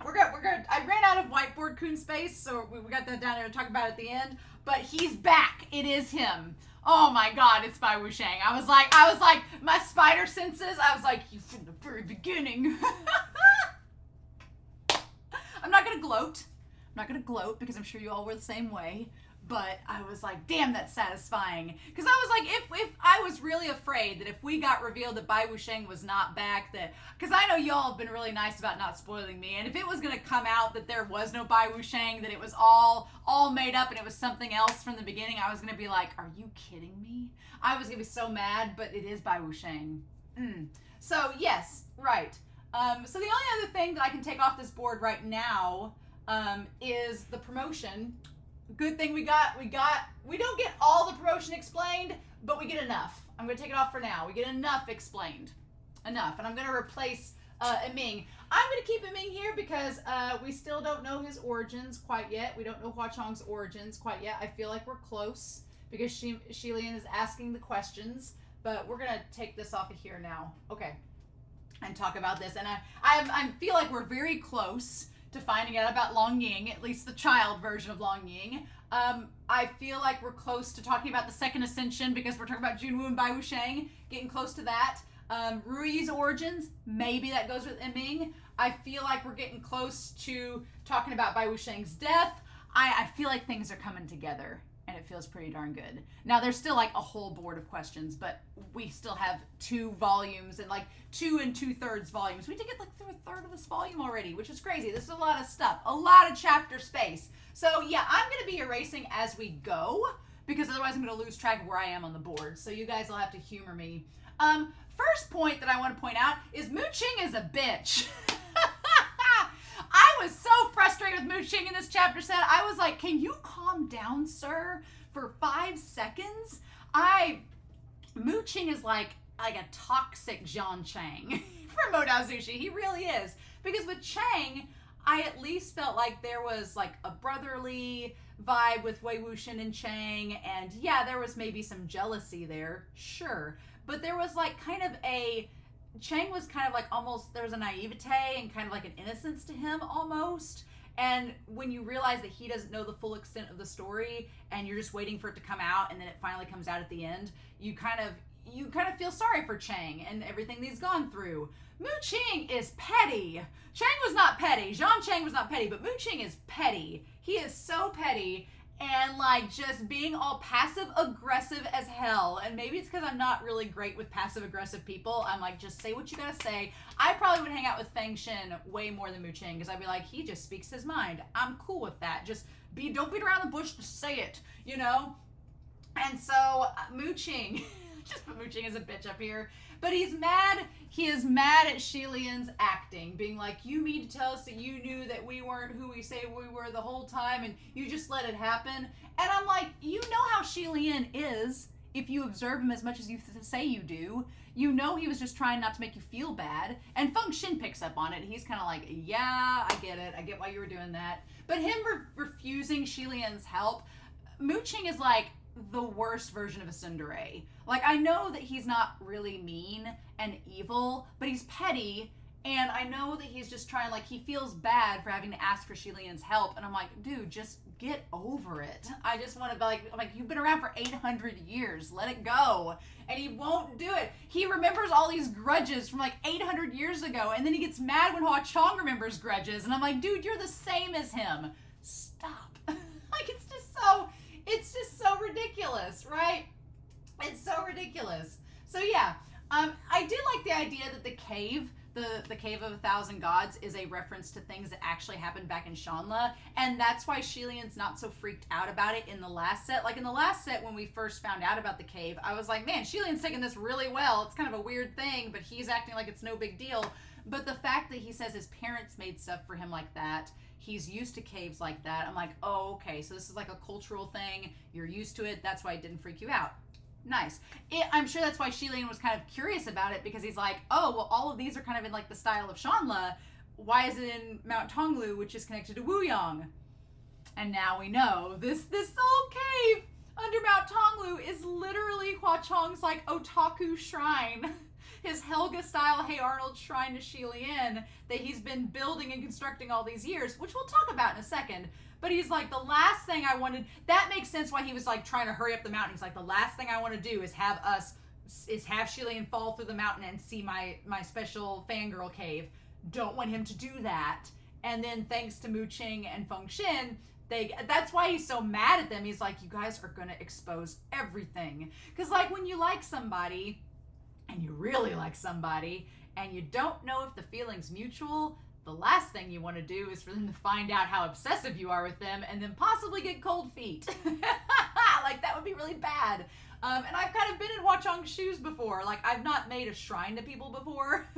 We're good. I ran out of whiteboard coon space, so we got that down there to talk about at the end. But he's back. It is him. Oh my god, it's Bai WuXiang. I was like, my spider senses, I was like, you from the very beginning. I'm not gonna gloat because I'm sure you all were the same way. But I was like, damn, that's satisfying. Because I was like, if I was really afraid that if we got revealed that Bai WuXiang was not back, that, because I know y'all have been really nice about not spoiling me, and if it was going to come out that there was no Bai WuXiang, that it was all made up and it was something else from the beginning, I was going to be like, are you kidding me? I was going to be so mad, but it is Bai WuXiang. So, yes, right. So the only other thing that I can take off this board right now is the promotion. Good thing we don't get all the promotion explained, but we get enough. I'm going to take it off for now. We get enough explained. Enough. And I'm going to replace Eming. I'm going to keep Eming here because we still don't know his origins quite yet. We don't know Hua Cheng's origins quite yet. I feel like we're close because Xie Lian is asking the questions, but we're going to take this off of here now. Okay. And talk about this. And I feel like we're very close to finding out about Long Ying, at least the child version of Long Ying. I feel like we're close to talking about the second ascension because we're talking about Junwu and Bai WuXiang, getting close to that. Rui's origins, maybe that goes with Eming. I feel like we're getting close to talking about Bai WuXiang's death. I feel like things are coming together. and it feels pretty darn good. Now, there's still like a whole board of questions, but we still have 2 volumes and like 2 2/3 volumes. We did get like through a third of this volume already, which is crazy. This is a lot of stuff, a lot of chapter space. So yeah, I'm going to be erasing as we go, because otherwise I'm going to lose track of where I am on the board. So you guys will have to humor me. First point that I want to point out is Mu Qing is a bitch. I was so frustrated with Mu Qing in this chapter set. I was like, can you calm down, sir, for 5 seconds? Mu Qing is like a toxic Hua Cheng for Modao Zushi. He really is. Because with Cheng, I at least felt like there was like a brotherly vibe with Bai WuXiang and Cheng, and yeah, there was maybe some jealousy there, sure. But there was like kind of Cheng was kind of like almost, there was a naivete and kind of like an innocence to him almost. And when you realize that he doesn't know the full extent of the story and you're just waiting for it to come out and then it finally comes out at the end, you kind of feel sorry for Cheng and everything that he's gone through. Mu Qing is petty. Cheng was not petty. Hua Cheng was not petty, but Mu Qing is petty. He is so petty and like just being all passive aggressive as hell. And maybe it's because I'm not really great with passive aggressive people. I'm like, just say what you gotta say. I probably would hang out with Feng Xin way more than Mu Qing, because I'd be like, he just speaks his mind. I'm cool with that. Just don't beat around the bush, just say it, you know? And so Mu Qing, just put Mu Qing as a bitch up here. But he's mad. He is mad at Xie Lian's acting, being like, you mean to tell us that you knew that we weren't who we say we were the whole time and you just let it happen? And I'm like, you know how Xie Lian is if you observe him as much as you say you do. You know he was just trying not to make you feel bad. And Feng Xin picks up on it. He's kind of like, yeah, I get it. I get why you were doing that. But him refusing Xie Lian's help, Mu Qing is like the worst version of a tsundere. Like, I know that he's not really mean and evil, but he's petty, and I know that he's just trying, like, he feels bad for having to ask for Xie Lian's help, and I'm like, dude, just get over it. I just want to be like, you've been around for 800 years, let it go. And he won't do it. He remembers all these grudges from like 800 years ago, and then he gets mad when Hua Cheng remembers grudges, and I'm like, dude, you're the same as him. Stop. Like, it's just so ridiculous, right? It's so ridiculous. So yeah, I did like the idea that the cave, the Cave of 1,000 Gods, is a reference to things that actually happened back in Shanla, and that's why Xie Lian's not so freaked out about it in the last set. Like in the last set, when we first found out about the cave, I was like, man, Xie Lian's taking this really well. It's kind of a weird thing, but he's acting like it's no big deal. But the fact that he says his parents made stuff for him like that, he's used to caves like that, I'm like, oh, okay, so this is like a cultural thing. You're used to it. That's why it didn't freak you out. Nice. I'm sure that's why Xie Lian was kind of curious about it, because he's like, oh, well, all of these are kind of in like the style of Shanla. Why is it in Mount Tonglu, which is connected to Wuyang? And now we know this old cave under Mount Tonglu is literally Hua Cheng's like otaku shrine. His Helga-style Hey Arnold shrine to Xie Lian that he's been building and constructing all these years, which we'll talk about in a second. But he's like, the last thing I wanted, that makes sense why he was like trying to hurry up the mountain. He's like, the last thing I want to do is have Xie Lian fall through the mountain and see my special fangirl cave. Don't want him to do that. And then thanks to Mu Qing and Feng Xin, that's why he's so mad at them. He's like, you guys are going to expose everything. Because like when you like somebody, and you really like somebody, and you don't know if the feeling's mutual, the last thing you want to do is for them to find out how obsessive you are with them and then possibly get cold feet. Like, that would be really bad. And I've kind of been in Hua Cheng's shoes before. Like, I've not made a shrine to people before,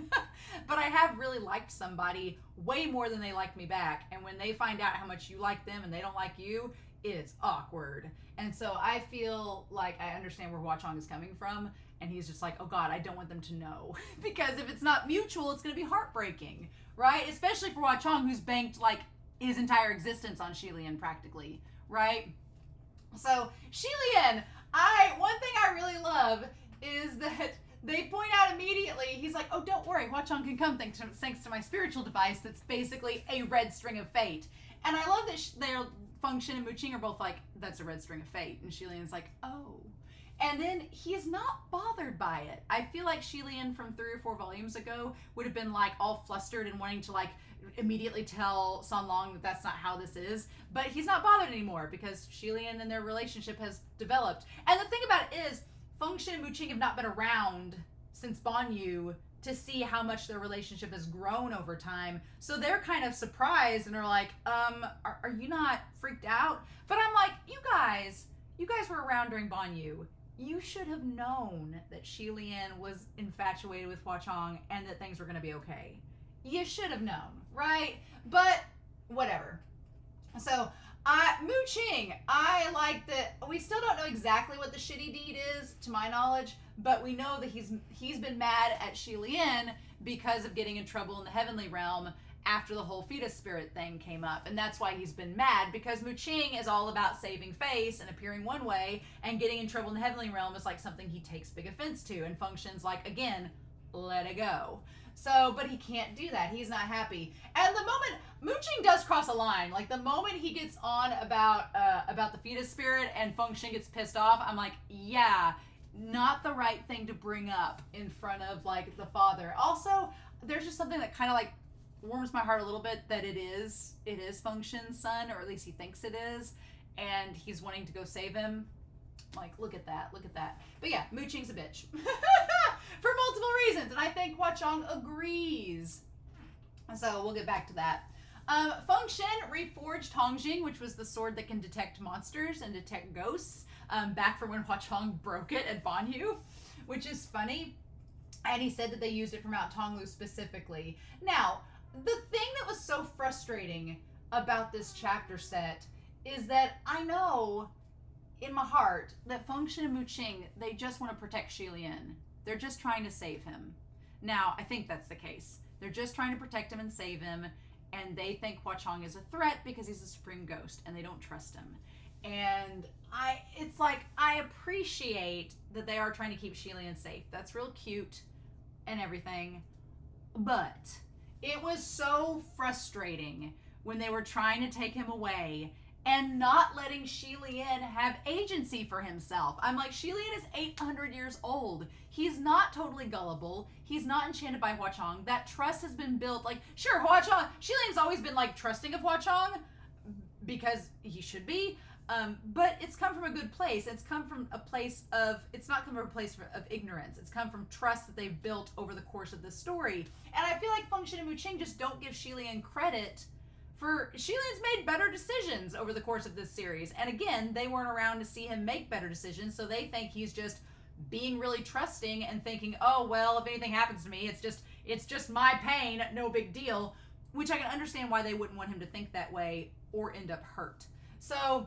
but I have really liked somebody way more than they liked me back. And when they find out how much you like them and they don't like you, it's awkward. And so I feel like I understand where Hua Cheng is coming from. And he's just like, oh God, I don't want them to know. Because if it's not mutual, it's going to be heartbreaking, right? Especially for Hua Cheng, who's banked like his entire existence on Xie Lian practically, right? So Xie Lian, one thing I really love is that they point out immediately, he's like, oh, don't worry, Hua Cheng can come thanks to my spiritual device that's basically a red string of fate. And I love that Feng Xin and Mu Qing are both like, that's a red string of fate. And Xie Lian's like, oh. And then he is not bothered by it. I feel like Xie Lian from 3 or 4 volumes ago would have been like all flustered and wanting to like immediately tell San Long that that's not how this is. But he's not bothered anymore because Xie Lian and their relationship has developed. And the thing about it is, Feng Xin and Mu Qing have not been around since Ban Yu to see how much their relationship has grown over time. So they're kind of surprised and are like, are you not freaked out? But I'm like, you guys were around during Ban Yu. You should have known that Xie Lian was infatuated with Hua Cheng and that things were going to be okay. You should have known, right? But whatever. So, Mu Qing, I like that. We still don't know exactly what the shitty deed is, to my knowledge, but we know that he's been mad at Xie Lian because of getting in trouble in the heavenly realm after the whole fetus spirit thing came up. And that's why he's been mad, because Mu Qing is all about saving face and appearing one way, and getting in trouble in the heavenly realm is like something he takes big offense to. And Feng Xin's like, again, let it go. So, but he can't do that. He's not happy. And the moment Mu Qing does cross a line, like the moment he gets on about the fetus spirit and Feng Xin gets pissed off, I'm like, yeah, not the right thing to bring up in front of like the father. Also, there's just something that kind of like warms my heart a little bit that it is Feng Xin's son, or at least he thinks it is, and he's wanting to go save him. Like, look at that. But yeah, Mu Qing's a bitch. For multiple reasons, and I think Hua Cheng agrees. So we'll get back to that. Feng Xin reforged Hongjing, which was the sword that can detect monsters and detect ghosts, back from when Hua Cheng broke it at Ban Yu, which is funny. And he said that they used it for Mount Tonglu specifically. Now, the thing that was so frustrating about this chapter set is that I know in my heart that Feng Xin and Mu Qing, they just want to protect Xie Lian. They're just trying to save him. Now, I think that's the case. They're just trying to protect him and save him, and they think Hua Cheng is a threat because he's a supreme ghost, and they don't trust him. And it's like, I appreciate that they are trying to keep Xie Lian safe. That's real cute and everything. But it was so frustrating when they were trying to take him away and not letting Xie Lian have agency for himself. I'm like, Xie Lian is 800 years old. He's not totally gullible. He's not enchanted by Hua Cheng. That trust has been built. Like, sure, Xie Lian's always been like trusting of Hua Cheng because he should be. But it's come from a good place. It's come from a place of, it's not come from a place of ignorance. It's come from trust that they've built over the course of the story. And I feel like Feng Xin and Mu Qing just don't give Xie Lian credit for, Xie Lian's made better decisions over the course of this series. And again, they weren't around to see him make better decisions, so they think he's just being really trusting and thinking, oh, well, if anything happens to me, it's just my pain, no big deal, which I can understand why they wouldn't want him to think that way or end up hurt. So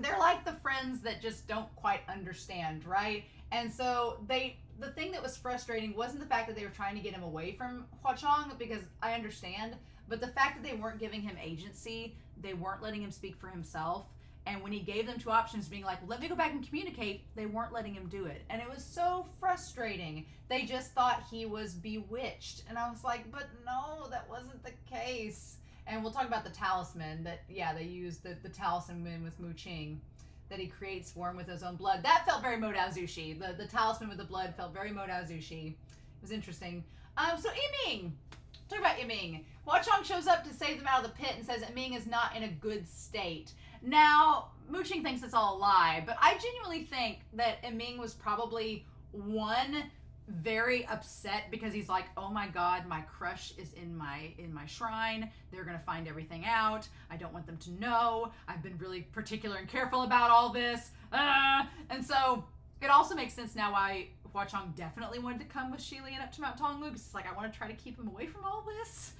they're like the friends that just don't quite understand, right? And so the thing that was frustrating wasn't the fact that they were trying to get him away from Hua Cheng, because I understand, but the fact that they weren't giving him agency, they weren't letting him speak for himself, and when he gave them 2 options, being like, let me go back and communicate, they weren't letting him do it. And it was so frustrating. They just thought he was bewitched. And I was like, but no, that wasn't the case. And we'll talk about the talisman that, yeah, they used the talisman with Mu Qing that he creates for him with his own blood. That felt very Modao Zushi. The talisman with the blood felt very Modao Zushi. It was interesting. So Yiming. Talk about Yiming. Hua Cheng shows up to save them out of the pit and says Yiming is not in a good state. Now, Mu Qing thinks it's all a lie, but I genuinely think that Yiming was probably, one, very upset because he's like, oh my god, my crush is in my shrine. They're gonna find everything out. I don't want them to know. I've been really particular and careful about all this. And so it also makes sense now why Hua Cheng definitely wanted to come with Xie Lian up to Mount Tonglu, because it's like, I want to try to keep him away from all this.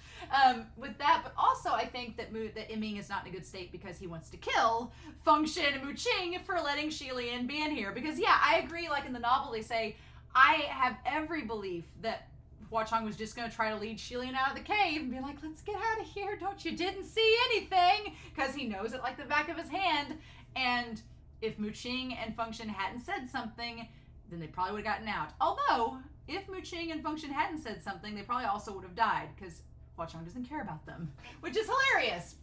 With that, but also I think that Yiming is not in a good state because he wants to kill Feng Xin and Mu Qing for letting Xie Lian be in here. Because yeah, I agree, like in the novel they say, I have every belief that Hua Cheng was just going to try to lead Xie Lian out of the cave and be like, let's get out of here, didn't see anything, because he knows it like the back of his hand. And if Mu Qing and Feng Xin hadn't said something, then they probably would have gotten out. Although, if Mu Qing and Feng Xin hadn't said something, they probably also would have died, because Hua Cheng doesn't care about them, which is hilarious.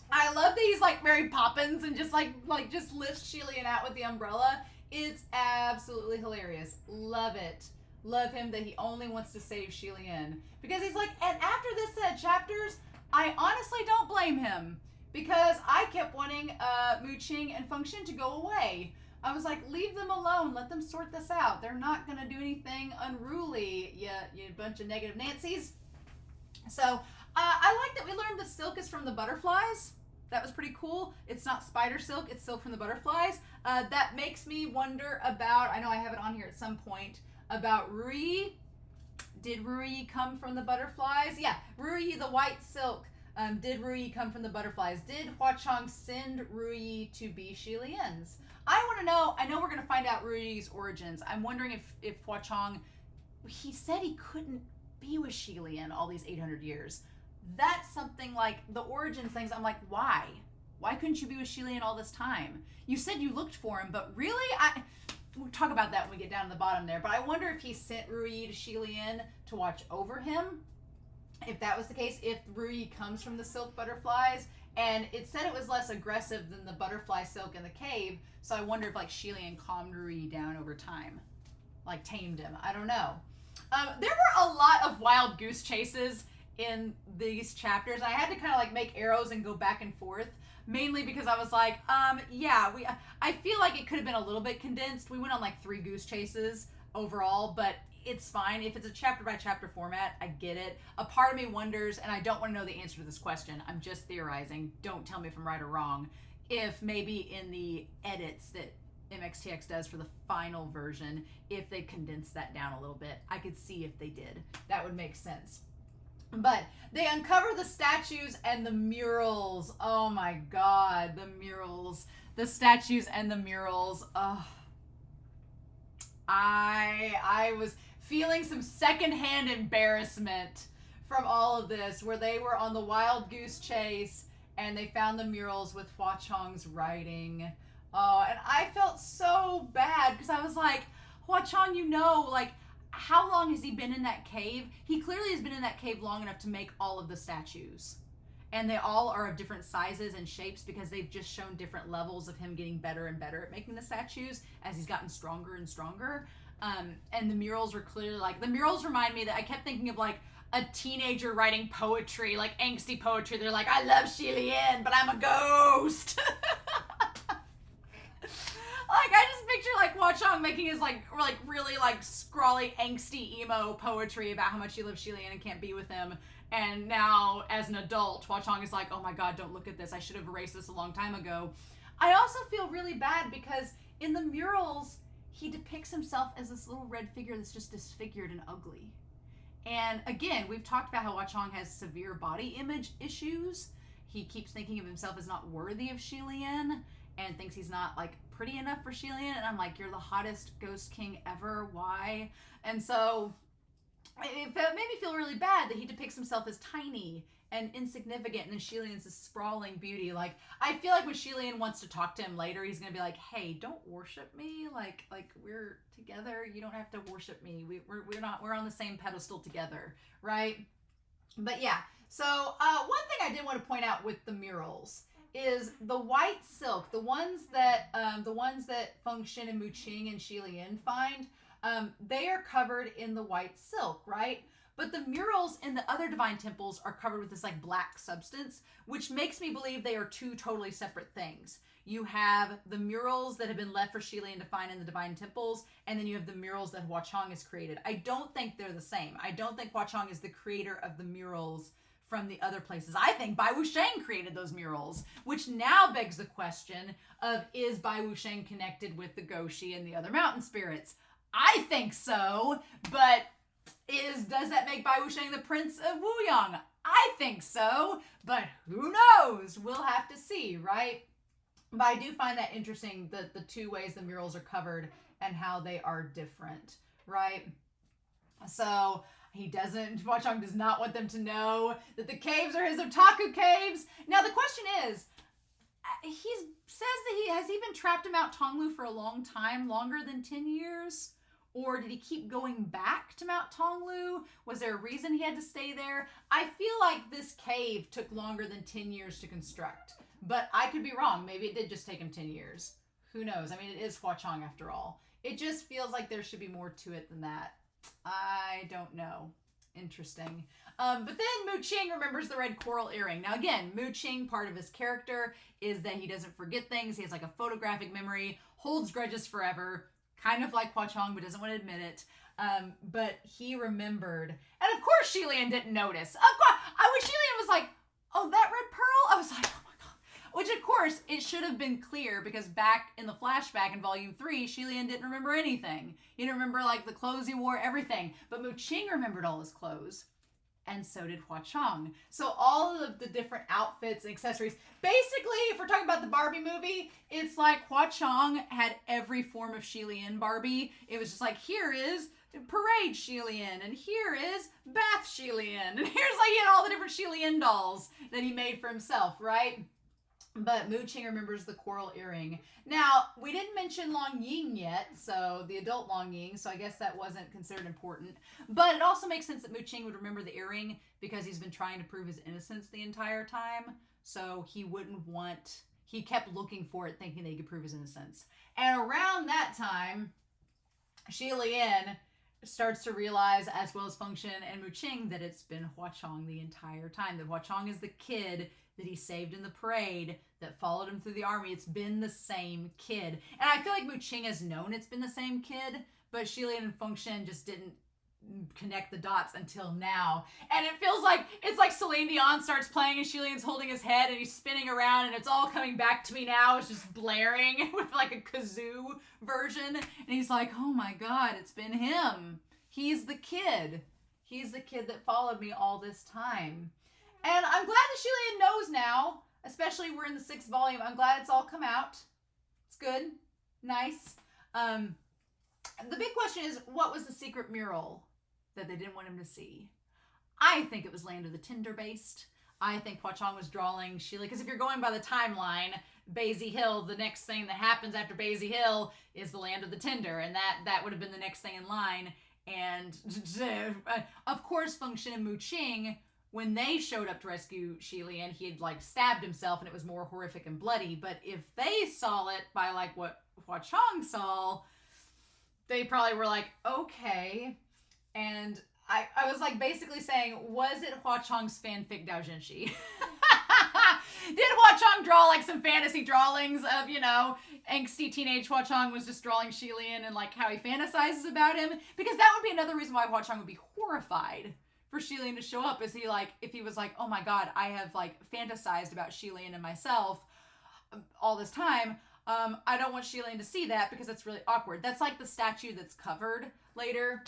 I love that he's like Mary Poppins and just like just lifts Xie Lian out with the umbrella. It's absolutely hilarious. Love it. Love him that he only wants to save Xie Lian. Because he's like, and after this set of chapters, I honestly don't blame him. Because I kept wanting Mu Qing and Feng Xin to go away. I was like, leave them alone. Let them sort this out. They're not going to do anything unruly, you bunch of negative Nancys. So, I like that we learned the silk is from the butterflies. That was pretty cool. It's not spider silk, it's silk from the butterflies. That makes me wonder about, I know I have it on here at some point, about Ruyi. Did Ruyi come from the butterflies? Yeah, Ruyi, the white silk. Did Ruyi come from the butterflies? Did Hua Cheng send Ruyi to be Xie Lian's? I want to know, I know we're going to find out Ruyi's origins. I'm wondering if Hua Cheng, he said he couldn't be with Xie Lian all these 800 years. That's something like the origins things. I'm like, why? Why couldn't you be with Xie Lian all this time? You said you looked for him, but really? We'll talk about that when we get down to the bottom there. But I wonder if he sent Ruyi to Xie Lian to watch over him. If that was the case, if Ruyi comes from the silk butterflies, and it said it was less aggressive than the butterfly silk in the cave, so I wonder if like Xie Lian calmed Ruyi down over time, like tamed him. I don't know. There were a lot of wild goose chases in these chapters. I had to kind of like make arrows and go back and forth, mainly because I was like, yeah, I feel like it could have been a little bit condensed. We went on like 3 goose chases overall, but it's fine. If it's a chapter by chapter format, I get it. A part of me wonders, and I don't want to know the answer to this question, I'm just theorizing, don't tell me if I'm right or wrong, if maybe in the edits that MXTX does for the final version, if they condense that down a little bit. I could see if they did. That would make sense. But they uncover the statues and the murals. Oh my God, the murals. The statues and the murals. Oh. I was feeling some secondhand embarrassment from all of this, where they were on the wild goose chase and they found the murals with Hua Cheng's writing. Oh, and I felt so bad because I was like, Hua Cheng, you know, like, how long has he been in that cave? He clearly has been in that cave long enough to make all of the statues. And they all are of different sizes and shapes because they've just shown different levels of him getting better and better at making the statues as he's gotten stronger and stronger. And the murals were clearly like, the murals remind me that I kept thinking of like a teenager writing poetry, like angsty poetry. They're like, I love Xie Lian, but I'm a ghost. Like, I just picture, like, Hua Cheng making his, like really, like, scrawly, angsty, emo poetry about how much he loves Xie Lian and can't be with him. And now, as an adult, Hua Cheng is like, oh my God, don't look at this. I should have erased this a long time ago. I also feel really bad because in the murals, he depicts himself as this little red figure that's just disfigured and ugly. And again, we've talked about how Hua Cheng has severe body image issues. He keeps thinking of himself as not worthy of Xie Lian and thinks he's not, like, pretty enough for Xie Lian, and I'm like, you're the hottest ghost king ever, why? And so it made me feel really bad that he depicts himself as tiny and insignificant, and then Xie Lian's this sprawling beauty. Like, I feel like when Xie Lian wants to talk to him later, he's gonna be like, hey, don't worship me, like we're together, you don't have to worship me, we're on the same pedestal together, right? But yeah, so one thing I did want to point out with the murals is the white silk, the ones that Feng Xin and Mu Qing and Xie Lian find, they are covered in the white silk, right? But the murals in the other divine temples are covered with this like black substance, which makes me believe they are 2 totally separate things. You have the murals that have been left for Xie Lian to find in the divine temples, and then you have the murals that Hua Cheng has created. I don't think they're the same. I don't think Hua Cheng is the creator of the murals from the other places. I think Bai WuXiang created those murals, which now begs the question of, is Bai WuXiang connected with the Goshi and the other mountain spirits? I think so, but does that make Bai WuXiang the Prince of Wuyang? I think so, but who knows? We'll have to see, right? But I do find that interesting, the 2 ways the murals are covered and how they are different, right? So Hua Cheng does not want them to know that the caves are his otaku caves. Now the question is, he says that has he been trapped in Mount Tonglu for a long time, longer than 10 years? Or did he keep going back to Mount Tonglu? Was there a reason he had to stay there? I feel like this cave took longer than 10 years to construct, but I could be wrong. Maybe it did just take him 10 years. who knows? I mean, it is Hua Cheng after all. It just feels like there should be more to it than that. I don't know. Interesting. But then Mu Qing remembers the red coral earring. Now again, Mu Qing, part of his character is that he doesn't forget things. He has like a photographic memory, holds grudges forever, kind of like Hua Cheng, but doesn't want to admit it. But he remembered. And of course Xie Lian didn't notice. Of course, when Xie Lian was like, oh, that red pearl? I was like, oh my God. Which of course, it should have been clear because back in the flashback in volume 3, Xie Lian didn't remember anything. He didn't remember like the clothes he wore, everything. But Mu Qing remembered all his clothes. And so did Hua Cheng. So all of the different outfits and accessories. Basically, if we're talking about the Barbie movie, it's like Hua Cheng had every form of Xie Lian Barbie. It was just like, here is Parade Xie Lian, and here is Bath Xie Lian. And here's like, he had all the different Xie Lian dolls that he made for himself, right? But Mu Qing remembers the coral earring. Now, we didn't mention Long Ying yet, so the adult Long Ying, so I guess that wasn't considered important. But it also makes sense that Mu Qing would remember the earring because he's been trying to prove his innocence the entire time. So he wouldn't want, he kept looking for it thinking that he could prove his innocence. And around that time, Xie Lian starts to realize, as well as Feng Xin and Mu Qing, that it's been Hua Cheng the entire time. That Hua Cheng is the kid that he saved in the parade, that followed him through the army. It's been the same kid. And I feel like Mu Qing has known it's been the same kid, but Xie Lian and Feng Xin just didn't connect the dots until now. And it feels like, it's like Celine Dion starts playing and Xie Lian's holding his head and he's spinning around and it's all coming back to me now. It's just blaring with like a kazoo version. And he's like, oh my God, it's been him. He's the kid. He's the kid that followed me all this time. And I'm glad that Xie Lian knows now, especially we're in the 6th volume. I'm glad it's all come out. It's good. Nice. The big question is, what was the secret mural that they didn't want him to see? I think it was Land of the Tinder based. I think Hua Cheng was drawing Xie Lian, because if you're going by the timeline, Basie Hill, the next thing that happens after Basie Hill is the Land of the Tinder, and that would have been the next thing in line. And of course, Feng Xin and Mu Qing, when they showed up to rescue Xie Lian, he had like stabbed himself and it was more horrific and bloody. But if they saw it by like what Hua Cheng saw, they probably were like, okay. And I was like basically saying, was it Hua Cheng's fanfic doujinshi? Did Hua Cheng draw like some fantasy drawings of, you know, angsty teenage Hua Cheng was just drawing Xie Lian and like how he fantasizes about him? Because that would be another reason why Hua Cheng would be horrified for Xie Lian to show up, is he like, if he was like, oh my God, I have like fantasized about Xie Lian and myself all this time. I don't want Xie Lian to see that because that's really awkward. That's like the statue that's covered later.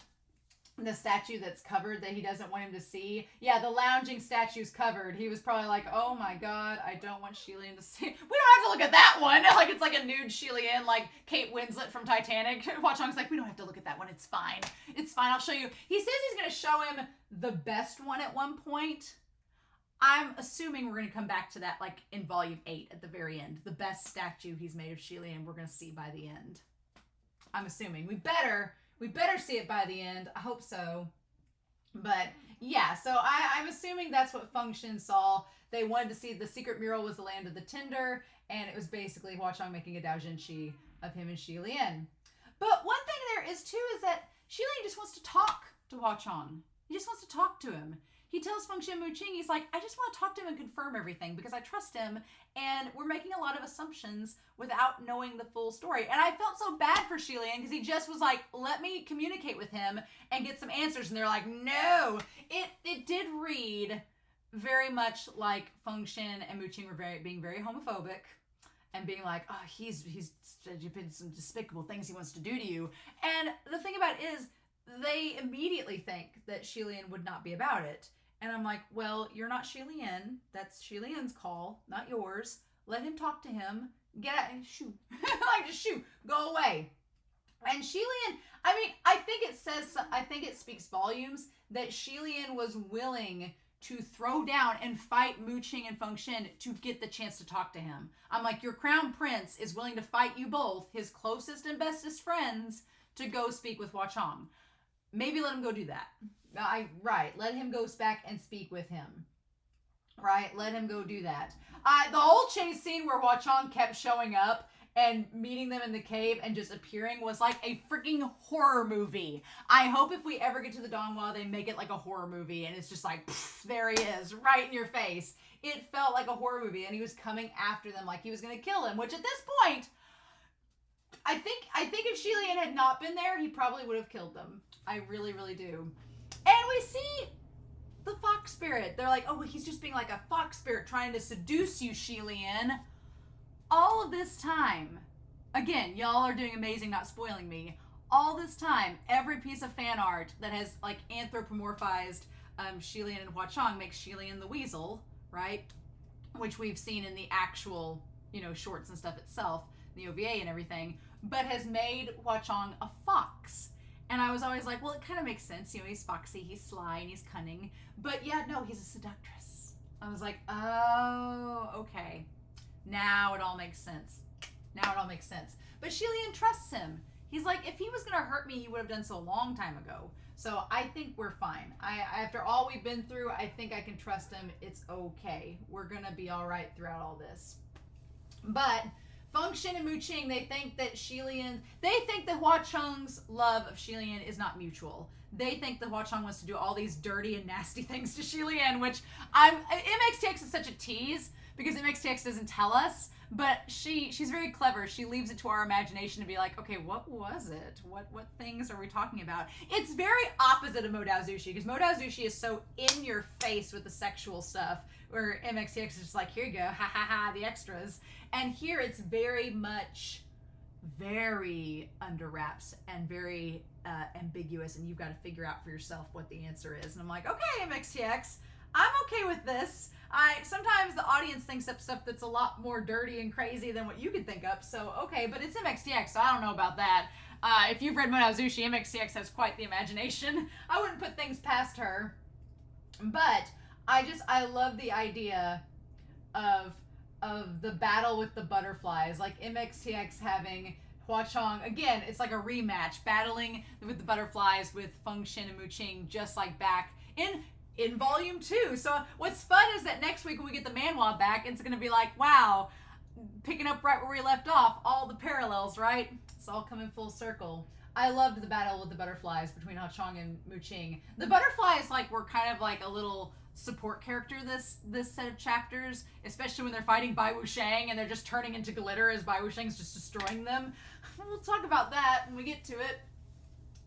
The statue that's covered that he doesn't want him to see. Yeah, the lounging statue's covered. He was probably like, oh my God, I don't want Xie Lian to see. We don't have to look at that one. Like, it's like a nude Xie Lian, like Kate Winslet from Titanic. Hua Cheng's like, we don't have to look at that one. It's fine. It's fine. I'll show you. He says he's going to show him the best one at one point. I'm assuming we're going to come back to that like in volume 8 at the very end. The best statue he's made of Xie Lian we're going to see by the end. I'm assuming. We better see it by the end. I hope so. But yeah, so I'm assuming that's what Feng Xin saw. They wanted to see the secret mural was the Land of the Tinder, and it was basically Hua Cheng making a doujinshi of him and Xie Lian. But one thing there is too is that Xie Lian just wants to talk to Hua Cheng. He just wants to talk to him. He tells Feng Xin Mu Qing, he's like, I just want to talk to him and confirm everything because I trust him, and we're making a lot of assumptions without knowing the full story. And I felt so bad for Xie Lian because he just was like, let me communicate with him and get some answers. And they're like, no. It did read very much like Feng Xin and Mu Qing were being very homophobic and being like, oh, he's been some despicable things he wants to do to you. And the thing about it is, they immediately think that Xie Lian would not be about it. And I'm like, well, you're not Xie Lian. That's Xie Lian's call, not yours. Let him talk to him. Get out. Shoo. Like, just shoo. Go away. And Xie Lian, I mean, I think it speaks volumes that Xie Lian was willing to throw down and fight Mu Qing and Feng Xin to get the chance to talk to him. I'm like, your crown prince is willing to fight you both, his closest and bestest friends, to go speak with Hua Cheng. Maybe let him go do that. Right. Let him go back and speak with him. Right. Let him go do that. The whole chase scene where Hua Cheng kept showing up and meeting them in the cave and just appearing was like a freaking horror movie. I hope if we ever get to the Donghua, they make it like a horror movie and it's just like, there he is, right in your face. It felt like a horror movie, and he was coming after them like he was going to kill him, which at this point, I think if Xie Lian had not been there, he probably would have killed them. I really, really do. And we see the fox spirit. They're like, oh, he's just being like a fox spirit trying to seduce you, Xie Lian. All of this time, again, y'all are doing amazing not spoiling me. All this time, every piece of fan art that has like anthropomorphized Xie Lian and Hua Cheng makes Xie Lian the weasel, right? Which we've seen in the actual, shorts and stuff itself, the OVA and everything, but has made Hua Cheng a fox. And I was always like, well, it kind of makes sense. He's foxy, he's sly, and he's cunning. But yeah, no, he's a seductress. I was like, oh, okay. Now it all makes sense. But Xie Lian trusts him. He's like, if he was going to hurt me, he would have done so a long time ago. So I think we're fine. After all we've been through, I think I can trust him. It's okay. We're going to be all right throughout all this. But Feng Xin and Mu Qing, they think that Hua Cheng's love of Xie Lian is not mutual. They think that Hua Cheng wants to do all these dirty and nasty things to Xie Lian, which MXTX is such a tease because MXTX doesn't tell us, but she's very clever. She leaves it to our imagination to be like, okay, what was it? What things are we talking about? It's very opposite of Modao Zushi, because Modao Zushi is so in your face with the sexual stuff, where MXTX is just like, here you go, ha ha ha, the extras. And here it's very much, very under wraps and very ambiguous, and you've got to figure out for yourself what the answer is. And I'm like, okay, MXTX, I'm okay with this. Sometimes the audience thinks up stuff that's a lot more dirty and crazy than what you could think up. So, okay, but it's MXTX, so I don't know about that. If you've read Modao Zushi, MXTX has quite the imagination. I wouldn't put things past her. But I love the idea of the battle with the butterflies. Like MXTX having Hua Cheng, again, it's like a rematch, battling with the butterflies with Feng Xin and Mu Qing, just like back in volume 2. So what's fun is that next week when we get the manhwa back, it's going to be like, wow, picking up right where we left off, all the parallels, right? It's all coming full circle. I loved the battle with the butterflies between Hua Cheng and Mu Qing. The butterflies were kind of like a little support character this set of chapters, especially when they're fighting Bai WuXiang and they're just turning into glitter as Bai WuXiang's just destroying them. We'll talk about that when we get to it.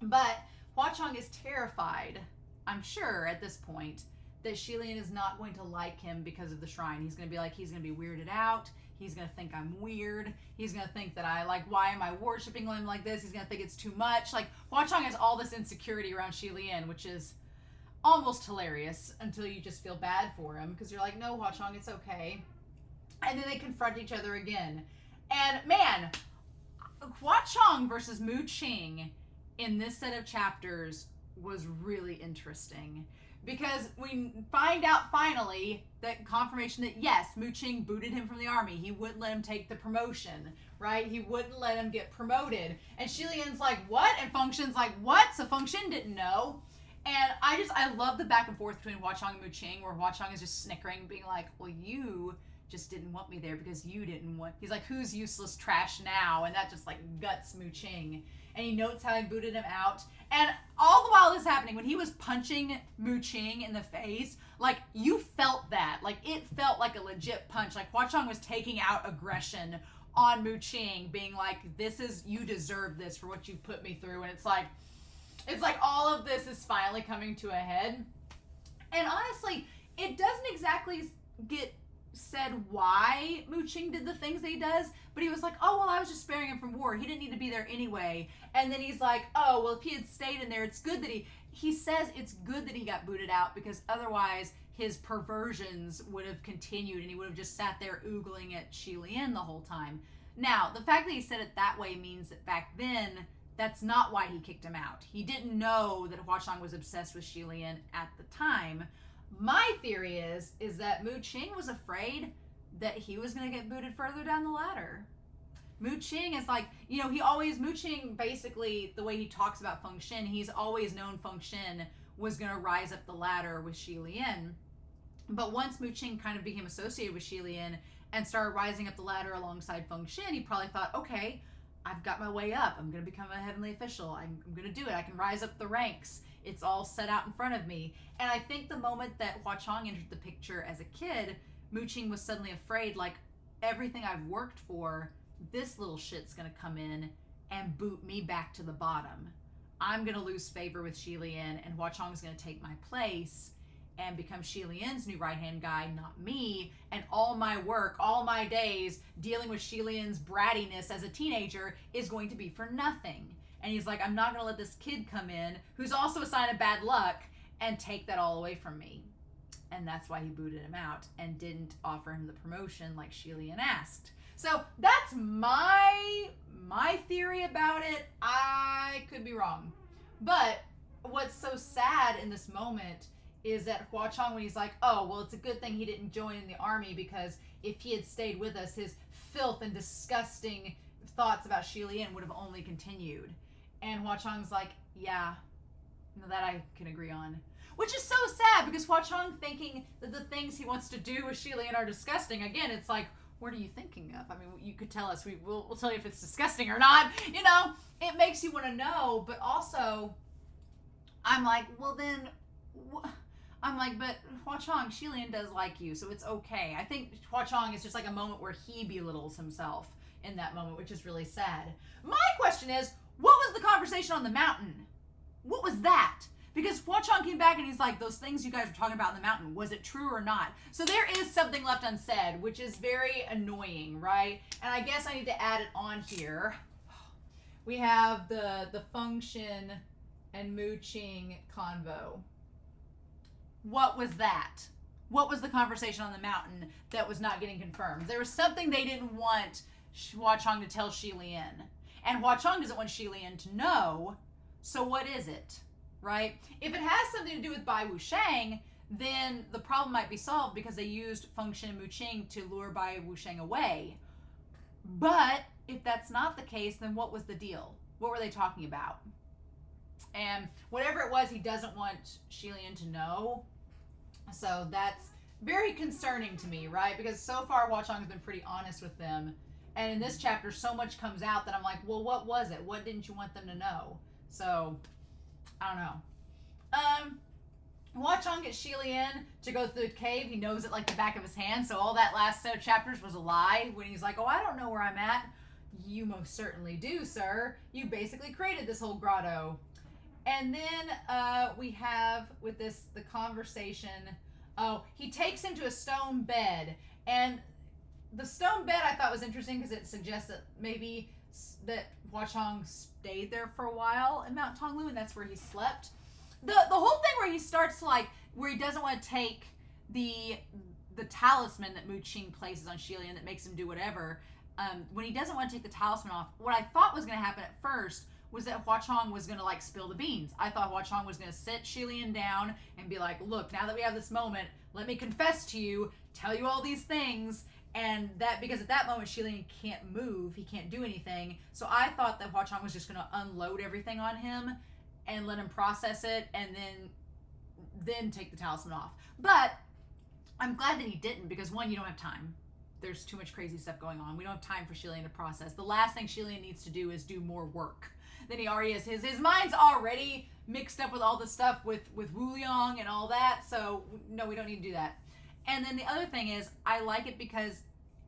But Hua Cheng is terrified, I'm sure at this point, that Xie Lian is not going to like him because of the shrine. He's going to be like, he's going to be weirded out. He's going to think I'm weird. He's going to think that why am I worshiping him like this? He's going to think it's too much. Hua Cheng has all this insecurity around Xie Lian, which is almost hilarious until you just feel bad for him because you're like, no, Hua Cheng, it's okay. And then they confront each other again. And man, Hua Cheng versus Mu Qing in this set of chapters was really interesting because we find out finally that confirmation that yes, Mu Qing booted him from the army. He wouldn't let him take the promotion, right? He wouldn't let him get promoted. And Xie Lian's like, what? And Feng Xin's like, what? So Feng Xin didn't know. And I love the back and forth between Hua Cheng and Mu Qing, where Hua Cheng is just snickering, being like, well, you just didn't want me there because you didn't want... He's like, who's useless trash now? And that just guts Mu Qing. And he notes how he booted him out. And all the while this is happening, when he was punching Mu Qing in the face, you felt that. It felt like a legit punch. Hua Cheng was taking out aggression on Mu Qing, being like, you deserve this for what you put me through. And it's like all of this is finally coming to a head. And honestly, it doesn't exactly get said why Mu Qing did the things that he does, but he was like, oh, well, I was just sparing him from war. He didn't need to be there anyway. And then he's like, oh, well, if he had stayed in there, it's good that he says it's good that he got booted out because otherwise his perversions would have continued and he would have just sat there oogling at Xie Lian the whole time. Now, the fact that he said it that way means that back then, that's not why he kicked him out. He didn't know that Hua Cheng was obsessed with Xie Lian at the time. My theory is that Mu Qing was afraid that he was going to get booted further down the ladder. Mu Qing is Mu Qing, basically, the way he talks about Feng Xin, he's always known Feng Xin was going to rise up the ladder with Xie Lian. But once Mu Qing kind of became associated with Xie Lian and started rising up the ladder alongside Feng Xin, he probably thought, okay, I've got my way up. I'm going to become a heavenly official. I'm going to do it. I can rise up the ranks. It's all set out in front of me. And I think the moment that Hua Cheng entered the picture as a kid, Mu Qing was suddenly afraid, like, everything I've worked for, this little shit's going to come in and boot me back to the bottom. I'm going to lose favor with Xie Lian, and Hua Cheng's going to take my place and become Xie Lian's new right-hand guy, not me, and all my work, all my days dealing with Xie Lian's brattiness as a teenager is going to be for nothing. And he's like, I'm not going to let this kid come in, who's also a sign of bad luck, and take that all away from me. And that's why he booted him out and didn't offer him the promotion like Xie Lian asked. So that's my theory about it. I could be wrong. But what's so sad in this moment is that Hua Cheng, when he's like, oh, well, it's a good thing he didn't join in the army, because if he had stayed with us, his filth and disgusting thoughts about Xie Lian would have only continued. And Hua Cheng's like, yeah, that I can agree on. Which is so sad, because Hua Cheng thinking that the things he wants to do with Xie Lian are disgusting. Again, it's like, what are you thinking of? I mean, you could tell us. We'll tell you if it's disgusting or not. You know, it makes you want to know. But also, I'm like, well then, I'm like, but Hua Cheng, Xie Lian does like you, so it's okay. I think Hua Cheng is just like a moment where he belittles himself in that moment, which is really sad. My question is, what was the conversation on the mountain? What was that? Because Hua Cheng came back and he's like, those things you guys were talking about in the mountain, was it true or not? So there is something left unsaid, which is very annoying, right? And I guess I need to add it on here. We have the Feng Xin and Mu Qing convo. What was that? What was the conversation on the mountain that was not getting confirmed? There was something they didn't want Hua Cheng to tell Xie Lian. And Hua Cheng doesn't want Xie Lian to know. So what is it? Right? If it has something to do with Bai WuXiang, then the problem might be solved, because they used Feng Xin and Mu Qing to lure Bai WuXiang away. But if that's not the case, then what was the deal? What were they talking about? And whatever it was, he doesn't want Xie Lian to know. So that's very concerning to me, right? Because so far Hua Cheng has been pretty honest with them. And in this chapter, so much comes out that I'm like, well, what was it? What didn't you want them to know? So I don't know. Hua Cheng gets Xie Lian to go through the cave. He knows it like the back of his hand. So all that last set of chapters was a lie when he's like, oh, I don't know where I'm at. You most certainly do, sir. You basically created this whole grotto. And then we have with this, the conversation. Oh, he takes him to a stone bed. And the stone bed I thought was interesting because it suggests that maybe that Hua Cheng stayed there for a while in Mount Tonglu, and that's where he slept. The whole thing where he starts to like, where he doesn't want to take the talisman that Mu Qing places on Xie Lian that makes him do whatever. When he doesn't want to take the talisman off, what I thought was going to happen at first was that Hua Cheng was going to like spill the beans. I thought Hua Cheng was going to sit Xie Lian down and be like, look, now that we have this moment, let me confess to you, tell you all these things. And that, because at that moment, Xie Lian can't move, he can't do anything. So I thought that Hua Cheng was just going to unload everything on him and let him process it and then take the talisman off. But I'm glad that he didn't, because one, you don't have time. There's too much crazy stuff going on. We don't have time for Xie Lian to process. The last thing Xie Lian needs to do is do more work than he already is. His mind's already mixed up with all the stuff with WuXiang and all that. So no, we don't need to do that. And then the other thing is, I like it because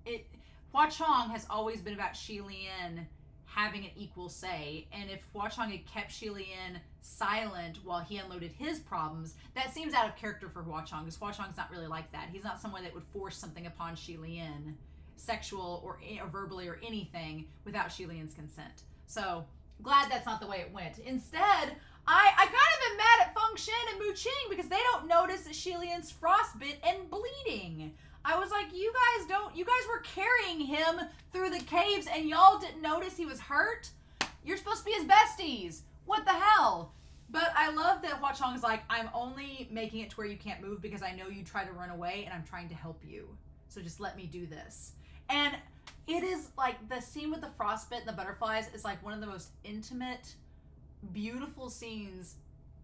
Hua Cheng has always been about Xie Lian having an equal say. And if Hua Cheng had kept Xie Lian silent while he unloaded his problems, that seems out of character for Hua Cheng, because Hua Cheng's not really like that. He's not someone that would force something upon Xie Lian, sexual or verbally or anything, without Xie Lian's consent. So glad that's not the way it went. Instead, I kind of am mad at Feng Xin and Mu Qing because they don't notice that Xie Lian's frostbit and bleeding. I was like, you guys were carrying him through the caves and y'all didn't notice he was hurt? You're supposed to be his besties. What the hell? But I love that Hua Cheng is like, I'm only making it to where you can't move because I know you try to run away and I'm trying to help you. So just let me do this. And it is like, the scene with the frostbite and the butterflies is like one of the most intimate, beautiful scenes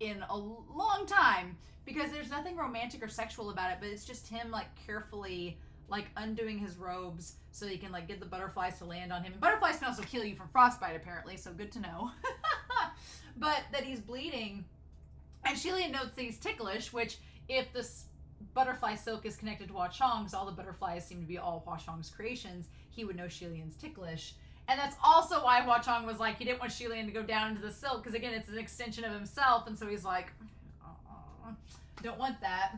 in a long time, because there's nothing romantic or sexual about it, but it's just him like carefully like undoing his robes so he can like get the butterflies to land on him. And butterflies can also kill you from frostbite, apparently, so good to know. But that he's bleeding. And Xie Lian notes that he's ticklish, which if this butterfly silk is connected to Hua Cheng, because all the butterflies seem to be all Hua Cheng's creations, he would know Xie Lian's ticklish. And that's also why Hua Cheng was like, he didn't want Xie Lian to go down into the silk, because again, it's an extension of himself, and so he's like, don't want that.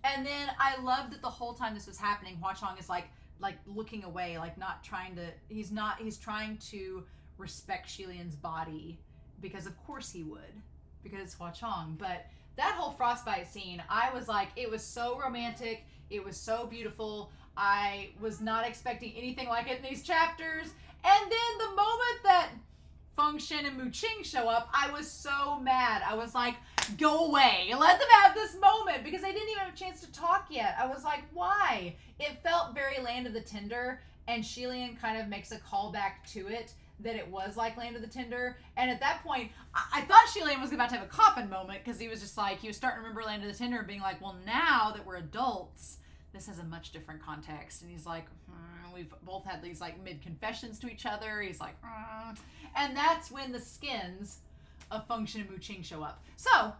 And then I loved that the whole time this was happening, Hua Cheng is like looking away, like not trying to, he's trying to respect Xie Lian's body, because of course he would, because it's Hua Cheng. But that whole frostbite scene, I was like, it was so romantic, it was so beautiful. I was not expecting anything like it in these chapters. And then the moment that Feng Xin and Mu Qing show up, I was so mad. I was like, go away. Let them have this moment, because they didn't even have a chance to talk yet. I was like, why? It felt very Land of the Tender, and Xie Lian kind of makes a callback to it, that it was like Land of the Tender. And at that point, I thought Xie Lian was about to have a coffin moment, because he was just like, he was starting to remember Land of the Tender and being like, well, now that we're adults, this has a much different context. And he's like, we've both had these like mid-confessions to each other. He's like, and that's when the skins of Feng Xin and Mu Qing show up. So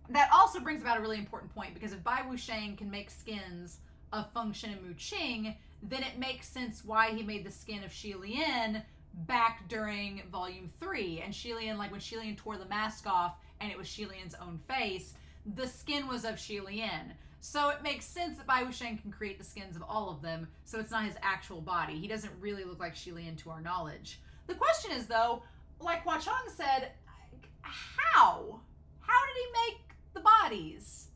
that also brings about a really important point, because if Bai WuXiang can make skins of Feng Xin and Mu Qing, then it makes sense why he made the skin of Xie Lian back during volume 3. And Xie Lian, like when Xie Lian tore the mask off and it was Xie Lian's own face, the skin was of Xie Lian. So it makes sense that Bai WuXiang can create the skins of all of them, so it's not his actual body. He doesn't really look like Xie Lian to our knowledge. The question is, though, like Hua Cheng said, how? How did he make the bodies?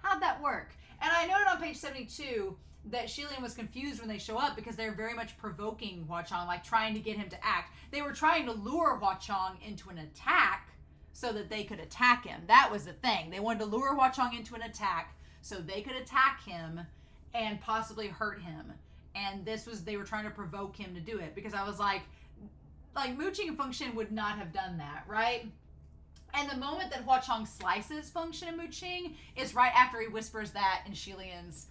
How'd that work? And I noted on page 72 that Xie Lian was confused when they show up, because they're very much provoking Hua Cheng, like trying to get him to act. They were trying to lure Hua Cheng into an attack so that they could attack him. That was the thing. They wanted to lure Hua Cheng into an attack so they could attack him and possibly hurt him. And they were trying to provoke him to do it, because I was like Mu Qing and Feng Xin would not have done that, right? And the moment that Hua Cheng slices Feng Xin and Mu Qing is right after he whispers that in Xie Lian's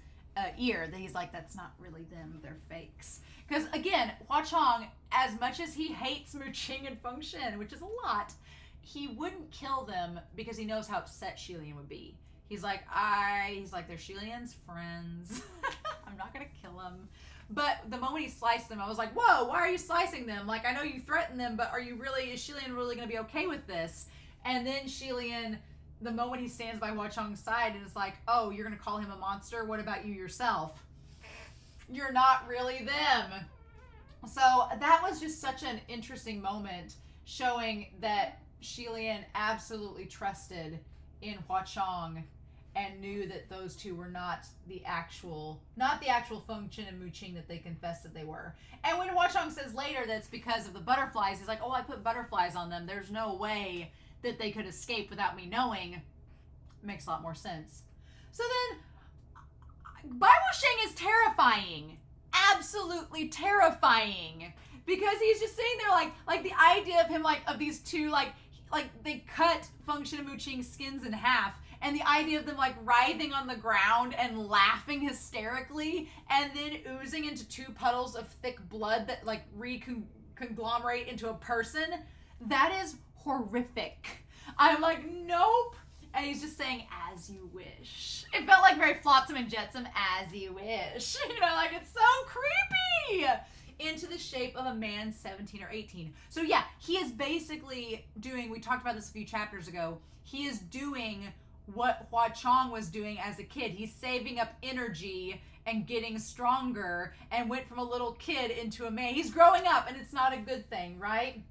ear, that he's like, that's not really them, they're fakes. Because again, Hua Cheng, as much as he hates Mu Qing and Feng Xin, which is a lot, he wouldn't kill them because he knows how upset Xie Lian would be. He's like, they're Xie Lian's friends. I'm not going to kill them. But the moment he sliced them, I was like, whoa, why are you slicing them? Like, is Xie Lian really going to be okay with this? And then Xie Lian, the moment he stands by Hua Cheng's side and is like, oh, you're going to call him a monster? What about you yourself? You're not really them. So that was just such an interesting moment, showing that Xie Lian absolutely trusted in Hua Cheng and knew that those two were not the actual Feng Xin and Mu Qing that they confessed that they were. And when Hua Cheng says later that it's because of the butterflies, he's like, oh, I put butterflies on them. There's no way that they could escape without me knowing. Makes a lot more sense. So then, Bai WuXiang is terrifying. Absolutely terrifying. Because he's just sitting there like the idea of him, like, of these two, like they cut Feng Xin and Mu Qing's skins in half, and the idea of them like writhing on the ground and laughing hysterically and then oozing into two puddles of thick blood that like reconglomerate into a person, that is horrific. I'm like, nope. And he's just saying, as you wish. It felt like very Flotsam and Jetsam, as you wish. You know, like, it's so creepy. Into the shape of a man 17 or 18. So yeah, he is basically doing, we talked about this a few chapters ago, he is doing what Hua Cheng was doing as a kid. He's saving up energy and getting stronger, and went from a little kid into a man. He's growing up, and it's not a good thing, right?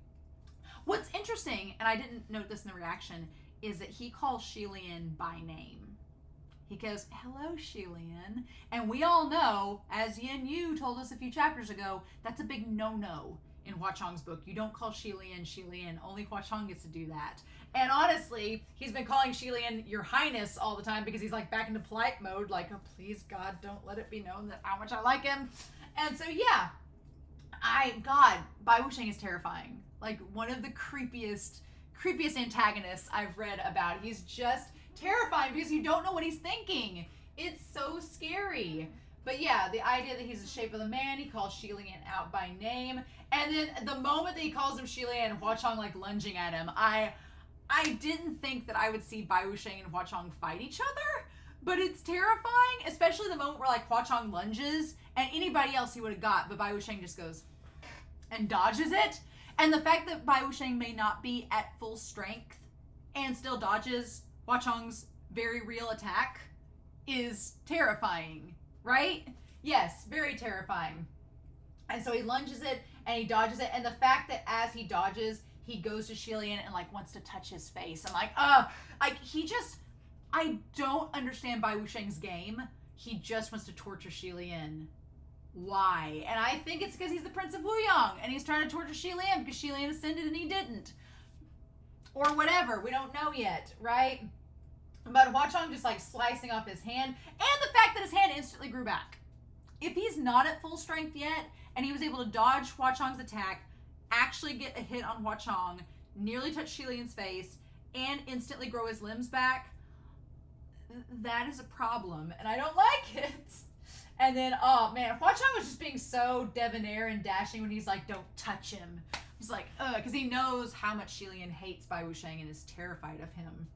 What's interesting, and I didn't note this in the reaction, is that he calls Xie Lian by name. He goes, hello, Xie Lian. And we all know, as Yin Yu told us a few chapters ago, that's a big no-no in Hua Cheng's book. You don't call Xie Lian Xie Lian. Only Hua Cheng gets to do that. And honestly, he's been calling Xie Lian Your Highness all the time, because he's like back into polite mode, like, oh, please, God, don't let it be known that how much I like him. And so, yeah, Bai WuXiang is terrifying. Like, one of the creepiest antagonists I've read about. He's just terrifying because you don't know what he's thinking. It's so scary. But yeah, the idea that he's the shape of the man, he calls Xie Lian out by name. And then the moment that he calls him Xie Lian, Hua Cheng like lunging at him, I didn't think that I would see Bai WuXiang and Hua Cheng fight each other. But it's terrifying, especially the moment where like Hua Cheng lunges and anybody else he would have got, but Bai WuXiang just goes and dodges it. And the fact that Bai WuXiang may not be at full strength and still dodges Hua Cheng's very real attack is terrifying, right? Yes, very terrifying. And so he lunges it and he dodges it. And the fact that as he dodges, he goes to Xie Lian and like wants to touch his face. I'm like, I don't understand Bai WuXiang's game. He just wants to torture Xie Lian. Why? And I think it's because he's the Prince of Wuyang and he's trying to torture Xie Lian because Xie Lian ascended and he didn't. Or whatever. We don't know yet, right? But Hua Cheng just like slicing off his hand, and the fact that his hand instantly grew back. If he's not at full strength yet, and he was able to dodge Hua Cheng's attack, actually get a hit on Hua Cheng, nearly touch Xie Lian's face, and instantly grow his limbs back, that is a problem, and I don't like it. And then, oh man, Hua Cheng was just being so debonair and dashing when he's like, don't touch him. He's like, because he knows how much Xie Lian hates Bai WuXiang and is terrified of him.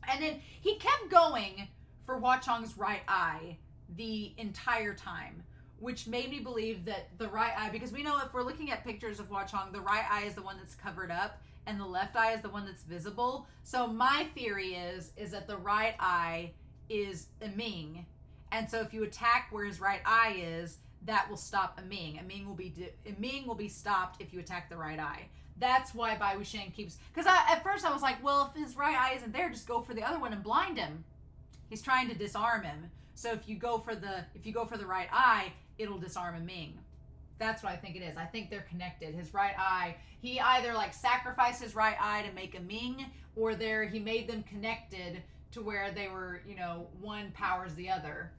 And then he kept going for Hua Cheng's right eye the entire time, which made me believe that the right eye, because we know if we're looking at pictures of Hua Cheng, the right eye is the one that's covered up and the left eye is the one that's visible. So my theory is that the right eye is a Ming. And so if you attack where his right eye is, that will stop a Ming. A Ming will be stopped if you attack the right eye. That's why Bai WuXiang keeps, because at first I was like, well, if his right eye isn't there, just go for the other one and blind him. He's trying to disarm him. So if you go for the right eye, it'll disarm a Ming. That's what I think it is. I think they're connected. His right eye, he either like sacrificed his right eye to make a Ming, or he made them connected to where they were, one powers the other,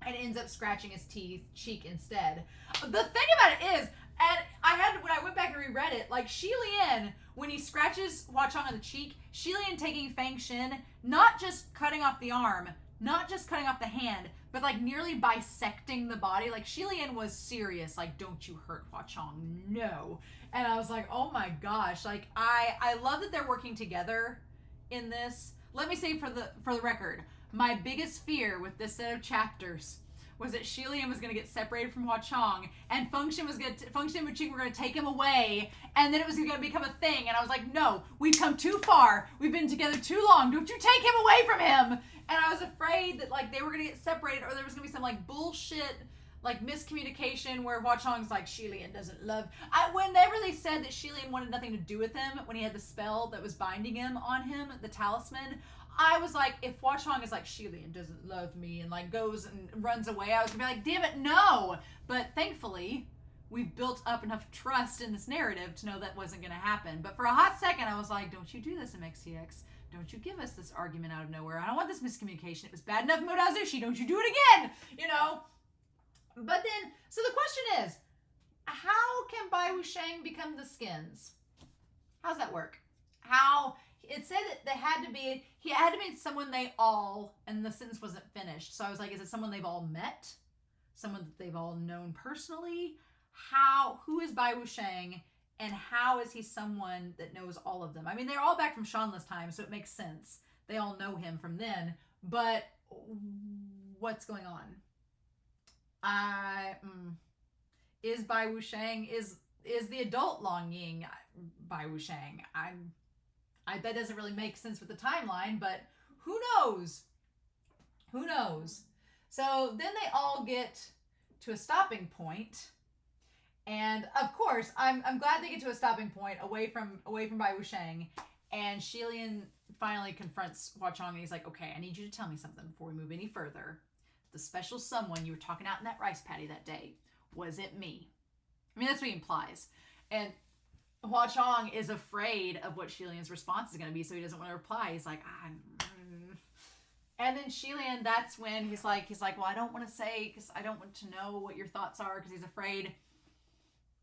and ends up scratching his cheek instead. The thing about it is, and when I went back and reread it, like Xie Lian, when he scratches Hua Cheng on the cheek, Xie Lian taking Feng Xin, not just cutting off the arm, not just cutting off the hand, but like nearly bisecting the body. Like Xie Lian was serious, like, don't you hurt Hua Cheng, no. And I was like, oh my gosh, like I love that they're working together in this. Let me say for the record, my biggest fear with this set of chapters was that Xie Lian was going to get separated from Hua Cheng, and Feng Xin and Mu Qing were going to take him away, and then it was going to become a thing. And I was like, no, we've come too far. We've been together too long. Don't you take him away from him. And I was afraid that like they were going to get separated, or there was going to be some like bullshit like miscommunication where Hua Cheng's like, Xie Lian doesn't love. Whenever they said that Xie Lian wanted nothing to do with him when he had the spell that was binding him on him, the talisman, I was like, if Hua Cheng is like, Xie Lian doesn't love me, and like goes and runs away, I was gonna be like, damn it, no. But thankfully, we've built up enough trust in this narrative to know that wasn't gonna happen. But for a hot second, I was like, don't you do this, MXTX. Don't you give us this argument out of nowhere. I don't want this miscommunication. It was bad enough, Mudazushi. Don't you do it again, But then, so the question is, how can Bai WuXiang become the skins? How's that work? It said that he had to be someone they all, and the sentence wasn't finished. So I was like, is it someone they've all met? Someone that they've all known personally? Who is Bai WuXiang, and how is he someone that knows all of them? I mean, they're all back from Shanla's time, so it makes sense. They all know him from then, but what's going on? Is Bai WuXiang, is the adult Long Ying Bai WuXiang? That doesn't really make sense with the timeline, but who knows? Who knows? So then they all get to a stopping point, and of course, I'm glad they get to a stopping point away from Bai WuXiang, and Xie Lian finally confronts Hua Cheng, and he's like, okay, I need you to tell me something before we move any further. The special someone you were talking out in that rice paddy that day, was it me? I mean, that's what he implies. And Hua Cheng is afraid of what Xie Lian's response is going to be, so he doesn't want to reply. He's like, And then Xie Lian, that's when he's like, well, I don't want to say, because I don't want to know what your thoughts are, because he's afraid.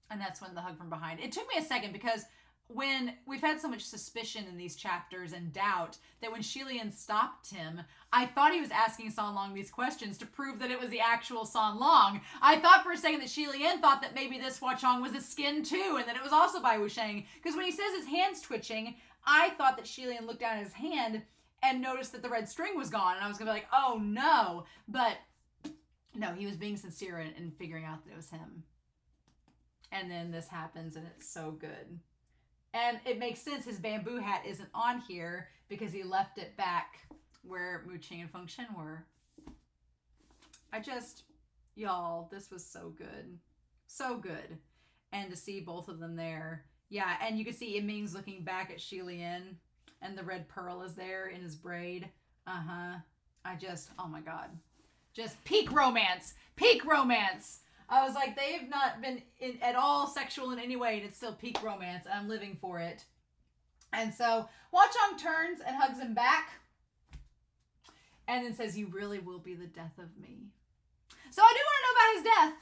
And that's when the hug from behind. It took me a second, because when we've had so much suspicion in these chapters and doubt that when Xie Lian stopped him, I thought he was asking San Long these questions to prove that it was the actual San Long. I thought for a second that Xie Lian thought that maybe this Hua Cheng was a skin too, and that it was also Bai WuXiang. Because when he says his hand's twitching, I thought that Xie Lian looked down at his hand and noticed that the red string was gone, and I was gonna be like, oh no. But no, he was being sincere in figuring out that it was him. And then this happens, and it's so good. And it makes sense his bamboo hat isn't on here because he left it back where Mu Qing and Feng Xin were. Y'all, this was so good. So good. And to see both of them there. Yeah, and you can see Yiming's looking back at Xie Lian, and the red pearl is there in his braid. Oh my God. Just peak romance. Peak romance. I was like, they have not been at all sexual in any way, and it's still peak romance, and I'm living for it. And so Hua Cheng turns and hugs him back, and then says, you really will be the death of me. So I do want to know about his death.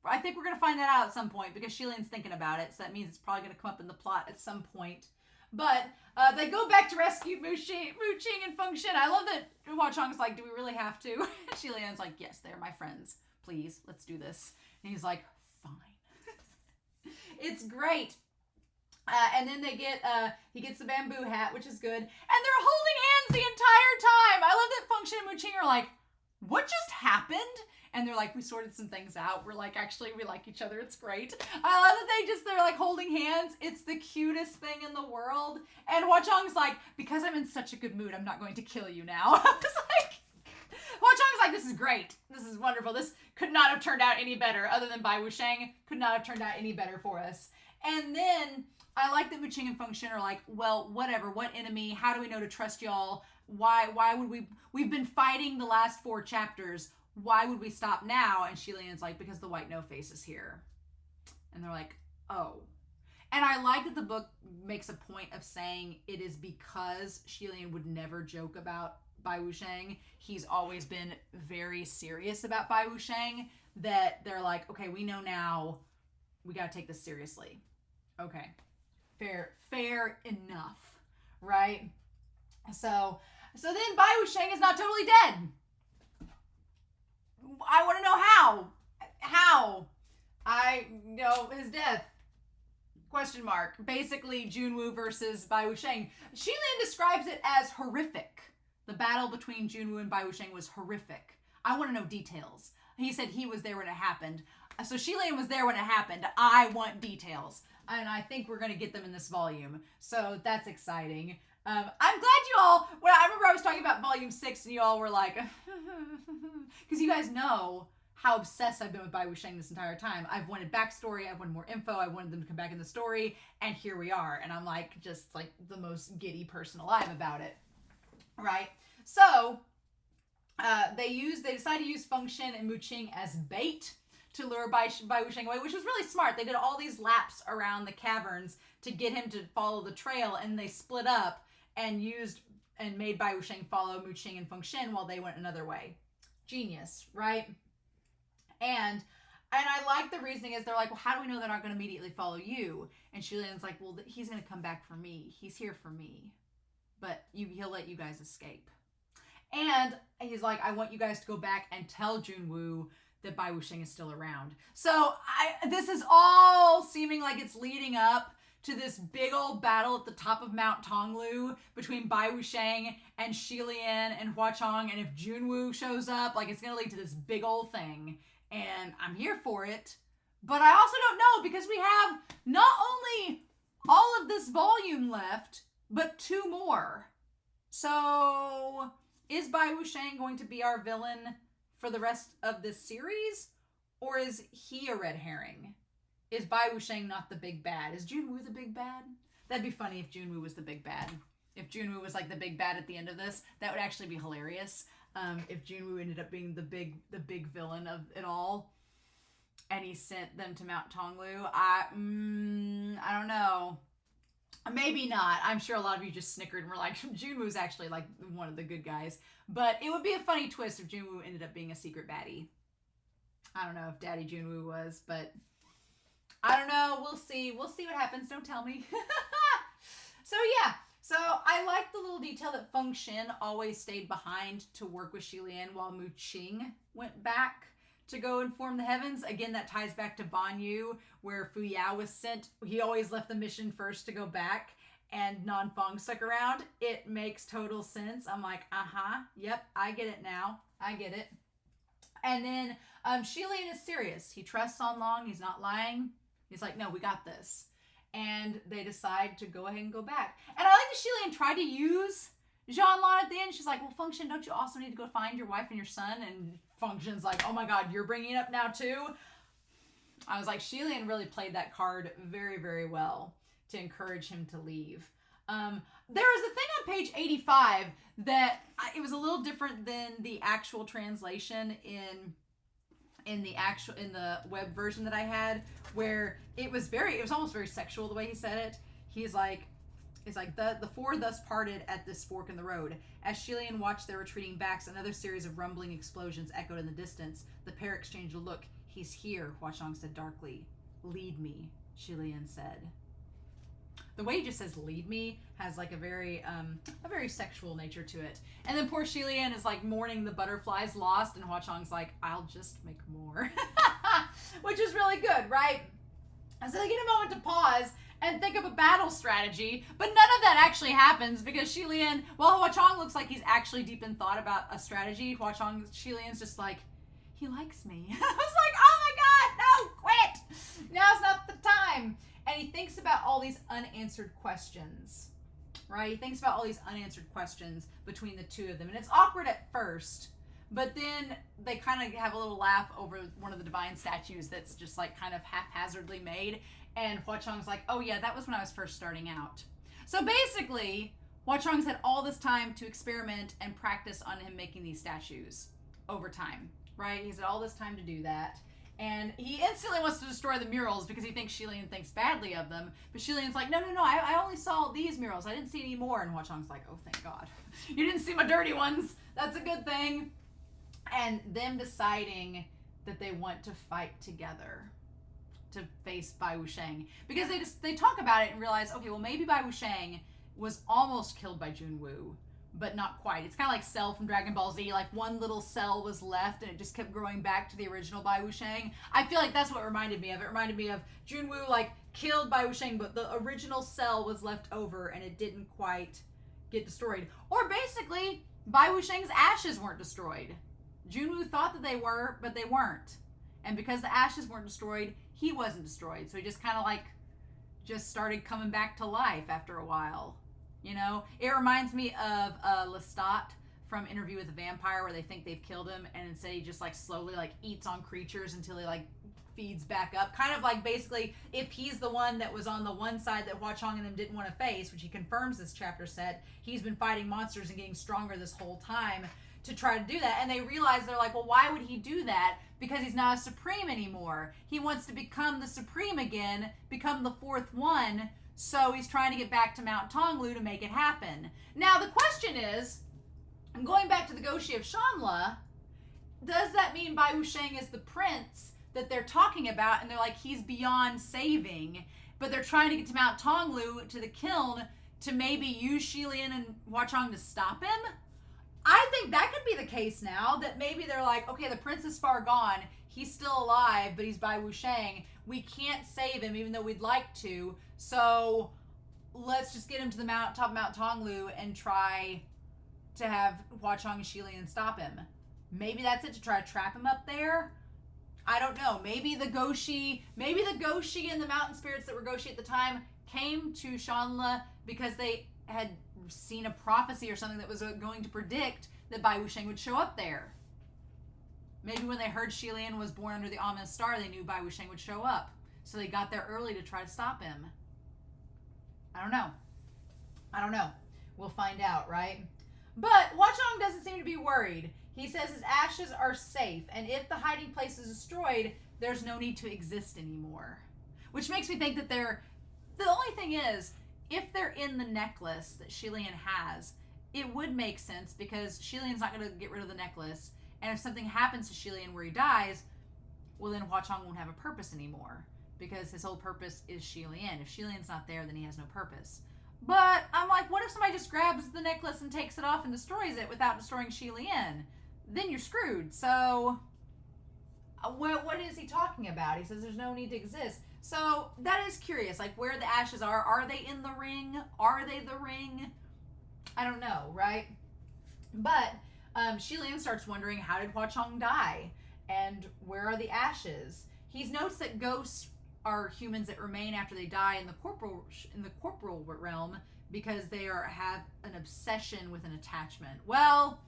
I think we're going to find that out at some point, because Xie Lian's thinking about it, so that means it's probably going to come up in the plot at some point. But they go back to rescue Mu Qing and Feng Xin. I love that Hua Cheng's like, do we really have to? Xie Lian's like, yes, they're my friends. Please, let's do this. And he's like, fine. It's great. And then he gets the bamboo hat, which is good. And they're holding hands the entire time. I love that Feng Xin and Mu Qing are like, what just happened? And they're like, we sorted some things out. We're like, actually, we like each other. It's great. I love that they're like holding hands. It's the cutest thing in the world. And Hua Cheng's like, because I'm in such a good mood, I'm not going to kill you now. I was like, Hua Cheng's like, this is great. This is wonderful. This could not have turned out any better, other than Bai WuXiang could not have turned out any better for us. And then I like that Mu Qing and Feng Xin are like, well, whatever, what enemy? How do we know to trust y'all? Why would we've been fighting the last 4 chapters. Why would we stop now? And Xie Lian's like, because the white no-face is here. And they're like, oh. And I like that the book makes a point of saying it is because Xie Lian would never joke about Bai WuXiang. He's always been very serious about Bai WuXiang, that they're like, okay, we know now, we gotta take this seriously. Okay, fair enough, right? So then Bai WuXiang is not totally dead. I want to know how I know his death. Question mark. Basically, Junwoo versus Bai WuXiang. Xie Lian describes it as horrific. The battle between Junwoo and Bai WuXiang was horrific. I want to know details. He said he was there when it happened. So Xie Lian was there when it happened. I want details. And I think we're going to get them in this volume. So that's exciting. I'm glad you all, when I remember I was talking about volume 6 and you all were like, because you guys know how obsessed I've been with Bai WuXiang this entire time. I've wanted backstory, I've wanted more info, I wanted them to come back in the story, and here we are. And I'm like, just like the most giddy person alive about it, right? So, they decide to use Feng Xin and Mu Qing as bait to lure Bai WuXiang away, which was really smart. They did all these laps around the caverns to get him to follow the trail, and they split up and made Bai WuXiang follow Mu Qing and Feng Xin while they went another way. Genius, right? And I like the reasoning is they're like, well, how do we know they're not going to immediately follow you? And Xie Lian's like, well, he's going to come back for me. He's here for me. But he'll let you guys escape. And he's like, I want you guys to go back and tell Junwoo that Bai WuXiang is still around. So this is all seeming like it's leading up to this big old battle at the top of Mount Tonglu between Bai WuXiang and Xie Lian and Hua Cheng. And if Junwoo shows up, like, it's going to lead to this big old thing. And I'm here for it. But I also don't know, because we have not only all of this volume left, but 2 more. So is Bai WuXiang going to be our villain for the rest of this series? Or is he a red herring? Is Bai WuXiang not the big bad? Is Junwoo the big bad? That'd be funny if Junwoo was the big bad. If Junwoo was like the big bad at the end of this, that would actually be hilarious. If Junwoo ended up being the big villain of it all, and he sent them to Mount Tonglu. I don't know. Maybe not. I'm sure a lot of you just snickered and were like, Junwoo's actually like one of the good guys. But it would be a funny twist if Junwoo ended up being a secret baddie. I don't know if Daddy Junwoo was, but I don't know. We'll see. We'll see what happens. Don't tell me. So yeah, so I like the little detail that Feng Xin always stayed behind to work with Xie Lian while Mu Qing went back to go inform the heavens. Again, that ties back to Ban Yu, where Fu Yao was sent. He always left the mission first to go back, and Non Feng stuck around. It makes total sense. I'm like, yep, I get it now. I get it. And then Xie Lian is serious. He trusts On Long. He's not lying. He's like, no, we got this. And they decide to go ahead and go back. And I like that Xie Lian tried to use Zhanlan at the end. She's like, well, Feng Xin, don't you also need to go find your wife and your son? And Feng Xin's like, oh my God, you're bringing it up now too? I was like, Xie Lian really played that card very, very well to encourage him to leave. There was a thing on page 85 that it was a little different than the actual translation in the web version that I had, where it was almost very sexual the way he said it. He's like the four thus parted at this fork in the road. As Xie Lian watched their retreating backs, another series of rumbling explosions echoed in the distance. The pair exchanged a look. He's here, Hua Cheng said darkly. Lead me, Xie Lian said. The way he just says "lead me" has like a very sexual nature to it. And then poor Xie Lian is like mourning the butterflies lost, and Hua Cheng's like, "I'll just make more," which is really good, right? And so they get a moment to pause and think of a battle strategy, but none of that actually happens because Xie Lian, while Hua Cheng looks like he's actually deep in thought about a strategy, Xie Lian's just like, he likes me. I was like, oh my God, no, quit! Now's not the time. And he thinks about all these unanswered questions, right? He thinks about all these unanswered questions between the two of them. And it's awkward at first, but then they kind of have a little laugh over one of the divine statues that's just like kind of haphazardly made. And Hua Cheng's like, oh yeah, that was when I was first starting out. So basically, Hua Cheng's had all this time to experiment and practice on him making these statues over time, right? He's had all this time to do that. And he instantly wants to destroy the murals because he thinks Xie Lian thinks badly of them. But Xie Lian's like, no, I only saw these murals. I didn't see any more. And Hua Cheng's like, oh, thank God. You didn't see my dirty ones. That's a good thing. And them deciding that they want to fight together to face Bai WuXiang. Because they talk about it and realize, okay, well, maybe Bai WuXiang was almost killed by Junwu, but not quite. It's kind of like Cell from Dragon Ball Z. Like one little cell was left and it just kept growing back to the original Bai WuXiang. I feel like that's what it reminded me of. It reminded me of Junwu like killed Bai WuXiang, but the original cell was left over and it didn't quite get destroyed. Or basically, Bai WuXiang's ashes weren't destroyed. Junwu thought that they were, but they weren't. And because the ashes weren't destroyed, he wasn't destroyed. So he just kind of like just started coming back to life after a while. You know, it reminds me of Lestat from Interview with a Vampire, where they think they've killed him, and instead he just like slowly like eats on creatures until he like feeds back up. Kind of like basically if he's the one that was on the one side that Hua Cheng and them didn't want to face, which he confirms this chapter said, he's been fighting monsters and getting stronger this whole time to try to do that. And they realize, they're like, well, why would he do that? Because he's not a Supreme anymore. He wants to become the Supreme again, become the fourth one. So he's trying to get back to Mount Tonglu to make it happen. Now the question is, I'm going back to the Goshi of Shanla, does that mean Bai WuXiang is the prince that they're talking about, and they're like, he's beyond saving, but they're trying to get to Mount Tonglu, to the kiln, to maybe use Xie Lian and Hua Cheng to stop him? I think that could be the case now, that maybe they're like, okay, the prince is far gone, he's still alive, but he's Bai WuXiang, we can't save him even though we'd like to, so let's just get him to the top of Mount Tonglu and try to have Hua Cheng and Xie Lian stop him. Maybe that's it, to try to trap him up there. I don't know. Maybe the Goshi and the mountain spirits that were Goshi at the time came to Shanla because they had seen a prophecy or something that was going to predict that Bai WuXiang would show up there. Maybe when they heard Xie Lian was born under the ominous star, they knew Bai WuXiang would show up. So they got there early to try to stop him. I don't know. We'll find out, right? But Hua Cheng doesn't seem to be worried. He says his ashes are safe, and if the hiding place is destroyed, there's no need to exist anymore. Which makes me think that the only thing is, if they're in the necklace that Xie Lian has, it would make sense because Xie Lian's not going to get rid of the necklace, and if something happens to Xie Lian where he dies, well then Hua Cheng won't have a purpose anymore, because his whole purpose is Xie Lian. If Xie Lian's not there, then he has no purpose. But I'm like, what if somebody just grabs the necklace and takes it off and destroys it without destroying Xie Lian? Then you're screwed. So what is he talking about? He says there's no need to exist. So that is curious, like where the ashes are. Are they in the ring? Are they the ring? I don't know, right? But Xie Lian starts wondering, how did Hua Cheng die? And where are the ashes? He's noticed that ghosts are humans that remain after they die in the corporal realm because they have an obsession with an attachment. Well,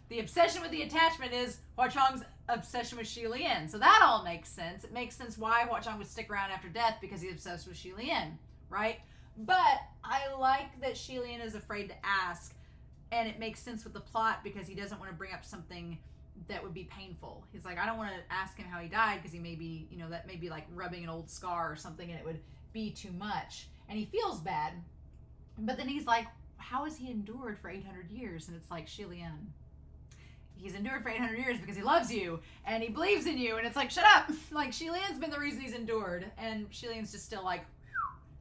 the obsession with the attachment is Hua Cheng's obsession with Xie Lian. So that all makes sense. It makes sense why Hua Cheng would stick around after death, because he's obsessed with Xie Lian, right? But I like that Xie Lian is afraid to ask, and it makes sense with the plot because he doesn't want to bring up something that would be painful. He's like, I don't want to ask him how he died because he may be, that may be like rubbing an old scar or something and it would be too much. And he feels bad. But then he's like, how has he endured for 800 years? And it's like, Xie Lian, he's endured for 800 years because he loves you and he believes in you. And it's like, shut up. Like, Xie Lian's been the reason he's endured. And Xie Lian's just still like,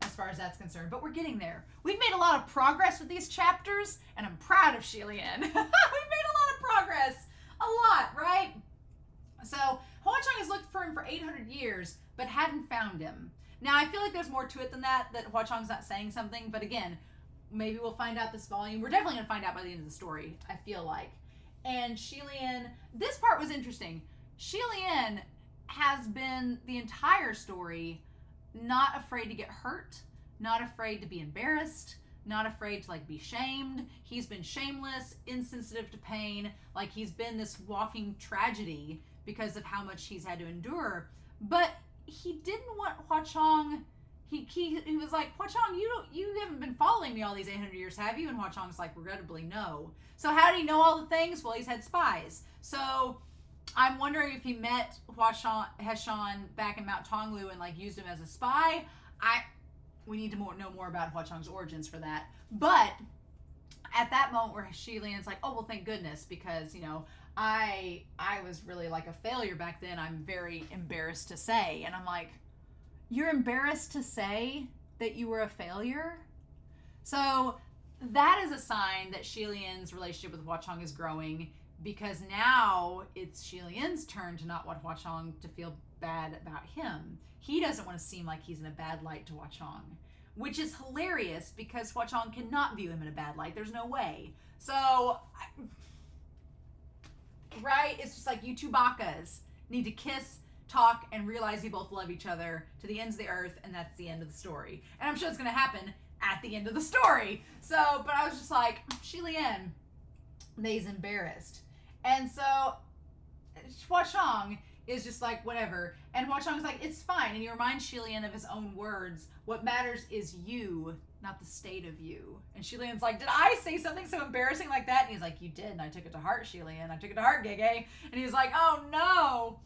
as far as that's concerned. But we're getting there. We've made a lot of progress with these chapters, and I'm proud of Xie Lian. We've made a lot of progress. A lot, right? So Hua Cheng has looked for him for 800 years, but hadn't found him. Now, I feel like there's more to it than that Hua Cheng's not saying something, but again, maybe we'll find out this volume. We're definitely going to find out by the end of the story, I feel like. And Xie Lian, this part was interesting. Xie Lian has been the entire story not afraid to get hurt, not afraid to be embarrassed, not afraid to like be shamed. He's been shameless, insensitive to pain. Like, he's been this walking tragedy because of how much he's had to endure. But he didn't want Hua Cheng. He was like, Hua Cheng, you haven't been following me all these 800 years, have you? And Hua Cheng's like, regrettably, no. So how did he know all the things? Well, he's had spies. So I'm wondering if he met Heshan back in Mount Tonglu and like used him as a spy. We need to know more about Hua Cheng's origins for that. But at that moment where Xie Lian's like, oh, well, thank goodness, because, I was really like a failure back then. I'm very embarrassed to say. And I'm like, you're embarrassed to say that you were a failure? So that is a sign that Xie Lian's relationship with Hua Cheng is growing, because now it's Xie Lian's turn to not want Hua Cheng to feel bad about him. He doesn't want to seem like he's in a bad light to Hua Cheng, which is hilarious because Hua Cheng cannot view him in a bad light. There's no way. So, right? It's just like you two bakas need to kiss, talk, and realize you both love each other to the ends of the earth, and that's the end of the story. And I'm sure it's going to happen at the end of the story. So, but I was just like, Xie Lian, they's embarrassed. And so Hua Cheng is just like, whatever. And Hua Cheng's like, it's fine. And he reminds Xie Lian of his own words. What matters is you, not the state of you. And Xie Lian's like, did I say something so embarrassing like that? And he's like, you did. And I took it to heart, Xie Lian. I took it to heart, Gege. And he was like, oh no.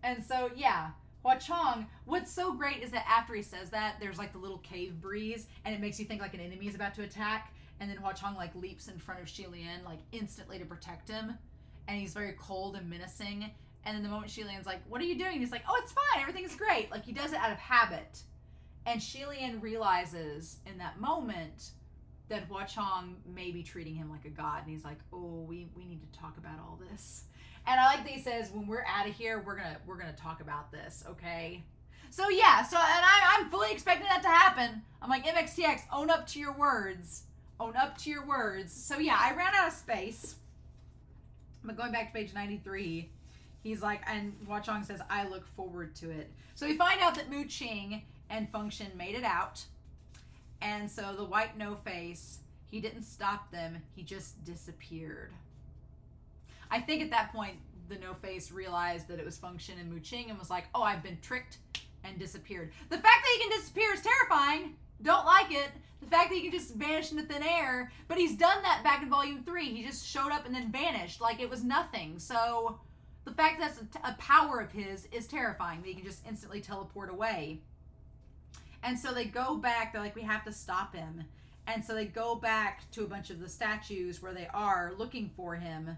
And so, yeah, Hua Cheng, what's so great is that after he says that, there's like the little cave breeze, and it makes you think like an enemy is about to attack. And then Hua Cheng like leaps in front of Xie Lian like instantly to protect him. And he's very cold and menacing. And then the moment Xie Lian's like, what are you doing? He's like, oh, it's fine. Everything's great. Like, he does it out of habit. And Xie Lian realizes in that moment that Hua Cheng may be treating him like a god. And he's like, oh, we need to talk about all this. And I like that he says, when we're out of here, we're gonna talk about this, okay? So yeah, and I'm fully expecting that to happen. I'm like, MXTX, own up to your words. Own up to your words. So yeah, I ran out of space. But going back to page 93, he's like, and Hua Cheng says, I look forward to it. So we find out that Mu Qing and Feng Xin made it out. And so the white no-face, he didn't stop them. He just disappeared. I think at that point, the no-face realized that it was Feng Xin and Mu Qing and was like, oh, I've been tricked, and disappeared. The fact that he can disappear is terrifying. Don't like it. The fact that he can just vanish into thin air. But he's done that back in volume 3. He just showed up and then vanished like it was nothing. So the fact that that's a power of his is terrifying, that he can just instantly teleport away. And so they go back. They're like, we have to stop him. And so they go back to a bunch of the statues where they are looking for him.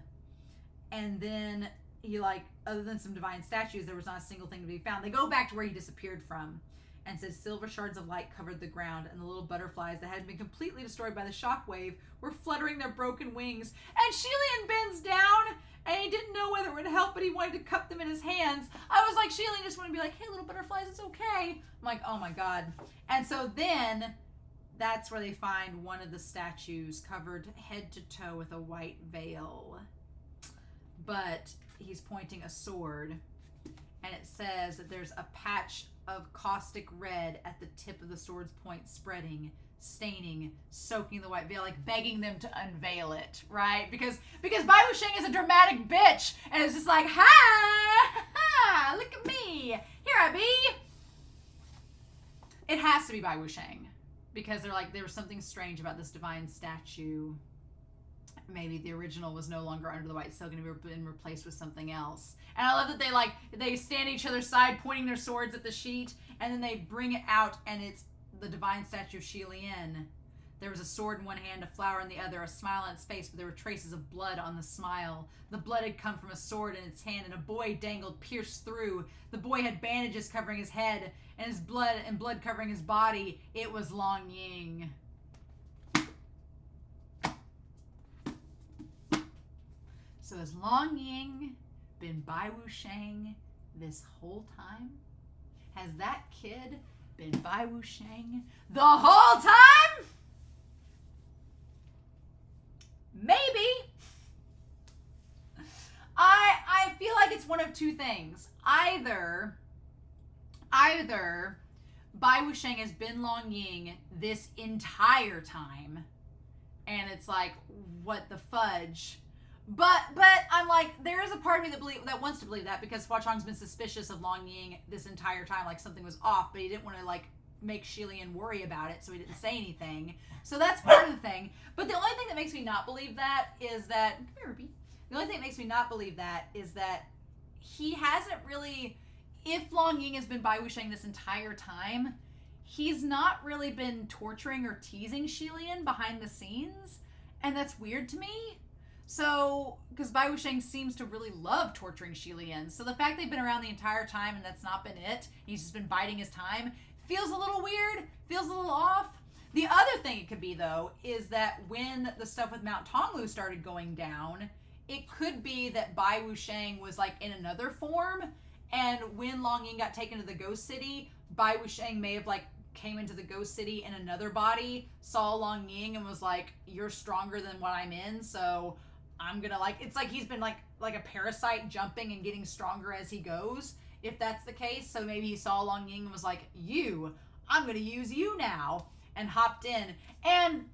And then he, like, other than some divine statues, there was not a single thing to be found. They go back to where he disappeared from. and said silver shards of light covered the ground, and the little butterflies that had been completely destroyed by the shockwave were fluttering their broken wings. And Xie Lian bends down, and he didn't know whether it would help, but he wanted to cup them in his hands. I was like, Xie Lian just wanted to be like, hey, little butterflies, it's okay. I'm like, oh my God. And so then that's where they find one of the statues covered head to toe with a white veil. But he's pointing a sword, and it says that there's a patch of caustic red at the tip of the sword's point, spreading, staining, soaking the white veil, like begging them to unveil it, right? Because Bai WuXiang is a dramatic bitch, and it's just like, ha, look at me, here I be. It has to be Bai WuXiang, because they're like, there was something strange about this divine statue. Maybe the original was no longer under the white silk and had been replaced with something else. And I love that they stand at each other's side, pointing their swords at the sheet, and then they bring it out, and it's the divine statue of Xie Lian. There was a sword in one hand, a flower in the other, a smile on its face, but there were traces of blood on the smile. The blood had come from a sword in its hand, and a boy dangled, pierced through. The boy had bandages covering his head, and blood covering his body. It was Long Ying. So has Long Ying been Bai WuXiang this whole time? Has that kid been Bai WuXiang the whole time? Maybe. I feel like it's one of two things. Either Bai WuXiang has been Long Ying this entire time, and it's like, what the fudge? But I'm like, there is a part of me that wants to believe that, because Hua Cheng's been suspicious of Long Ying this entire time, like something was off, but he didn't want to like make Xie Lian worry about it, so he didn't say anything. So that's part of the thing. But the only thing that makes me not believe that is that, come here, Ruby. The only thing that makes me not believe that is that he hasn't really, if Long Ying has been Bai WuXiang this entire time, he's not really been torturing or teasing Xie Lian behind the scenes, and that's weird to me. So, because Bai WuXiang seems to really love torturing Xie Lian. So the fact they've been around the entire time and that's not been it, he's just been biding his time, feels a little weird, feels a little off. The other thing it could be, though, is that when the stuff with Mount Tonglu started going down, it could be that Bai WuXiang was like in another form, and when Long Ying got taken to the Ghost City, Bai WuXiang may have like came into the Ghost City in another body, saw Long Ying and was like, you're stronger than what I'm in, so I'm gonna like, it's like he's been like a parasite jumping and getting stronger as he goes, if that's the case. So maybe he saw Long Ying and was like, I'm gonna use you now, and hopped in. And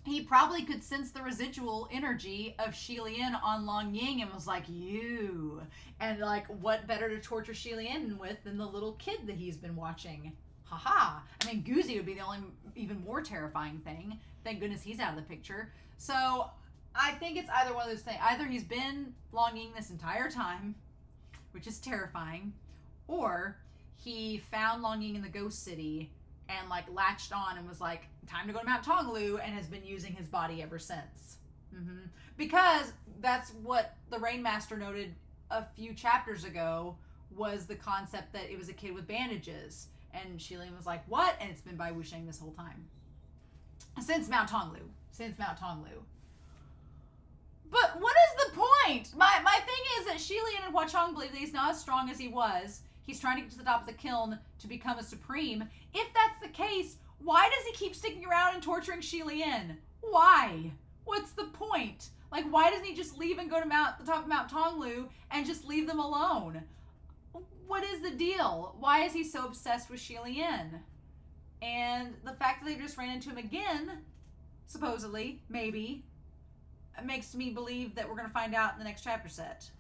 he probably could sense the residual energy of Xie Lian on Long Ying and was like, and like, what better to torture Xie Lian with than the little kid that he's been watching? Haha. I mean, Guzi would be the only even more terrifying thing. Thank goodness he's out of the picture. So I think it's either one of those things. Either he's been Long Ying this entire time, which is terrifying, or he found Long Ying in the Ghost City and like latched on and was like, time to go to Mount Tonglu, and has been using his body ever since. Because that's what the Rainmaster noted a few chapters ago, was the concept that it was a kid with bandages. And Xie Lian was like, what? And it's been Bai WuXiang this whole time. Since Mount Tonglu. But what is the point? My thing is that Xie Lian and Hua Cheng believe that he's not as strong as he was. He's trying to get to the top of the kiln to become a supreme. If that's the case, why does he keep sticking around and torturing Xie Lian? Why? What's the point? Like, why doesn't he just leave and go to the top of Mount Tonglu and just leave them alone? What is the deal? Why is he so obsessed with Xie Lian? And the fact that they just ran into him again, supposedly, maybe, makes me believe that we're going to find out in the next chapter set.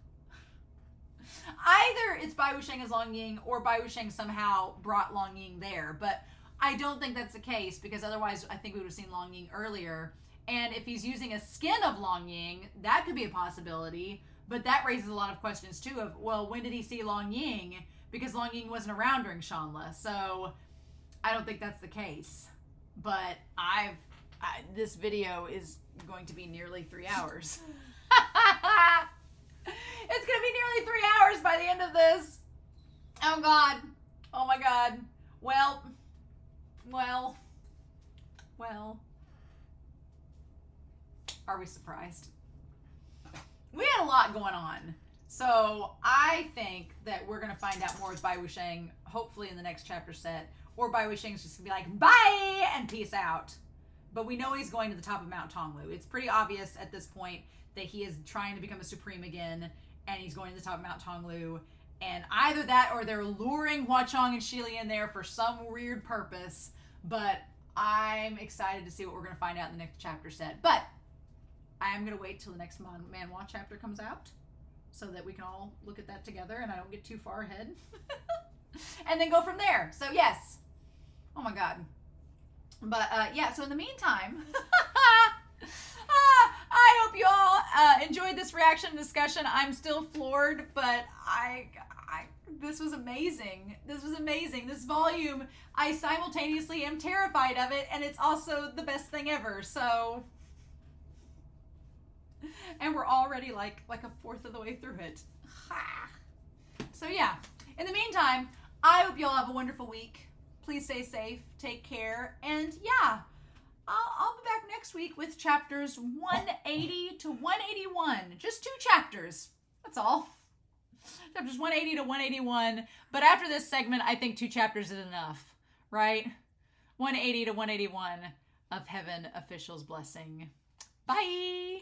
Either it's Bai WuXiang as Long Ying, or Bai WuXiang somehow brought Long Ying there. But I don't think that's the case, because otherwise I think we would have seen Long Ying earlier. And if he's using a skin of Long Ying, that could be a possibility. But that raises a lot of questions too of, well, when did he see Long Ying? Because Long Ying wasn't around during Shanla. So I don't think that's the case. But this video is going to be nearly 3 hours. It's going to be nearly 3 hours by the end of this. Oh God. Oh my God. Well, are we surprised? We had a lot going on. So I think that we're going to find out more with Bai WuXiang, hopefully in the next chapter set. Or Bai WuXiang's just going to be like, bye, and peace out. But we know he's going to the top of Mount Tonglu. It's pretty obvious at this point that he is trying to become a supreme again, and he's going to the top of Mount Tonglu. And either that or they're luring Hua Cheng and Xie Lian there for some weird purpose. But I'm excited to see what we're going to find out in the next chapter set. But I am going to wait till the next Manhwa chapter comes out so that we can all look at that together and I don't get too far ahead. And then go from there. So yes. Oh my God. But yeah, so in the meantime, I hope you all enjoyed this reaction discussion. I'm still floored, but this was amazing. This was amazing. This volume, I simultaneously am terrified of it, and it's also the best thing ever. So, and we're already like a fourth of the way through it. So yeah, in the meantime, I hope you all have a wonderful week. Please stay safe, take care, and yeah, I'll be back next week with chapters 180 to 181. Just 2 chapters. That's all. Chapters 180 to 181. But after this segment, I think 2 chapters is enough, right? 180 to 181 of Heaven Official's Blessing. Bye!